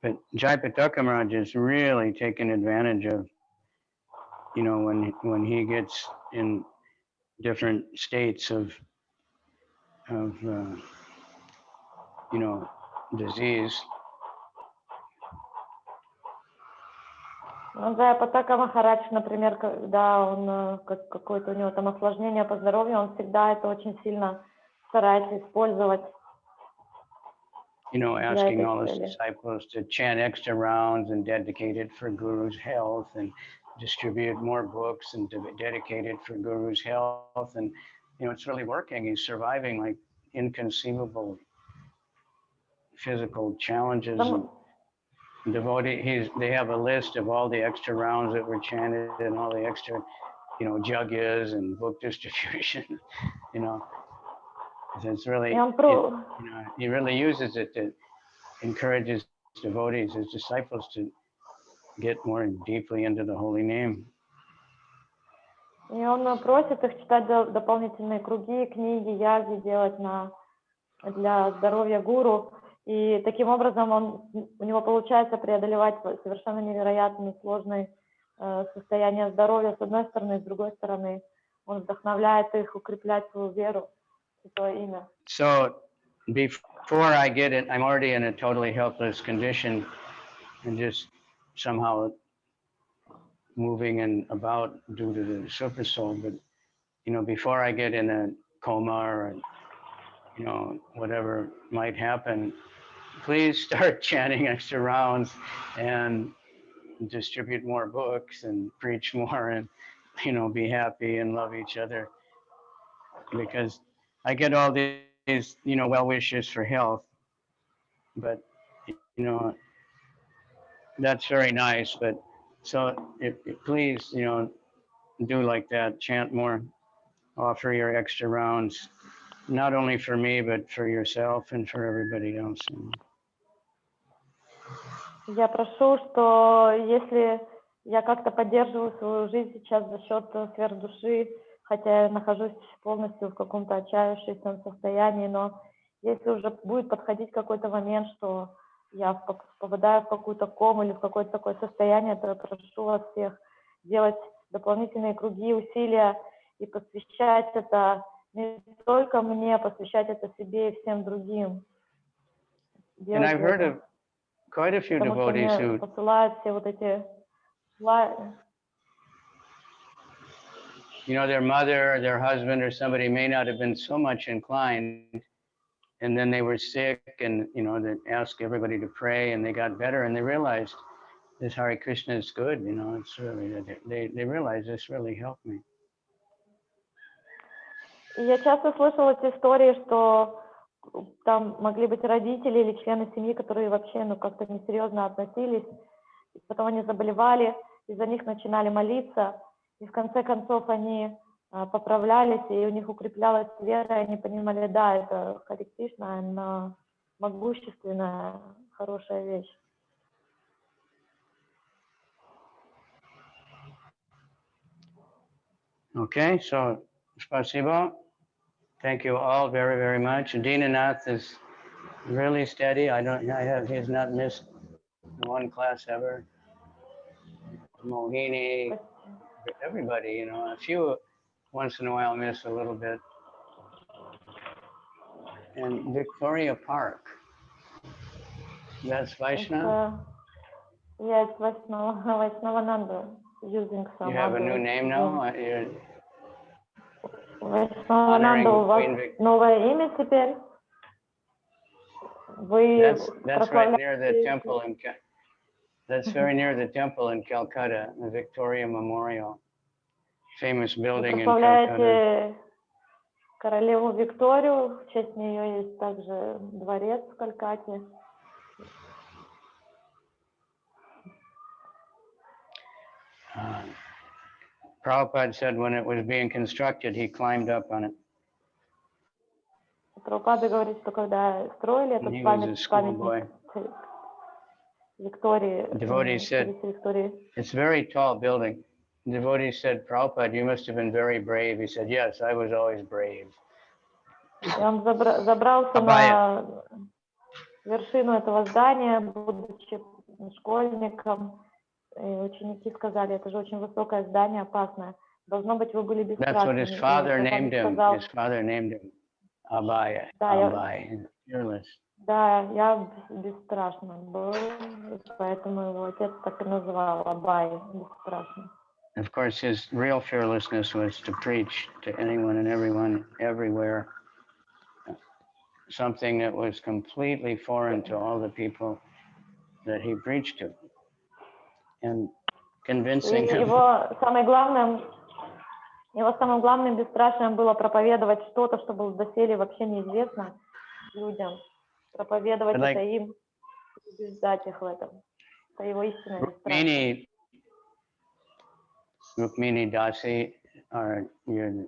But Jayapataka Maharaj is really taking advantage of, you know, when he gets in different states of you know, disease. Джайапатака Махарадж, например, когда он какое-то у него там осложнение по здоровью, он всегда это очень сильно старается использовать. You know, asking all his disciples to chant extra rounds and dedicate it for Guru's health, and distribute more books and dedicate it for Guru's health. And, you know, it's really working. He's surviving like inconceivable physical challenges. They have a list of all the extra rounds that were chanted and all the extra, you know, juggas and book distribution, you know. It's really, you know, he really uses it to encourage his devotees, his disciples, to get more deeply into the holy name. И И он просит их читать дополнительные круги, книги, яги делать для здоровья гуру. И таким образом у него получается преодолевать совершенно невероятно сложные состояния здоровья с одной стороны, с другой стороны он вдохновляет их укреплять свою веру в Святое Имя. So before I get it, I'm already in a totally helpless condition and just somehow moving and about due to the super soul. But, before I get in a coma or, whatever might happen, please start chanting extra rounds and distribute more books and preach more and, be happy and love each other. Because I get all these, well wishes for health, but, that's very nice. But so if please, do like that, chant more, offer your extra rounds, not only for me, but for yourself and for everybody else. Я прошу, что если я как-то поддерживаю свою жизнь сейчас за счет сверхдуши, хотя я нахожусь полностью в каком-то отчаявшемся состоянии, но если уже будет подходить какой-то момент, что я попадаю в какую-то кому или в какое-то такое состояние, то я прошу вас всех делать дополнительные круги, усилия и посвящать это не только мне, посвящать это себе и всем другим. And I've heard of quite a few devotees who посылают все вот эти their mother or their husband or somebody may not have been so much inclined, and then they were sick, and they asked everybody to pray, and they got better, and they realized this Hare Krishna is good. It's really they realized this really helped me. Я часто слышала эти истории, что там могли быть родители или члены семьи, которые вообще как-то несерьезно относились, и потом они заболевали, и за них начинали молиться, и в конце концов они поправлялись, и у них укреплялась вера, и они понимали, да, это Харе Кришна, она могущественная, хорошая вещь. Okay, so spasibo. Thank you all very, very much. Dinanath is really steady. He's not missed one class ever. Mohini, everybody, a few once in a while miss a little bit. And Victoria Park, that's Vaishnava? Yeah, it's Vaishnava using some. You have a new name now? Vaishnava, у вас новое имя теперь? That's right near the temple in That's very near the temple in Calcutta, the Victoria Memorial, famous building in Calcutta. Королеву Викторию, в честь нее есть также дворец в Калькатте. Prabhupada said when it was being constructed, he climbed up on it. Прабхупада говорит, что когда строили этот памятник Виктории, devotee said, it's a very tall building. The devotee said, Prabhupada, you must have been very brave. He said, yes, I was always brave. И он забрался на вершину этого здания, будучи школьником. И ученики сказали, это же очень высокое здание, опасное. Должно быть, вы были бесстрашны. That's what his father named him. His father named him Abhaya. Abhaya, fearless. Да, я бесстрашный был, поэтому его отец так и называл Абхая, бесстрашный. Of course, his real fearlessness was to preach to anyone and everyone, everywhere, something that was completely foreign to all the people that he preached to, and convincing them. Его самым главным бесстрашием было проповедовать что-то, что было доселе вообще неизвестно людям, проповедовать это им, убеждать их в этом. Это его истинное бесстрашие. Rukmini Dasi, your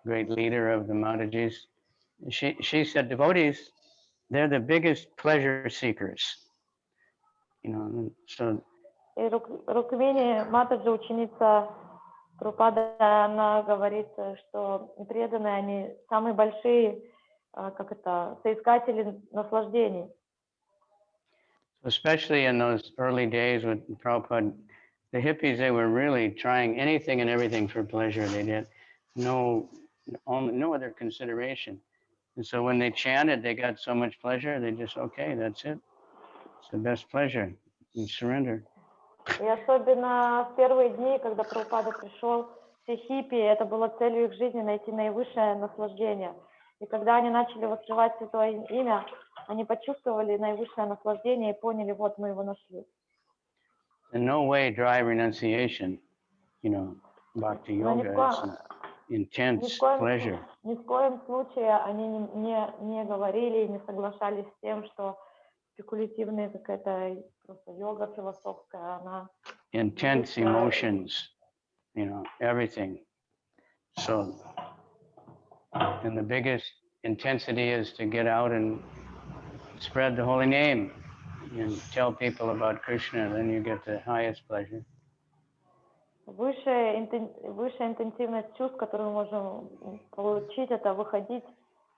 great leader of the Madhajis, she said devotees, they're the biggest pleasure seekers. So. И Рукмини Матаджи, ученица Прабхупада, она говорит, что преданные, они самые большие, соискатели наслаждений. Especially in those early days with Prabhupada, the hippies, they were really trying anything and everything for pleasure. They did no other consideration. And so when they chanted, they got so much pleasure, they just, okay, that's it. It's the best pleasure. You surrender. И особенно в первые дни, когда Прабхупада пришел, все хиппи, это было целью их жизни найти наивысшее наслаждение. И когда они начали воспевать Святое Имя, они почувствовали наивысшее наслаждение и поняли, вот мы его нашли. In no way dry renunciation, bhakti yoga, it's an intense pleasure. Ни в коем случае они не говорили, не соглашались с тем, что спекулятивная какая-то просто йога философская, она... Intense emotions, everything. So, and the biggest intensity is to get out and spread the holy name and tell people about Krishna, then you get the highest pleasure. Высшая интенсивность чувств, которую мы можем получить, это выходить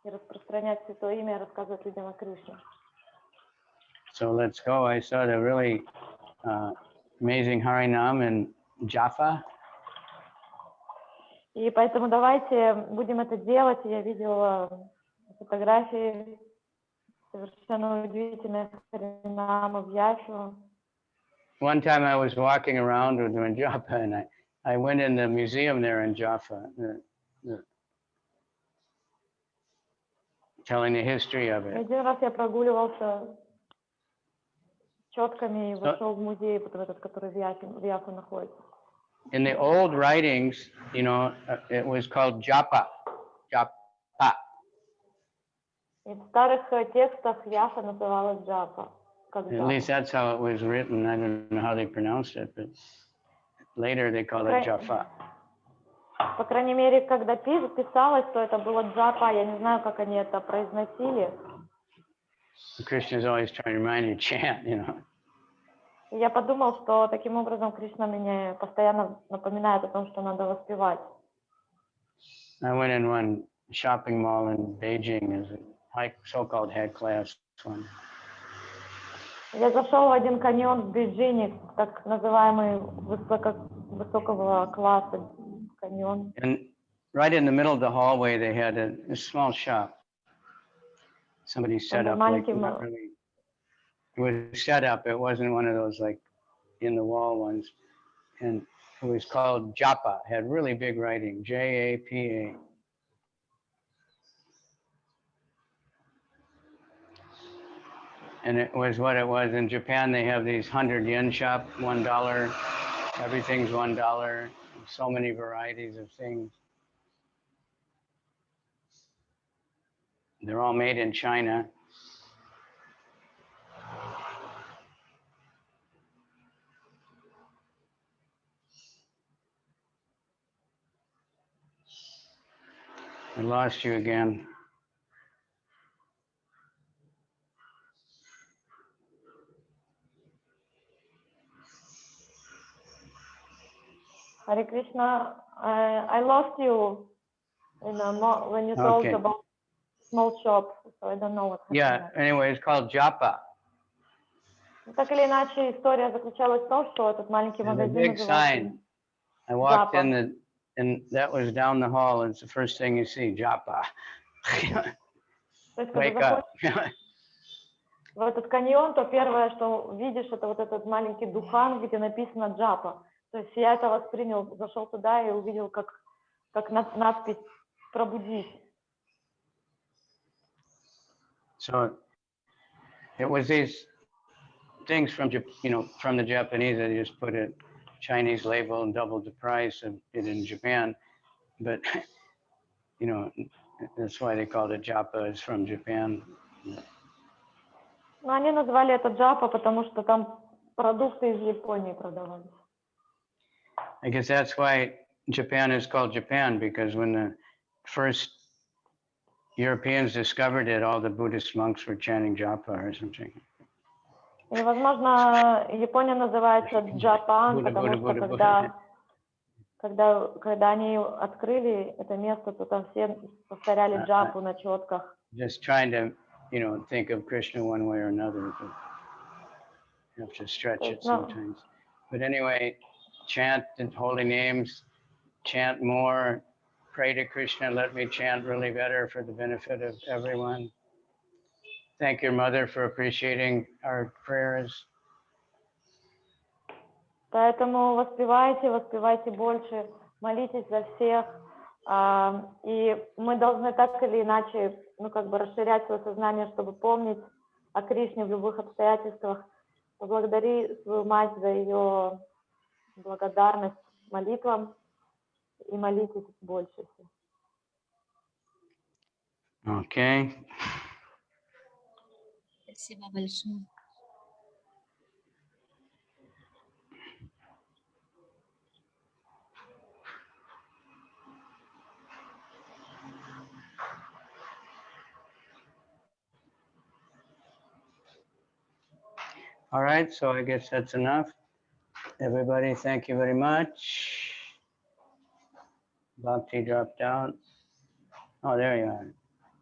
и распространять Святое Имя, рассказывать людям о Кришне. So let's go. I saw the really amazing Harinam in Jaffa. И поэтому давайте будем это делать. Я видела фотографии совершенно удивительных Харинамов в Яфе. One time I was walking around in Jaffa, and I went in the museum there in Jaffa, telling the history of it. Один раз я прогуливался четками и вошел в музей, вот этот, который в Яфе находится. In the old writings, it was called japa. И в старых текстах Яфа называлась джапа. At least that's how it was written. I don't know how they pronounced it, but later they call it Jaffa. По крайней мере, когда писалось, то это было джапа. Я не знаю, как они это произносили. Krishna's always trying to remind you, chant, И я подумал, что таким образом Кришна меня постоянно напоминает о том, что надо воспевать. I went in one shopping mall in Beijing as a so-called high class one. Я зашел в один каньон в Бейджине, так называемый высокого класса каньон. And right in the middle of the hallway, they had a small shop. Somebody set up, like, not really, it was set up. It wasn't one of those like in the wall ones. And it was called Japa, had really big writing, J-A-P-A. And it was what it was. In Japan, they have these 100 yen shop, $1. Everything's $1. So many varieties of things. They're all made in China. I lost you again. Hare Krishna, I lost you when you told about small shop, so I don't know what happened. Yeah, anyway, it's called Japa. Так или иначе, история заключалась в том, что этот маленький магазин big sign. I walked in, and that was down the hall, and it's the first thing you see, Japa. Wake up. В этот каньон, то первое, что видишь, это вот этот маленький духан, где написано Джапа. То есть я это воспринял, зашел туда и увидел, как надпись «Пробудись». So it was these things from the Japanese. They just put a Chinese label and doubled the price of it in Japan. But that's why they called it Japa. It's from Japan. Ну, они назвали это Джапа, потому что там продукты из Японии продавались. I guess that's why Japan is called Japan, because when the first Europeans discovered it, all the Buddhist monks were chanting japa or something. И, возможно, Япония называется Джапан, потому что когда они открыли это место, то там все повторяли джапу на четках. Just trying to, think of Krishna one way or another. But you have to stretch it sometimes. But anyway, chant the holy names, chant more, pray to Krishna, let me chant really better for the benefit of everyone. Thank your mother for appreciating our prayers. Поэтому воспевайте больше, молитесь за всех. И мы должны так или иначе, расширять свое сознание, чтобы помнить о Кришне в любых обстоятельствах. Поблагодари свою мать за ее благодарность молитвам и молитесь больше. Okay. Спасибо большое. All right, so I guess that's enough. Everybody, thank you very much. Bhakti dropped out. Oh, there you are.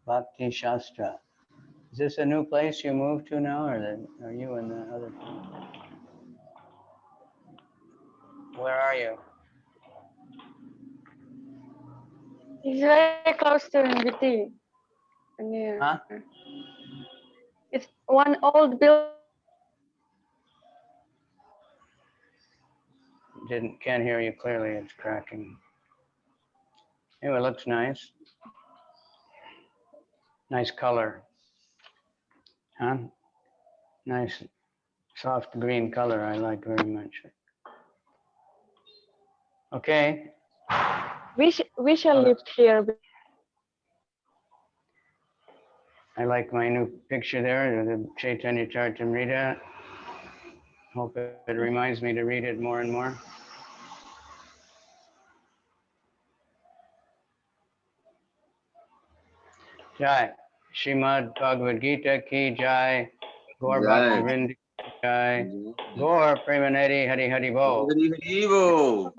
Bhakti Shastra. Is this a new place you moved to now, or are you in the other place? Where are you? It's very close to MBT. Huh? It's one old building. Can't hear you clearly, it's cracking. Anyway, it looks nice. Nice color. Huh? Nice soft green color, I like very much. Okay. We shall live here. I like my new picture there, the Chaitanya Charitamrita. Hope it reminds me to read it more and more. Jai. Srimad Bhagavad-gītā ki jai. Gaur Bhaktivinoda ki jai. Gaur Premaneti Hari Hari Bo. Hari Hari Bo.